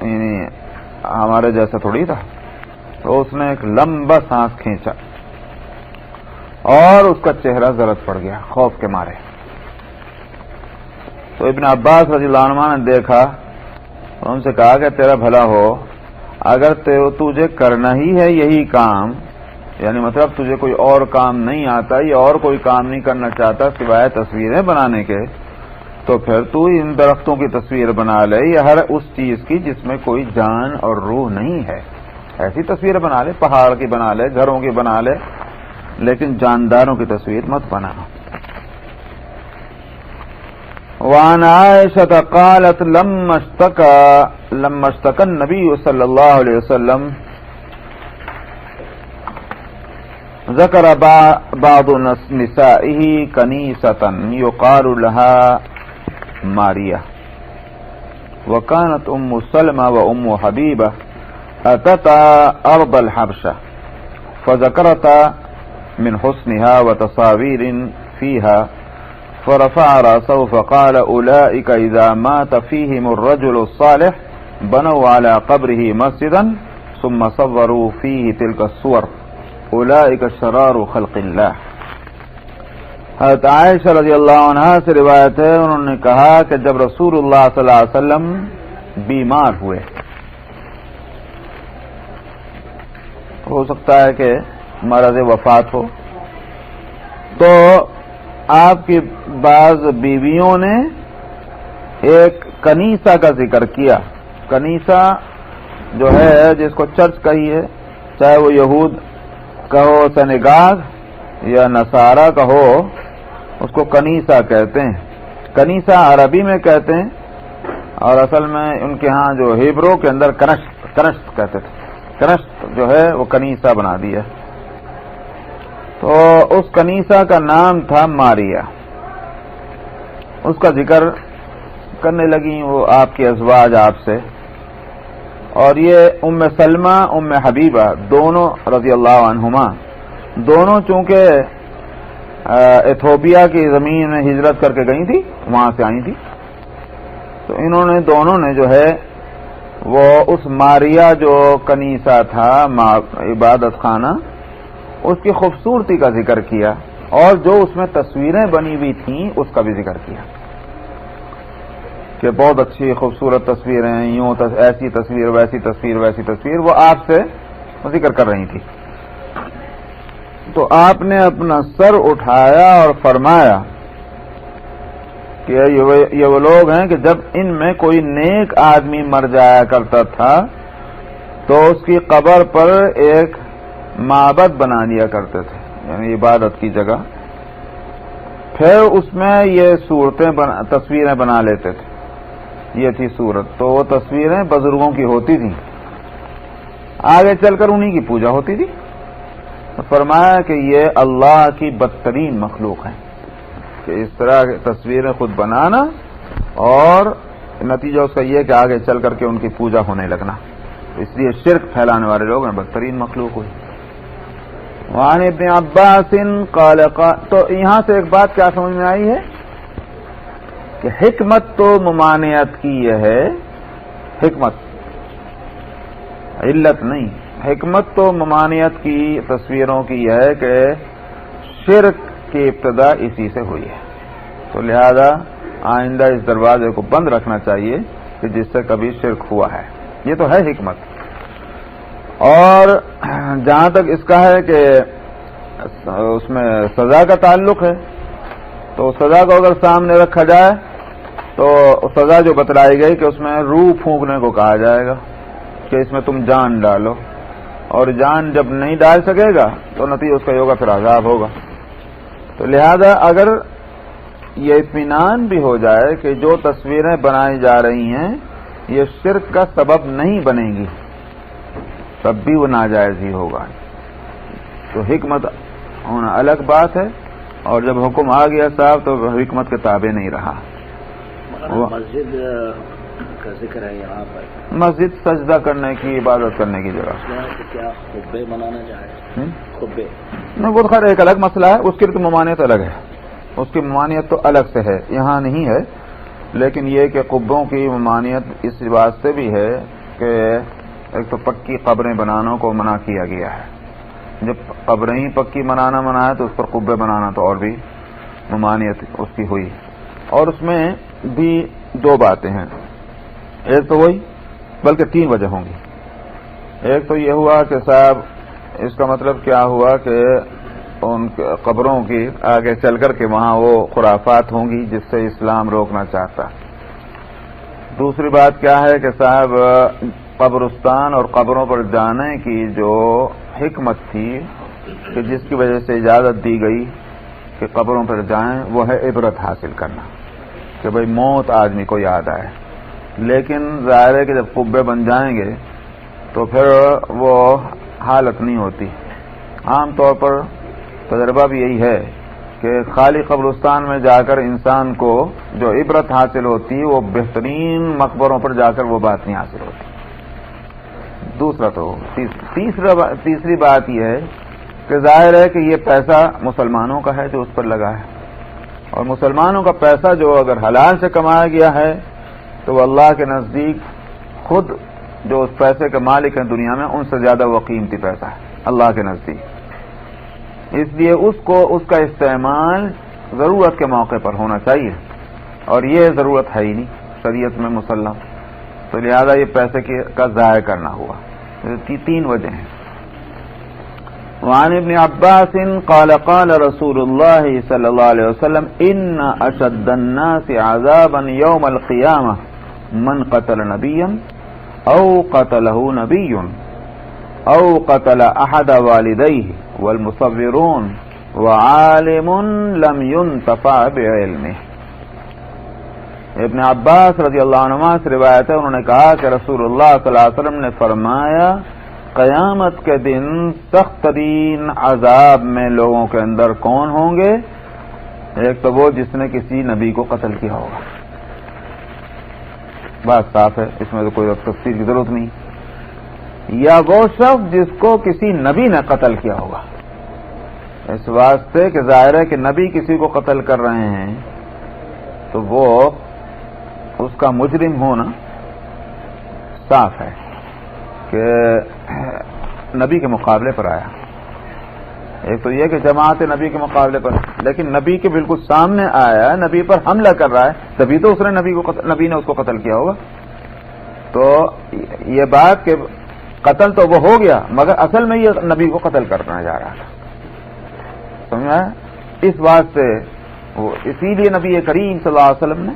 یعنی ہمارے جیسا تھوڑی تھا، تو اس نے ایک لمبا سانس کھینچا اور اس کا چہرہ زرد پڑ گیا خوف کے مارے. تو ابن عباس رضی اللہ عنہما نے دیکھا اور ان سے کہا کہ تیرا بھلا ہو، اگر تجھے کرنا ہی ہے یہی کام، یعنی مطلب تجھے کوئی اور کام نہیں آتا یا اور کوئی کام نہیں کرنا چاہتا سوائے تصویریں بنانے کے، تو پھر تو ان درختوں کی تصویر بنا لے یا ہر اس چیز کی جس میں کوئی جان اور روح نہیں ہے، ایسی تصویر بنا لے، پہاڑ کی بنا لے، گھروں کی بنا لے، لیکن جانداروں کی تصویر مت بنا. وعن عائشة قالت لما اشتكى النبي صلى الله عليه وسلم ذكر بعض نسائه كنيسة يقال لها ماريا، وكانت أم سلمة وأم حبيبة أتتا أرض الحبشة فذكرتا من حسنها وتصاوير فيها، فرفع رأسه فقال أولئك إذا مات فيهم الرجل الصالح بنوا على قبره مسجدا ثم صوروا فيه تلك الصور أولئك شرار خلق الله. حضرت عائشہ رضی اللہ عنہا سے روایت ہے، انہوں نے کہا کہ جب رسول اللہ صلی اللہ علیہ وسلم بیمار ہوئے، ہو سکتا ہے کہ مرض وفات ہو، تو آپ کی بعض بیویوں نے ایک کنیسہ کا ذکر کیا. کنیسہ جو ہے جس کو چرچ کہی ہے، چاہے وہ یہود کا ہو سنگاگ یا نصارہ کا ہو، اس کو کنیسہ کہتے ہیں. کنیسہ عربی میں کہتے ہیں اور اصل میں ان کے ہاں جو ہیبرو کے اندر کنشت کہتے تھے. کنشت جو ہے وہ کنیسہ بنا دیا. تو اس کنیسہ کا نام تھا ماریا. اس کا ذکر کرنے لگی وہ آپ کے ازواج آپ سے، اور یہ ام سلمہ ام حبیبہ دونوں رضی اللہ عنہما، دونوں چونکہ ایتھوپیا کی زمین میں ہجرت کر کے گئی تھی، وہاں سے آئی تھی، تو انہوں نے دونوں نے جو ہے وہ اس ماریا جو کنیسہ تھا عبادت خانہ، اس کی خوبصورتی کا ذکر کیا اور جو اس میں تصویریں بنی ہوئی تھیں اس کا بھی ذکر کیا کہ بہت اچھی خوبصورت تصویریں، یوں ایسی تصویر ویسی تصویر ویسی تصویر، وہ آپ سے ذکر کر رہی تھی. تو آپ نے اپنا سر اٹھایا اور فرمایا کہ یہ وہ لوگ ہیں کہ جب ان میں کوئی نیک آدمی مر جایا کرتا تھا تو اس کی قبر پر ایک معبد بنا لیا کرتے تھے، یعنی عبادت کی جگہ، پھر اس میں یہ تصویریں بنا لیتے تھے. یہ تھی صورت. تو وہ تصویریں بزرگوں کی ہوتی تھیں، آگے چل کر انہی کی پوجا ہوتی تھی. تو فرمایا کہ یہ اللہ کی بدترین مخلوق ہیں کہ اس طرح کی تصویریں خود بنانا اور نتیجہ اس کا یہ کہ آگے چل کر کے ان کی پوجا ہونے لگنا. اس لیے شرک پھیلانے والے لوگ ہیں بدترین مخلوق ہوئی. وعن ابن عباس قال تو یہاں سے ایک بات کیا سمجھ میں آئی ہے کہ حکمت تو ممانعت کی یہ ہے، حکمت علت نہیں، حکمت تو ممانعت کی تصویروں کی یہ ہے کہ شرک کی ابتدا اسی سے ہوئی ہے. تو لہذا آئندہ اس دروازے کو بند رکھنا چاہیے کہ جس سے کبھی شرک ہوا ہے. یہ تو ہے حکمت. اور جہاں تک اس کا ہے کہ اس میں سزا کا تعلق ہے، تو سزا کو اگر سامنے رکھا جائے تو سزا جو بتلائی گئی کہ اس میں روح پھونکنے کو کہا جائے گا کہ اس میں تم جان ڈالو، اور جان جب نہیں ڈال سکے گا تو نتیجہ اس کا یہ ہوگا پھر عذاب ہوگا. تو لہذا اگر یہ اطمینان بھی ہو جائے کہ جو تصویریں بنائی جا رہی ہیں یہ شرک کا سبب نہیں بنے گی، تب بھی وہ ناجائز ہی ہوگا. تو حکمت ہونا الگ بات ہے، اور جب حکم آ گیا صاحب تو حکمت کے تابع نہیں رہا. مسجد کا ذکر ہے یہاں پر، مسجد سجدہ کرنے کی، عبادت کرنے کی جگہ. کیا خطبے منانا چاہے؟ خطبے نہیں، وہ خیر ایک الگ مسئلہ ہے، اس کی تو ممانعت الگ ہے، اس کی ممانعت تو الگ سے ہے، یہاں نہیں ہے. لیکن یہ کہ قبوں کی ممانعت اس واسطے بھی ہے کہ ایک تو پکی قبریں بنانا کو منع کیا گیا ہے. جب قبریں ہی پکی بنانا منع ہے تو اس پر قبے بنانا تو اور بھی ممانعت اس کی ہوئی. اور اس میں بھی دو باتیں ہیں، ایک تو وہی بلکہ تین وجہ ہوں گی. ایک تو یہ ہوا کہ صاحب اس کا مطلب کیا ہوا کہ ان قبروں کی آگے چل کر کے وہاں وہ خرافات ہوں گی جس سے اسلام روکنا چاہتا. دوسری بات کیا ہے کہ صاحب قبرستان اور قبروں پر جانے کی جو حکمت تھی کہ جس کی وجہ سے اجازت دی گئی کہ قبروں پر جائیں، وہ ہے عبرت حاصل کرنا کہ بھئی موت آدمی کو یاد آئے. لیکن ظاہر ہے کہ جب قبے بن جائیں گے تو پھر وہ حالت نہیں ہوتی. عام طور پر تجربہ بھی یہی ہے کہ خالی قبرستان میں جا کر انسان کو جو عبرت حاصل ہوتی وہ بہترین مقبروں پر جا کر وہ بات نہیں حاصل ہوتی. دوسرا تو تیسری بات یہ ہے کہ ظاہر ہے کہ یہ پیسہ مسلمانوں کا ہے جو اس پر لگا ہے، اور مسلمانوں کا پیسہ جو اگر حلال سے کمایا گیا ہے تو وہ اللہ کے نزدیک خود جو اس پیسے کے مالک ہیں دنیا میں ان سے زیادہ وہ قیمتی پیسہ ہے اللہ کے نزدیک. اس لیے اس کا استعمال ضرورت کے موقع پر ہونا چاہیے، اور یہ ضرورت ہے ہی نہیں شریعت میں مسلم، تو لہذا یہ پیسے کا ضائع کرنا ہوا. تین وجہ ہیں. وعن ابن عباس قال قال رسول اللہ صلی اللہ علیہ وسلم ان اشد الناس عذابا یوم القیامہ من قتل نبیا او قتله نبی او قتل احد والدیہ والمصورون وعالم لم ينتفع بعلمه. ابن عباس رضی اللہ عنہ سے روایت ہے، انہوں نے کہا کہ رسول اللہ صلی اللہ علیہ وسلم نے فرمایا قیامت کے دن سخت ترین عذاب میں لوگوں کے اندر کون ہوں گے؟ ایک تو وہ جس نے کسی نبی کو قتل کیا ہوگا. بات صاف ہے، اس میں تو کوئی تفصیل کی ضرورت نہیں. یا وہ شخص جس کو کسی نبی نے قتل کیا ہوگا، اس واسطے کہ ظاہر ہے کہ نبی کسی کو قتل کر رہے ہیں تو وہ اس کا مجرم ہونا صاف ہے کہ نبی کے مقابلے پر آیا. ایک تو یہ کہ جماعت نبی کے مقابلے پر، لیکن نبی کے بالکل سامنے آیا، نبی پر حملہ کر رہا ہے، تبھی تو اس نے نبی نے اس کو قتل کیا ہوگا. تو یہ بات کہ قتل تو وہ ہو گیا مگر اصل میں یہ نبی کو قتل کرنا جا رہا تھا، سمجھا؟ اس واسطے اسی لیے نبی کریم صلی اللہ علیہ وسلم نے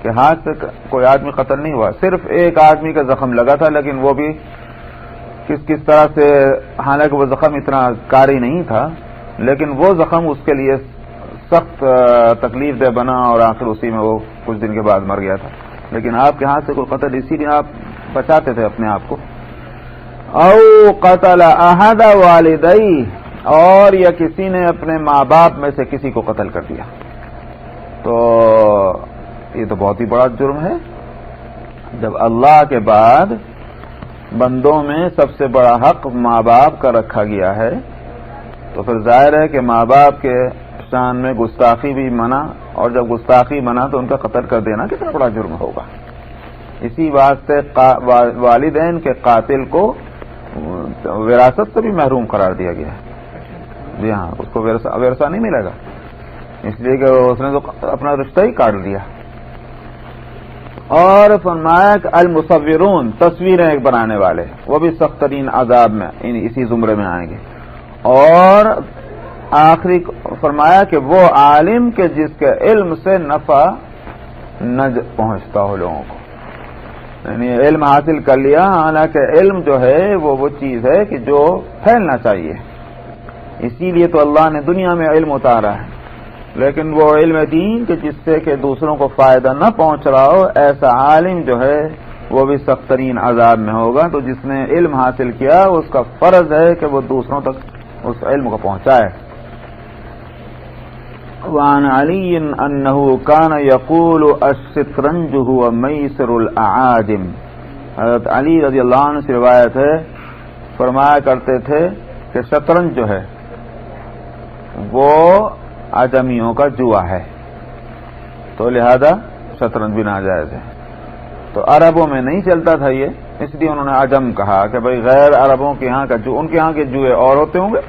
کہ ہاتھ سے کوئی آدمی قتل نہیں ہوا، صرف ایک آدمی کا زخم لگا تھا، لیکن وہ بھی کس طرح سے، حالانکہ وہ زخم اتنا کاری نہیں تھا لیکن وہ زخم اس کے لیے سخت تکلیف دہ بنا اور آخر اسی میں وہ کچھ دن کے بعد مر گیا تھا. لیکن آپ کے ہاتھ سے کوئی قتل، اسی لیے آپ بچاتے تھے اپنے آپ کو. او قتل احد والدی، اور یا کسی نے اپنے ماں باپ میں سے کسی کو قتل کر دیا، تو یہ تو بہت ہی بڑا جرم ہے. جب اللہ کے بعد بندوں میں سب سے بڑا حق ماں باپ کا رکھا گیا ہے تو پھر ظاہر ہے کہ ماں باپ کے شان میں گستاخی بھی منع، اور جب گستاخی منع تو ان کا قتل کر دینا کتنا بڑا جرم ہوگا. اسی واسطے والدین کے قاتل کو وراثت سے بھی محروم قرار دیا گیا ہے. جی ہاں، اس کو ورثہ نہیں ملے گا، اس لیے کہ اس نے تو اپنا رشتہ ہی کاٹ دیا. اور فرمایا کہ المصورون، تصویریں ایک بنانے والے، وہ بھی سخت ترین عذاب میں اسی زمرے میں آئیں گے. اور آخری فرمایا کہ وہ عالم کے جس کے علم سے نفع نہ پہنچتا ہو لوگوں کو، یعنی علم حاصل کر لیا، حالانکہ علم جو ہے وہ چیز ہے کہ جو پھیلنا چاہیے، اسی لیے تو اللہ نے دنیا میں علم اتارا ہے. لیکن وہ علم دین کہ جس سے کہ دوسروں کو فائدہ نہ پہنچ رہا ہو، ایسا عالم جو ہے وہ بھی سخت ترین عذاب میں ہوگا. تو جس نے علم حاصل کیا اس کا فرض ہے کہ وہ دوسروں تک اس علم کو پہنچائے. وعن علی انہ کان یقول الشطرنج هو میسر الاعاجم، حضرت علی رضی اللہ عنہ سے روایت ہے، فرمایا کرتے تھے کہ شطرنج جو ہے وہ عجمیوں کا جوا ہے، تو لہذا شطرنج بھی ناجائز ہے۔ تو عربوں میں نہیں چلتا تھا یہ، اس لیے انہوں نے عجم کہا کہ بھئی غیر عربوں کے یہاں کا جو ان کے یہاں کے جوئے اور ہوتے ہوں گے،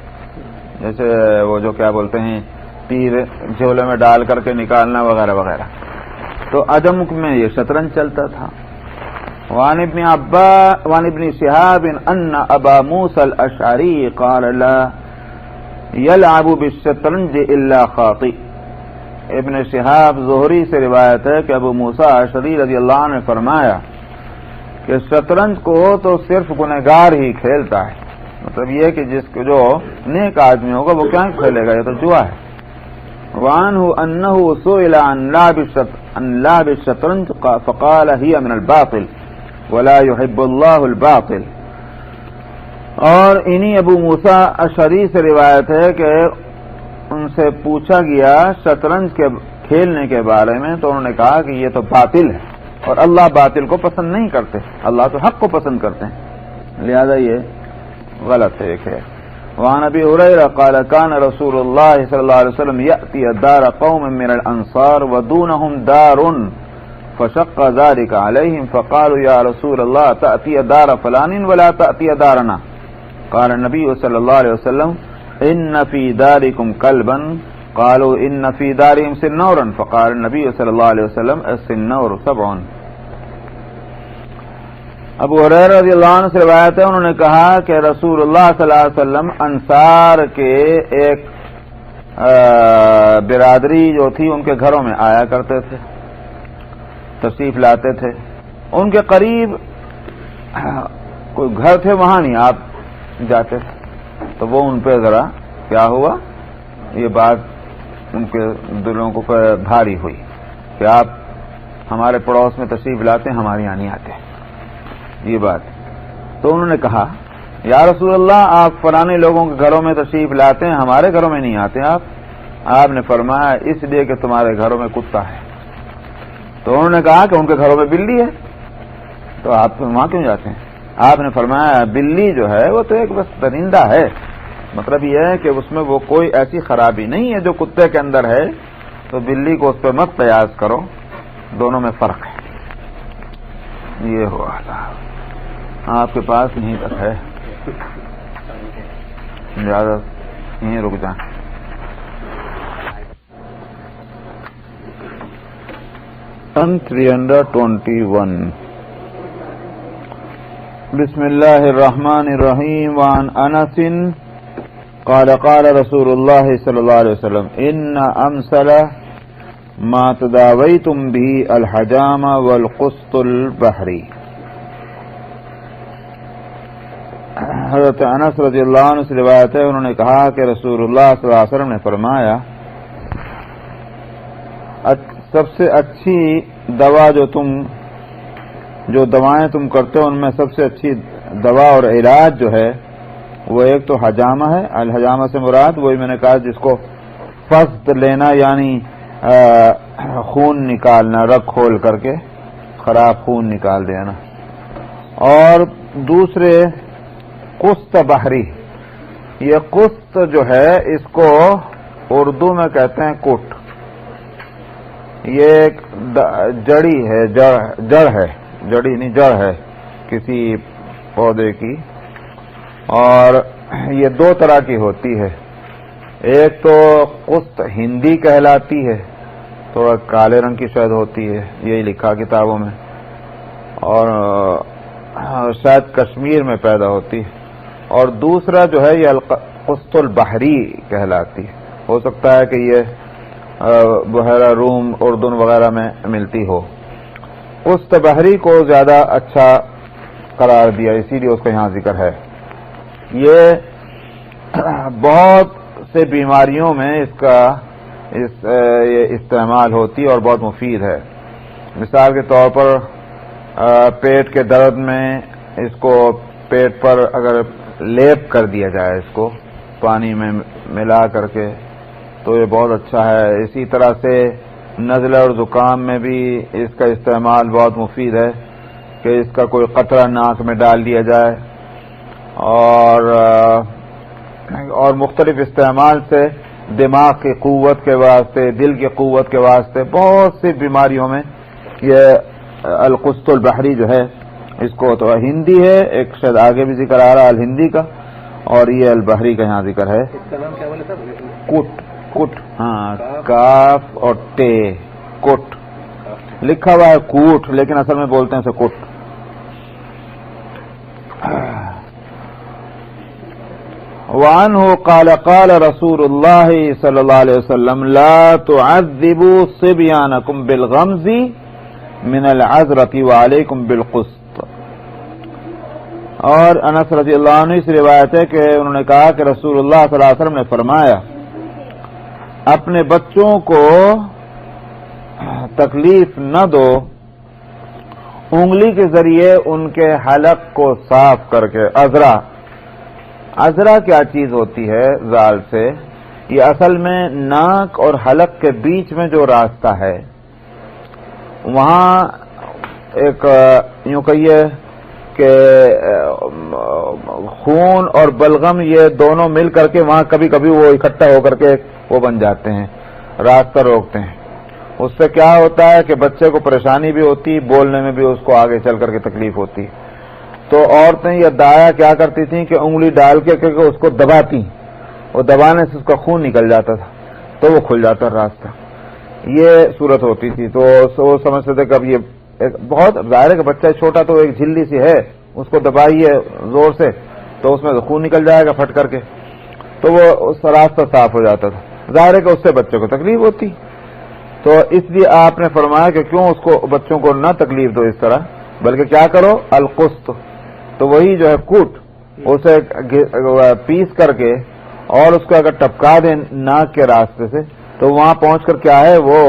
جیسے وہ جو کیا بولتے ہیں تیر جھولے میں ڈال کر کے نکالنا وغیرہ وغیرہ، تو عجم میں یہ شطرنج چلتا تھا۔ وعن ابن شهاب ان ابا موسى الاشعری قال لا يلعب بالشطرنج الا خاطئ۔ ابن شہاب زہری سے روایت ہے کہ ابو موسیٰ اشعری رضی اللہ عنہ نے فرمایا کہ شطرنج کو تو صرف گنہگار ہی کھیلتا ہے، مطلب یہ کہ جس کو جو نیک آدمی ہوگا وہ کیا کھیلے گا، یہ تو جوا ہے۔ وعنہ انہ سئل عن لعب الشطرنج فقال هي من الباطل ولا يحب الله الباطل۔ اور انہی ابو موسیٰ اشعری سے روایت ہے کہ ان سے پوچھا گیا شطرنج کے کھیلنے کے بارے میں، تو انہوں نے کہا کہ یہ تو باطل ہے اور اللہ باطل کو پسند نہیں کرتے، اللہ تو حق کو پسند کرتے ہیں، لہذا یہ غلط ہے۔ ایک ہے وعن ابی ہریرہ قال کان رسول اللہ صلی اللہ علیہ وسلم یأتی دار قوم من الانصار ودونهم دار فشق ذلك عليهم فقالوا يا رسول الله تأتي دار فلان ولا تأتي دارنا، قال النبي صلى الله عليه وسلم ان في داركم كلبا، قالوا ان في دارهم سنورا، فقال النبي صلى الله عليه وسلم السنور 7۔ ابو ہریرہ رضی اللہ عنہ سے روایت ہے، انہوں نے کہا کہ رسول اللہ صلی اللہ علیہ وسلم انصار کے ایک برادری جو تھی ان کے گھروں میں آیا کرتے تھے، تشریف لاتے تھے، ان کے قریب کوئی گھر تھے وہاں نہیں آپ جاتے تھے، تو وہ ان پہ ذرا کیا ہوا، یہ بات ان کے دلوں کو بھاری ہوئی کہ آپ ہمارے پڑوس میں تشریف لاتے ہیں، ہمارے یہاں نہیں آتے، یہ بات۔ تو انہوں نے کہا یا رسول اللہ آپ فلانے لوگوں کے گھروں میں تشریف لاتے ہیں، ہمارے گھروں میں نہیں آتے آپ نے فرمایا اس لیے کہ تمہارے گھروں میں کتا ہے۔ تو انہوں نے کہا کہ ان کے گھروں میں بلی ہے، تو آپ وہاں کیوں جاتے ہیں؟ آپ نے فرمایا بلی جو ہے وہ تو ایک بس درندہ ہے، مطلب یہ ہے کہ اس میں وہ کوئی ایسی خرابی نہیں ہے جو کتے کے اندر ہے، تو بلی کو اس پہ مت قیاس کرو، دونوں میں فرق ہے۔ یہ ہوا آپ کے پاس نہیں تک ہے، زیادہ یہیں رک جائیں۔ سن 321 بسم اللہ الرحمن الرحیم وعن انس قال قال رسول اللہ صلی اللہ علیہ وسلم ان امثل ما تداویتم به الحجام والقسط البحری۔ حضرت انس رضی اللہ عنہ سے روایت ہے، انہوں نے کہا کہ رسول اللہ صلی اللہ علیہ وسلم نے فرمایا سب سے اچھی دوا جو دوائیں تم کرتے ہو ان میں سب سے اچھی دوا اور علاج جو ہے وہ ایک تو حجامہ ہے، الحجامہ سے مراد وہی میں نے کہا جس کو فسد لینا یعنی خون نکالنا، رگ کھول کر کے خراب خون نکال دینا، اور دوسرے قسط بحری۔ یہ قسط جو ہے اس کو اردو میں کہتے ہیں کٹ، یہ ایک جڑی ہے، جڑ ہے، جڑی نہیں جڑ ہے کسی پودے کی، اور یہ دو طرح کی ہوتی ہے، ایک تو قسط ہندی کہلاتی ہے، تھوڑا کالے رنگ کی شاید ہوتی ہے، یہی لکھا کتابوں میں، اور شاید کشمیر میں پیدا ہوتی ہے، اور دوسرا جو ہے یہ قسط البحری کہلاتی ہے، ہو سکتا ہے کہ یہ بحیرہ روم اردن وغیرہ میں ملتی ہو۔ قسط بحری کو زیادہ اچھا قرار دیا، اسی لیے اس کا یہاں ذکر ہے۔ یہ بہت سے بیماریوں میں اس کا یہ استعمال ہوتی ہے اور بہت مفید ہے۔ مثال کے طور پر پیٹ کے درد میں اس کو پیٹ پر اگر لیپ کر دیا جائے، اس کو پانی میں ملا کر کے تو یہ بہت اچھا ہے. اسی طرح سے نزلہ اور زکام میں بھی اس کا استعمال بہت مفید ہے کہ اس کا کوئی قطرہ ناک میں ڈال دیا جائے، اور مختلف استعمال سے دماغ کی قوت کے واسطے، دل کی قوت کے واسطے بہت سی بیماریوں میں یہ القسط البحری جو ہے اس کو تو ہندی ہے، ایک شاید آگے بھی ذکر آ رہا الہندی کا، اور یہ البحری کا یہاں ذکر ہے. اس کا نام کیا بولے تھا؟ کٹ، ہاں، کاف اور ٹے، کٹ لکھا ہوا ہے کوٹ، لیکن اصل میں بولتے ہیں اسے کٹ. وعنہ قال قال رسول اللہ صلی اللہ علیہ وسلم لا تعذبوا صبیانکم بالغمز من العذرۃ وعلیکم بالقسط. اور انس رضی اللہ عنہ سے روایت ہے کہ انہوں نے کہا کہ رسول اللہ صلی اللہ علیہ وسلم نے فرمایا اپنے بچوں کو تکلیف نہ دو انگلی کے ذریعے ان کے حلق کو صاف کر کے. عذرا کیا چیز ہوتی ہے زال سے؟ یہ اصل میں ناک اور حلق کے بیچ میں جو راستہ ہے وہاں ایک یوں کہیے کہ خون اور بلغم یہ دونوں مل کر کے وہاں کبھی کبھی وہ اکٹھا ہو کر کے وہ بن جاتے ہیں، راستہ روکتے ہیں. اس سے کیا ہوتا ہے کہ بچے کو پریشانی بھی ہوتی، بولنے میں بھی اس کو آگے چل کر کے تکلیف ہوتی. تو عورتیں یا دایا کیا کرتی تھیں کہ انگلی ڈال کے اس کو دباتی، اور دبانے سے اس کا خون نکل جاتا تھا تو وہ کھل جاتا راستہ. یہ صورت ہوتی تھی. تو وہ سمجھتے تھے کہ اب یہ بہت ظاہر ہے کہ بچہ چھوٹا تو ایک جھلی سی ہے، اس کو دبائیے زور سے تو اس میں خون نکل جائے گا پھٹ کر کے، تو وہ اس راستہ صاف ہو جاتا تھا. ظاہر ہے کہ اس سے بچے کو تکلیف ہوتی. تو اس لیے آپ نے فرمایا کہ کیوں اس کو بچوں کو نہ تکلیف دو اس طرح، بلکہ کیا کرو القسط. تو وہی جو ہے کوٹ، اسے پیس کر کے اور اس کو اگر ٹپکا دیں ناک کے راستے سے تو وہاں پہنچ کر کیا ہے وہ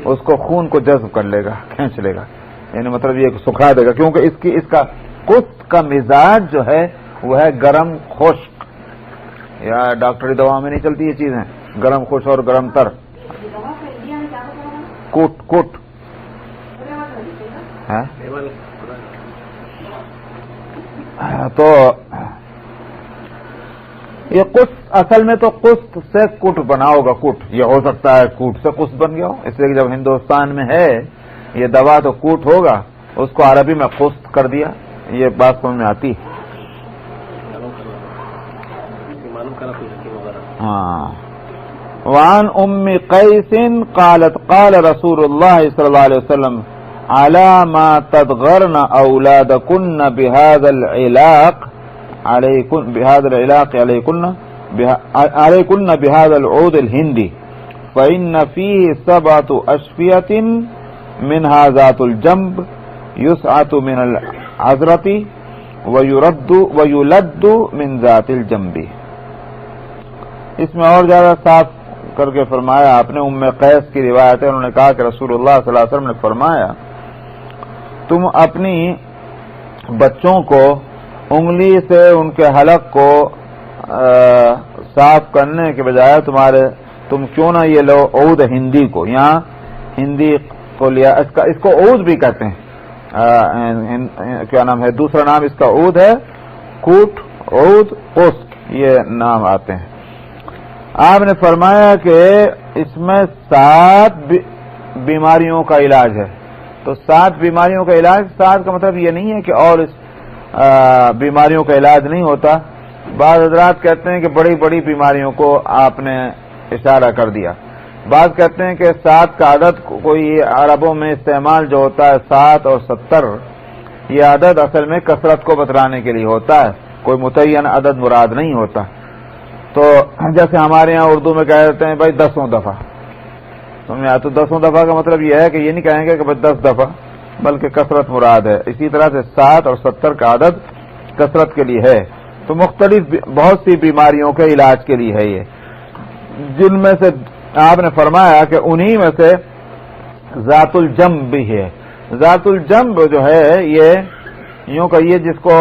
اس کو خون کو جذب کر لے گا، کھینچ لے گا، یعنی مطلب یہ سکھا دے گا. کیونکہ اس کا قسط کا مزاج جو ہے وہ ہے گرم خشک. یا ڈاکٹری دوا میں نہیں چلتی یہ چیزیں، گرم خشک اور گرم تر. کوٹ ہے. تو یہ قسط اصل میں تو قسط سے کٹ بنا ہوگا. کوٹ یہ ہو سکتا ہے کوٹ سے قسط بن گیا ہو، اس لیے کہ جب ہندوستان میں ہے یہ دوا تو کوٹ ہوگا، اس کو عربی میں قسط کر دیا. یہ بات سمجھ میں آتی. ہاں. وعن ام قیس قالت قال رسول اللہ صلی اللہ علیہ وسلم على ما تدغرن اولادكن بهذا العلاق عليكن بهذا العود الهندي فإن فيه 7 أشفية منها ذات الجنب يسعة من العذرة ويلد من ذات الجنب. اس میں اور زیادہ صاف کر کے فرمایا آپ نے. ام قیس کی روایت ہے، انہوں نے کہا کہ رسول اللہ صلی اللہ علیہ وسلم نے فرمایا تم اپنی بچوں کو انگلی سے ان کے حلق کو صاف کرنے کے بجائے تم کیوں نہ یہ لو عود ہندی کو. یہاں ہندی کو لیا، اس کو عود بھی کہتے ہیں. کیا نام ہے؟ دوسرا نام اس کا عود ہے. کوٹ، عود، قسط، یہ نام آتے ہیں. آپ نے فرمایا کہ اس میں 7 بیماریوں کا علاج ہے. تو 7 بیماریوں کا علاج، 7 کا مطلب یہ نہیں ہے کہ اور اس بیماریوں کا علاج نہیں ہوتا. بعض حضرات کہتے ہیں کہ بڑی بڑی بیماریوں کو آپ نے اشارہ کر دیا. بعض کہتے ہیں کہ 7 کا عدد کوئی عربوں میں استعمال جو ہوتا ہے 7 اور 70، یہ عدد اصل میں کثرت کو بتلانے کے لیے ہوتا ہے، کوئی متعین عدد مراد نہیں ہوتا. تو جیسے ہمارے ہاں اردو میں کہہ دیتے ہیں بھائی 10 دفعہ، سمجھا؟ تو 10 دفعہ کا مطلب یہ ہے کہ یہ نہیں کہیں گے کہ بھائی 10 دفعہ، بلکہ کثرت مراد ہے. اسی طرح سے 7 اور 70 کا عدد کثرت کے لیے ہے. تو مختلف بہت سی بیماریوں کے علاج کے لیے ہے یہ، جن میں سے آپ نے فرمایا کہ انہی میں سے ذات الجنب بھی ہے. ذات الجنب جو ہے یہ یوں کہیے جس کو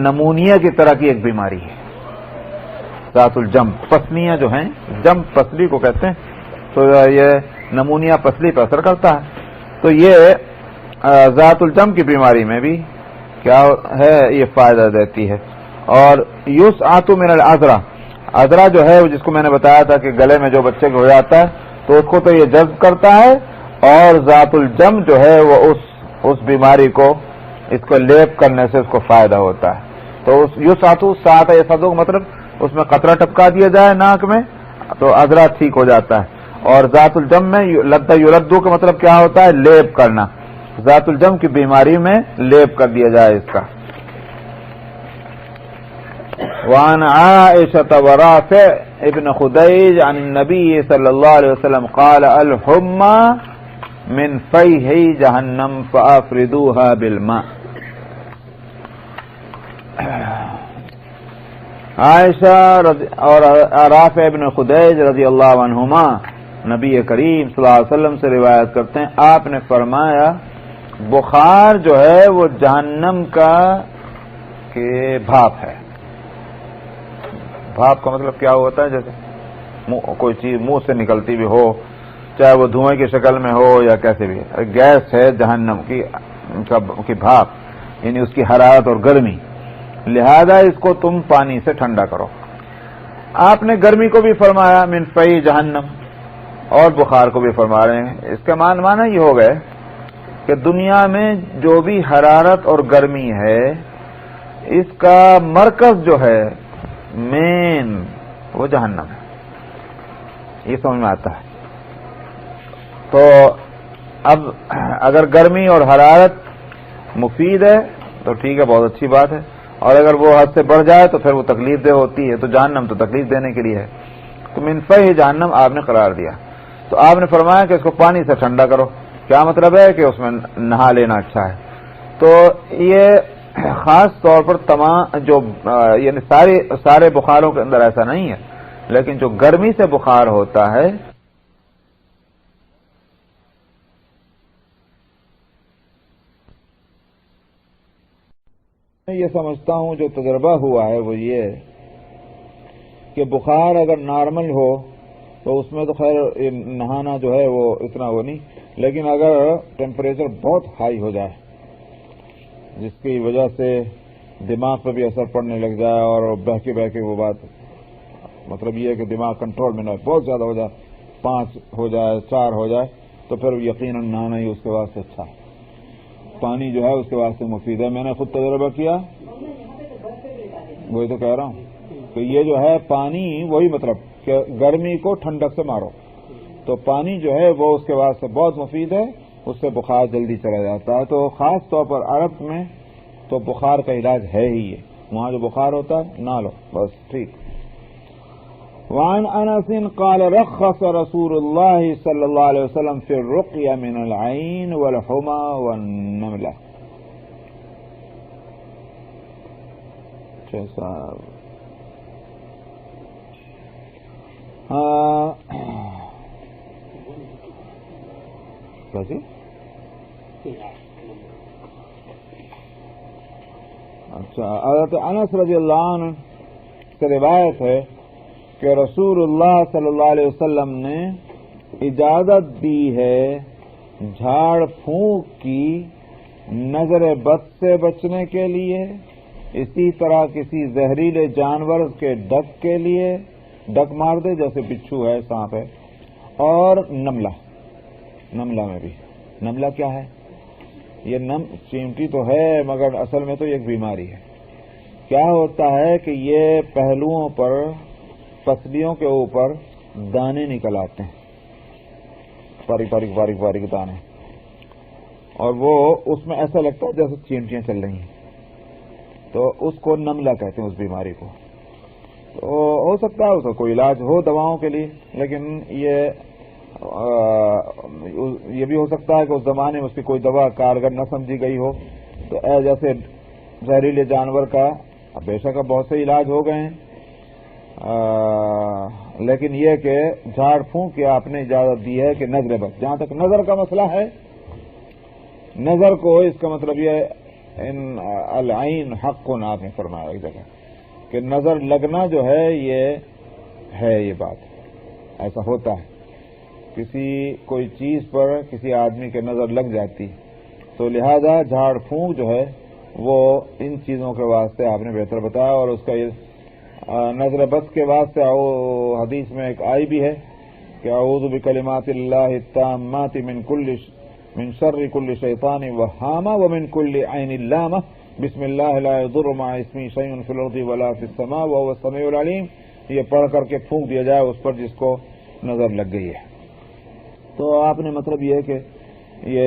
نمونیا کی طرح کی ایک بیماری ہے. ذات الجنب، پسلیاں جو ہیں، جنب پسلی کو کہتے ہیں، تو یہ نمونیا پسلی پر اثر کرتا ہے. تو یہ ذات الجم کی بیماری میں بھی کیا ہے یہ فائدہ دیتی ہے. اور یسعۃ من العذرا، عذرا جو ہے جس کو میں نے بتایا تھا کہ گلے میں جو بچے کو ہو جاتا ہے تو اس کو تو یہ جذب کرتا ہے، اور ذات الجم جو ہے وہ اس بیماری کو اس کو لیپ کرنے سے اس کو فائدہ ہوتا ہے. تو یسعۃ ساتھ کا مطلب اس میں قطرہ ٹپکا دیا جائے ناک میں تو عذرا ٹھیک ہو جاتا ہے. اور ذات الجم میں لد یلدو کا مطلب کیا ہوتا ہے؟ لیپ کرنا. ذات الجم کی بیماری میں لیپ کر دیا جائے اس کا. وعن عائشة ورافع ابن خديج عن النبي صلى الله عليه وسلم قال الحمى من فيح جهنم فأفردوها بالماء. عائشہ اور رافع ابن خدیج رضی اللہ عنہما نبی کریم صلی اللہ علیہ وسلم سے روایت کرتے ہیں، آپ نے فرمایا بخار جو ہے وہ جہنم کا کہ بھاپ ہے. بھاپ کا مطلب کیا ہوتا ہے؟ جیسے کوئی چیز منہ سے نکلتی بھی ہو، چاہے وہ دھوئیں کی شکل میں ہو یا کیسے بھی. گیس ہے جہنم کی بھاپ، یعنی اس کی حرارت اور گرمی، لہذا اس کو تم پانی سے ٹھنڈا کرو. آپ نے گرمی کو بھی فرمایا من فی جہنم، اور بخار کو بھی فرما رہے ہیں. اس کا معنی یہ ہو گئے کہ دنیا میں جو بھی حرارت اور گرمی ہے اس کا مرکز جو ہے مین وہ جہنم ہے. یہ سمجھ میں آتا ہے. تو اب اگر گرمی اور حرارت مفید ہے تو ٹھیک ہے، بہت اچھی بات ہے، اور اگر وہ حد سے بڑھ جائے تو پھر وہ تکلیف دہ ہوتی ہے. تو جہنم تو تکلیف دینے کے لیے ہے. تو من فیح جہنم آپ نے قرار دیا. تو آپ نے فرمایا کہ اس کو پانی سے ٹھنڈا کرو. کیا مطلب ہے؟ کہ اس میں نہا لینا اچھا ہے. تو یہ خاص طور پر تمام جو یعنی سارے بخاروں کے اندر ایسا نہیں ہے، لیکن جو گرمی سے بخار ہوتا ہے میں یہ سمجھتا ہوں جو تجربہ ہوا ہے وہ یہ کہ بخار اگر نارمل ہو تو اس میں تو خیر نہانا جو ہے وہ اتنا وہ نہیں، لیکن اگر ٹیمپریچر بہت ہائی ہو جائے جس کی وجہ سے دماغ پہ بھی اثر پڑنے لگ جائے اور بہکے وہ بات، مطلب یہ ہے کہ دماغ کنٹرول میں نہ بہت زیادہ ہو جائے، 5 ہو جائے 4 ہو جائے، تو پھر یقیناً نہانا ہی اس کے واسطے اچھا ہے. پانی جو ہے اس کے واسطے مفید ہے. میں نے خود تجربہ کیا، وہی تو کہہ رہا ہوں کہ یہ جو ہے پانی، وہی مطلب کہ گرمی کو ٹھنڈک سے مارو، تو پانی جو ہے وہ اس کے واسطے بہت مفید ہے، اس سے بخار جلدی چلا جاتا ہے. تو خاص طور پر عرب میں تو بخار کا علاج ہے ہی یہ، وہاں جو بخار ہوتا ہے نہ لو بس ٹھیک. وعن انس قال رخص رسول الله صلى الله عليه وسلم في الرقية من العين والحمى والنملة. اچھا، حضرت انس رضی اللہ عنہ سے روایت ہے کہ رسول اللہ صلی اللہ علیہ وسلم نے اجازت دی ہے جھاڑ پھونک کی نظر بد سے بچنے کے لیے، اسی طرح کسی زہریلے جانور کے ڈک کے لیے، ڈک مار دے جیسے بچھو ہے، سانپ ہے، اور نملہ میں بھی. نملہ کیا ہے؟ یہ چیمٹی تو ہے مگر اصل میں تو ایک بیماری ہے. کیا ہوتا ہے کہ یہ پہلوؤں پر، پسلیوں کے اوپر دانے نکل آتے ہیں، باریک دانے، اور وہ اس میں ایسا لگتا ہے جیسے چیمٹیاں چل رہی ہیں. تو اس کو نملہ کہتے ہیں اس بیماری کو. تو ہو سکتا ہے اس کا کوئی علاج ہو دواؤں کے لیے، لیکن یہ بھی ہو سکتا ہے کہ اس زمانے میں اس کی کوئی دوا کارگر نہ سمجھی گئی ہو. تو جیسے زہریلے جانور کا بے شک بہت سے علاج ہو گئے ہیں، لیکن یہ کہ جھاڑ پھونک کے آپ نے اجازت دی ہے کہ نظر بد. جہاں تک نظر کا مسئلہ ہے، نظر کو اس کا مطلب یہ ان العین حق آپ نے فرمایا ایک جگہ کہ نظر لگنا جو ہے یہ بات ایسا ہوتا ہے. کوئی چیز پر کسی آدمی کی نظر لگ جاتی، تو لہذا جھاڑ پھونک جو ہے وہ ان چیزوں کے واسطے آپ نے بہتر بتایا، اور اس کا نظر بد کے واسطے حدیث میں ایک آئی بھی ہے کہ اعوذ بکلمات اللہ التامات من شر کل شیطان وہامہ ومن کل عین لامہ بسم اللہ لا یضر مع اسمہ شیء فی الارض ولا فی السماء وهو السمیع العلیم. یہ پڑھ کر کے پھونک دیا جائے اس پر جس کو نظر لگ گئی ہے. تو آپ نے مطلب یہ ہے کہ یہ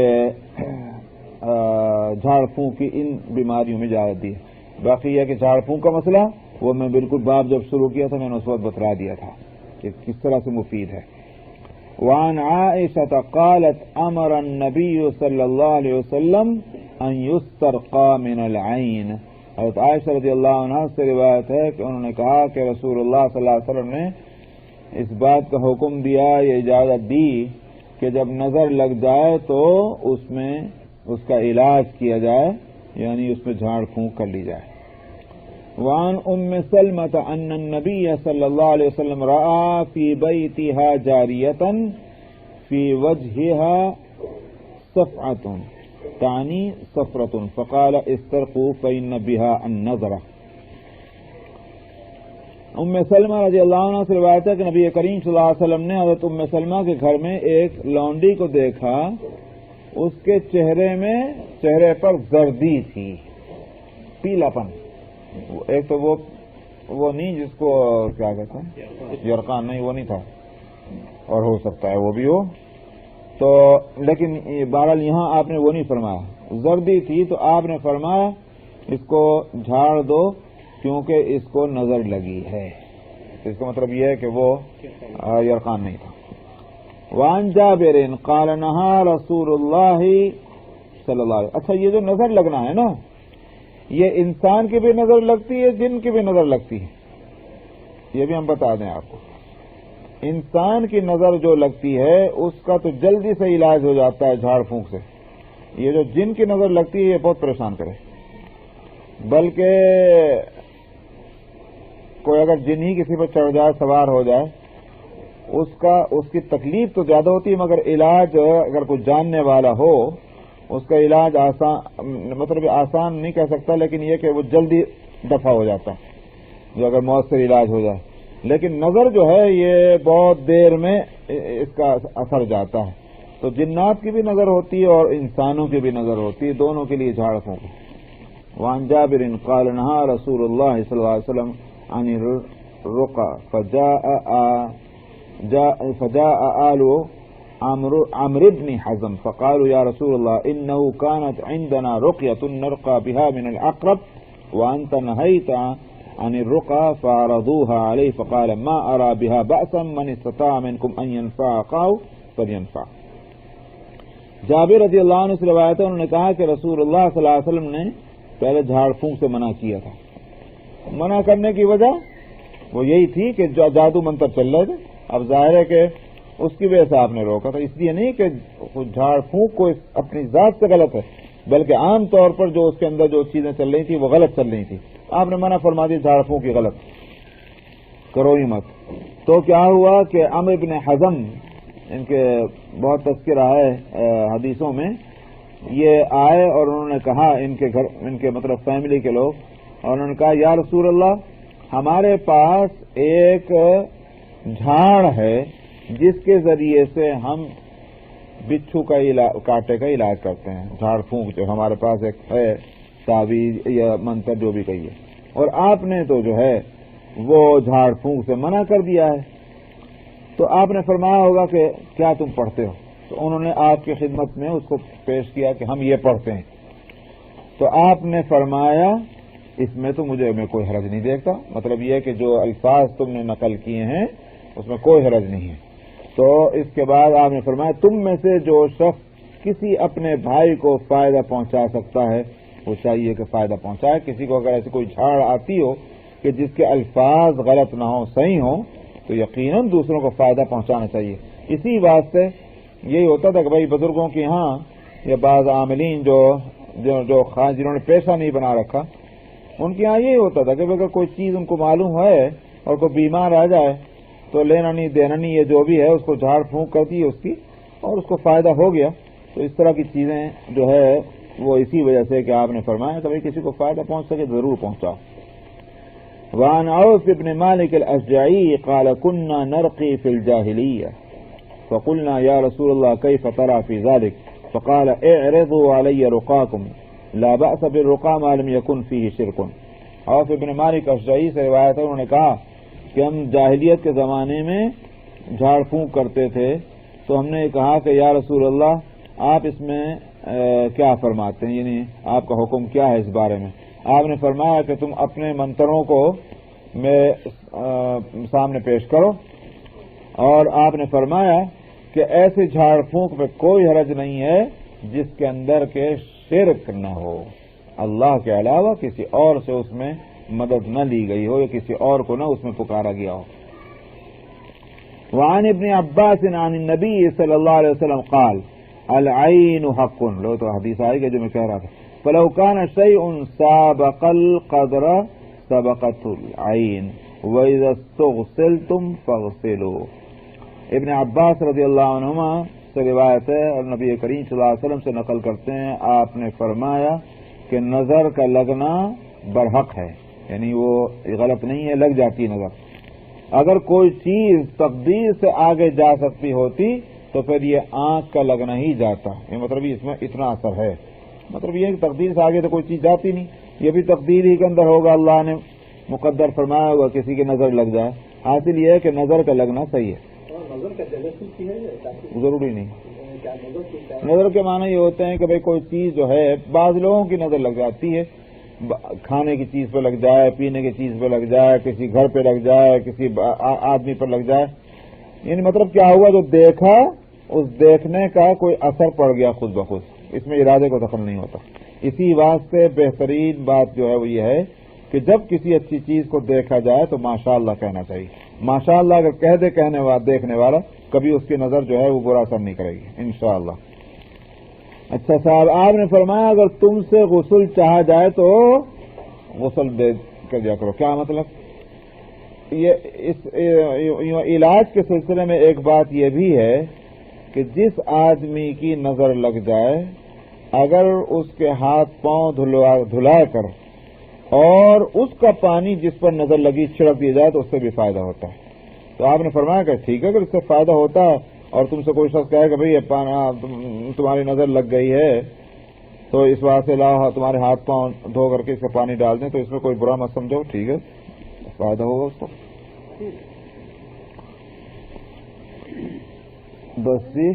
جھاڑ پھونک کی ان بیماریوں میں اجازت دی ہے. باقی یہ کہ جھاڑ پھونک کا مسئلہ وہ میں بالکل باب جب شروع کیا تھا میں نے اس وقت بتلا دیا تھا کہ کس طرح سے مفید ہے. وعن عائشة قالت امر النبی صلی اللہ علیہ وسلم ان یسترقى من العین. حضرت عائشہ رضی اللہ عنہ سے روایت ہے کہ انہوں نے کہا کہ رسول اللہ صلی اللہ علیہ وسلم نے اس بات کا حکم دیا، یہ اجازت دی کہ جب نظر لگ جائے تو اس میں اس کا علاج کیا جائے، یعنی اس میں جھاڑ پھونک کر لی جائے. وعن ام سلمة ان النبی صلی اللہ علیہ وسلم رأى فی بیتها جاریة فی وجهها صفعة تعنی صفرة فقال استرقوا فإن بها النظرة. ام سلمہ رضی اللہ عنہ سے روایت ہے کہ نبی کریم صلی اللہ علیہ وسلم نے حضرت ام سلمہ کے گھر میں ایک لونڈی کو دیکھا، اس کے چہرے پر زردی تھی، پیلا پن. ایک تو وہ نہیں جس کو کیا کہتے ہیں یرقان، نہیں وہ نہیں تھا، اور ہو سکتا ہے وہ بھی ہو تو، لیکن بہرحال یہاں آپ نے وہ نہیں فرمایا، زردی تھی تو آپ نے فرمایا اس کو جھاڑ دو کیونکہ اس کو نظر لگی ہے. اس کا مطلب یہ ہے کہ وہ یرقان نہیں تھا. وعن جابر قال نہا رسول اللہ صلی اللہ علیہ وسلم. اچھا، یہ جو نظر لگنا ہے نا، یہ انسان کی بھی نظر لگتی ہے، جن کی بھی نظر لگتی ہے. یہ بھی ہم بتا دیں آپ کو. انسان کی نظر جو لگتی ہے اس کا تو جلدی سے علاج ہو جاتا ہے جھاڑ پھونک سے. یہ جو جن کی نظر لگتی ہے یہ بہت پریشان کرے. بلکہ کوئی اگر جن ہی کسی پر چڑھ جائے، سوار ہو جائے، اس کی تکلیف تو زیادہ ہوتی ہے، مگر علاج اگر کوئی جاننے والا ہو اس کا علاج آسان نہیں کہہ سکتا، لیکن یہ کہ وہ جلدی دفع ہو جاتا ہے جو اگر مؤثر علاج ہو جائے. لیکن نظر جو ہے یہ بہت دیر میں اس کا اثر جاتا ہے. تو جنات کی بھی نظر ہوتی ہے اور انسانوں کی بھی نظر ہوتی ہے، دونوں کے لیے جھاڑ پھونک. وعن جابر قال نہا رسول اللہ صلی اللہ علیہ وسلم عن الرقى فجاء آل عمرو بن حزم فقالوا يا رسول الله إنه كانت عندنا رقية نرقى بها من العقرب وأنت نهيت عن الرقى فعرضوها عليه فقال ما أرى بها بأسا من استطاع منكم أن ينفع أخاه فلينفع. جابر رضی اللہ عنہ سے روایت ہے، انہوں نے کہا کہ رسول اللہ صلی اللہ علیہ وسلم نے پہلے جھاڑ پھونک سے منع کیا تھا. منع کرنے کی وجہ وہ یہی تھی کہ جادو منتر چل رہے تھے. اب ظاہر ہے کہ اس کی وجہ سے آپ نے روکا تھا، اس لیے نہیں کہ جھاڑ پھونک کو اپنی ذات سے غلط ہے، بلکہ عام طور پر جو اس کے اندر جو چیزیں چل رہی تھی وہ غلط چل رہی تھی. آپ نے منع فرما دی جھاڑ پھونک کی غلط کرو ہی مت. تو کیا ہوا کہ عمرو بن حزم، ان کے بہت تذکرہ ہے حدیثوں میں، یہ آئے اور انہوں نے کہا ان کے مطلب فیملی کے لوگ، اور انہوں نے کہا یا رسول اللہ ہمارے پاس ایک جھاڑ ہے جس کے ذریعے سے ہم بچھو کا کاٹے کا علاج کرتے ہیں. جھاڑ پھونک جو ہمارے پاس ایک ہے تعویذ یا منتر جو بھی کہیے، اور آپ نے تو جو ہے وہ جھاڑ پھونک سے منع کر دیا ہے. تو آپ نے فرمایا ہوگا کہ کیا تم پڑھتے ہو؟ تو انہوں نے آپ کی خدمت میں اس کو پیش کیا کہ ہم یہ پڑھتے ہیں. تو آپ نے فرمایا اس میں تو میں کوئی حرج نہیں دیکھتا. مطلب یہ کہ جو الفاظ تم نے نقل کیے ہیں اس میں کوئی حرج نہیں ہے. تو اس کے بعد آپ نے فرمایا تم میں سے جو شخص کسی اپنے بھائی کو فائدہ پہنچا سکتا ہے وہ چاہیے کہ فائدہ پہنچائے. کسی کو اگر ایسی کوئی جھاڑ آتی ہو کہ جس کے الفاظ غلط نہ ہوں صحیح ہوں تو یقیناً دوسروں کو فائدہ پہنچانا چاہیے. اسی واسطے یہی ہوتا تھا کہ بھائی بزرگوں کے ہاں یا بعض عاملین جو خاص جنہوں نے پیشہ نہیں بنا رکھا ان کے ہاں یہی ہوتا تھا کہ اگر کوئی چیز ان کو معلوم ہے اور کوئی بیمار آ جائے تو لینا نہیں دینا نہیں یہ جو بھی ہے اس کو جھاڑ پھونک کر دی اس کی اور اس کو فائدہ ہو گیا. تو اس طرح کی چیزیں جو ہے وہ اسی وجہ سے کہ آپ نے فرمایا کبھی کسی کو فائدہ پہنچ سکے ضرور پہنچاؤ. وعن عوف بن مالك الأشجعي قال كنا نرقي في الجاهلية فقلنا يا رسول الله كيف ترى في ذلك فقال اعرضوا علي رقاكم لا بأس بالرقى ما لم يكن فيه شرك. عوف بن مالک اشجعی سے روایت ہے انہوں نے کہا کہ ہم جاہلیت کے زمانے میں جھاڑ پھونک کرتے تھے تو ہم نے کہا کہ یا رسول اللہ آپ اس میں کیا فرماتے ہیں, یعنی آپ کا حکم کیا ہے اس بارے میں. آپ نے فرمایا کہ تم اپنے منتروں کو سامنے پیش کرو اور آپ نے فرمایا کہ ایسے جھاڑ پھونک میں کوئی حرج نہیں ہے جس کے اندر کے شرک نہ ہو, اللہ کے علاوہ کسی اور سے اس میں مدد نہ لی گئی ہو یا کسی اور کو نہ اس میں پکارا گیا ہو. وعن ابن عباس عن النبی صلی اللہ علیہ وسلم قال العین حق, لو تو حدیث آئے گا جو میں کہہ رہا تھا, فلو كان شيء سابق القدر سبقت العین واذا استغسلتم فاغسلوا. ابن عباس رضی اللہ عنہما سے روایت ہے اور نبی کریم صلی اللہ علیہ وسلم سے نقل کرتے ہیں آپ نے فرمایا کہ نظر کا لگنا برحق ہے, یعنی وہ غلط نہیں ہے, لگ جاتی نظر. اگر کوئی چیز تقدیر سے آگے جا سکتی ہوتی تو پھر یہ آنکھ کا لگنا ہی جاتا, یہ مطلب اس میں اتنا اثر ہے. مطلب یہ کہ تقدیر سے آگے تو کوئی چیز جاتی نہیں, یہ بھی تقدیر ہی کے اندر ہوگا, اللہ نے مقدر فرمایا ہوگا کسی کی نظر لگ جائے. حاصل یہ ہے کہ نظر کا لگنا صحیح ہے, ضروری نہیں. نظر کے معنی یہ ہوتے ہیں کہ بھئی کوئی چیز جو ہے بعض لوگوں کی نظر لگ جاتی ہے, کھانے کی چیز پہ لگ جائے, پینے کی چیز پہ لگ جائے, کسی گھر پہ لگ جائے, کسی آدمی پر لگ جائے, یعنی مطلب کیا ہوا جو دیکھا اس دیکھنے کا کوئی اثر پڑ گیا خود بخود, اس میں ارادے کو دخل نہیں ہوتا. اسی واسطے بہترین بات جو ہے وہ یہ ہے کہ جب کسی اچھی چیز کو دیکھا جائے تو ماشاءاللہ کہنا چاہیے. ماشاءاللہ اگر کہہ دے دیکھنے والا کبھی اس کی نظر جو ہے وہ برا اثر نہیں کرے گی انشاءاللہ. اچھا صاحب, آپ نے فرمایا اگر تم سے غسل چاہا جائے تو غسل دے کر دیا کرو. کیا مطلب؟ یہ علاج کے سلسلے میں ایک بات یہ بھی ہے کہ جس آدمی کی نظر لگ جائے اگر اس کے ہاتھ پاؤں دھلا کر اور اس کا پانی جس پر نظر لگی چھڑک دیا جائے تو اس سے بھی فائدہ ہوتا ہے. تو آپ نے فرمایا کہ ٹھیک ہے اگر اس سے فائدہ ہوتا اور تم سے کوئی شخص کہے کہ بھئی تمہاری نظر لگ گئی ہے تو اس بات سے لا تمہارے ہاتھ پاؤں دھو کر کے اس کا پانی ڈال دیں تو اس میں کوئی برا مت سمجھو, ٹھیک ہے فائدہ ہوگا اس کو. بس جی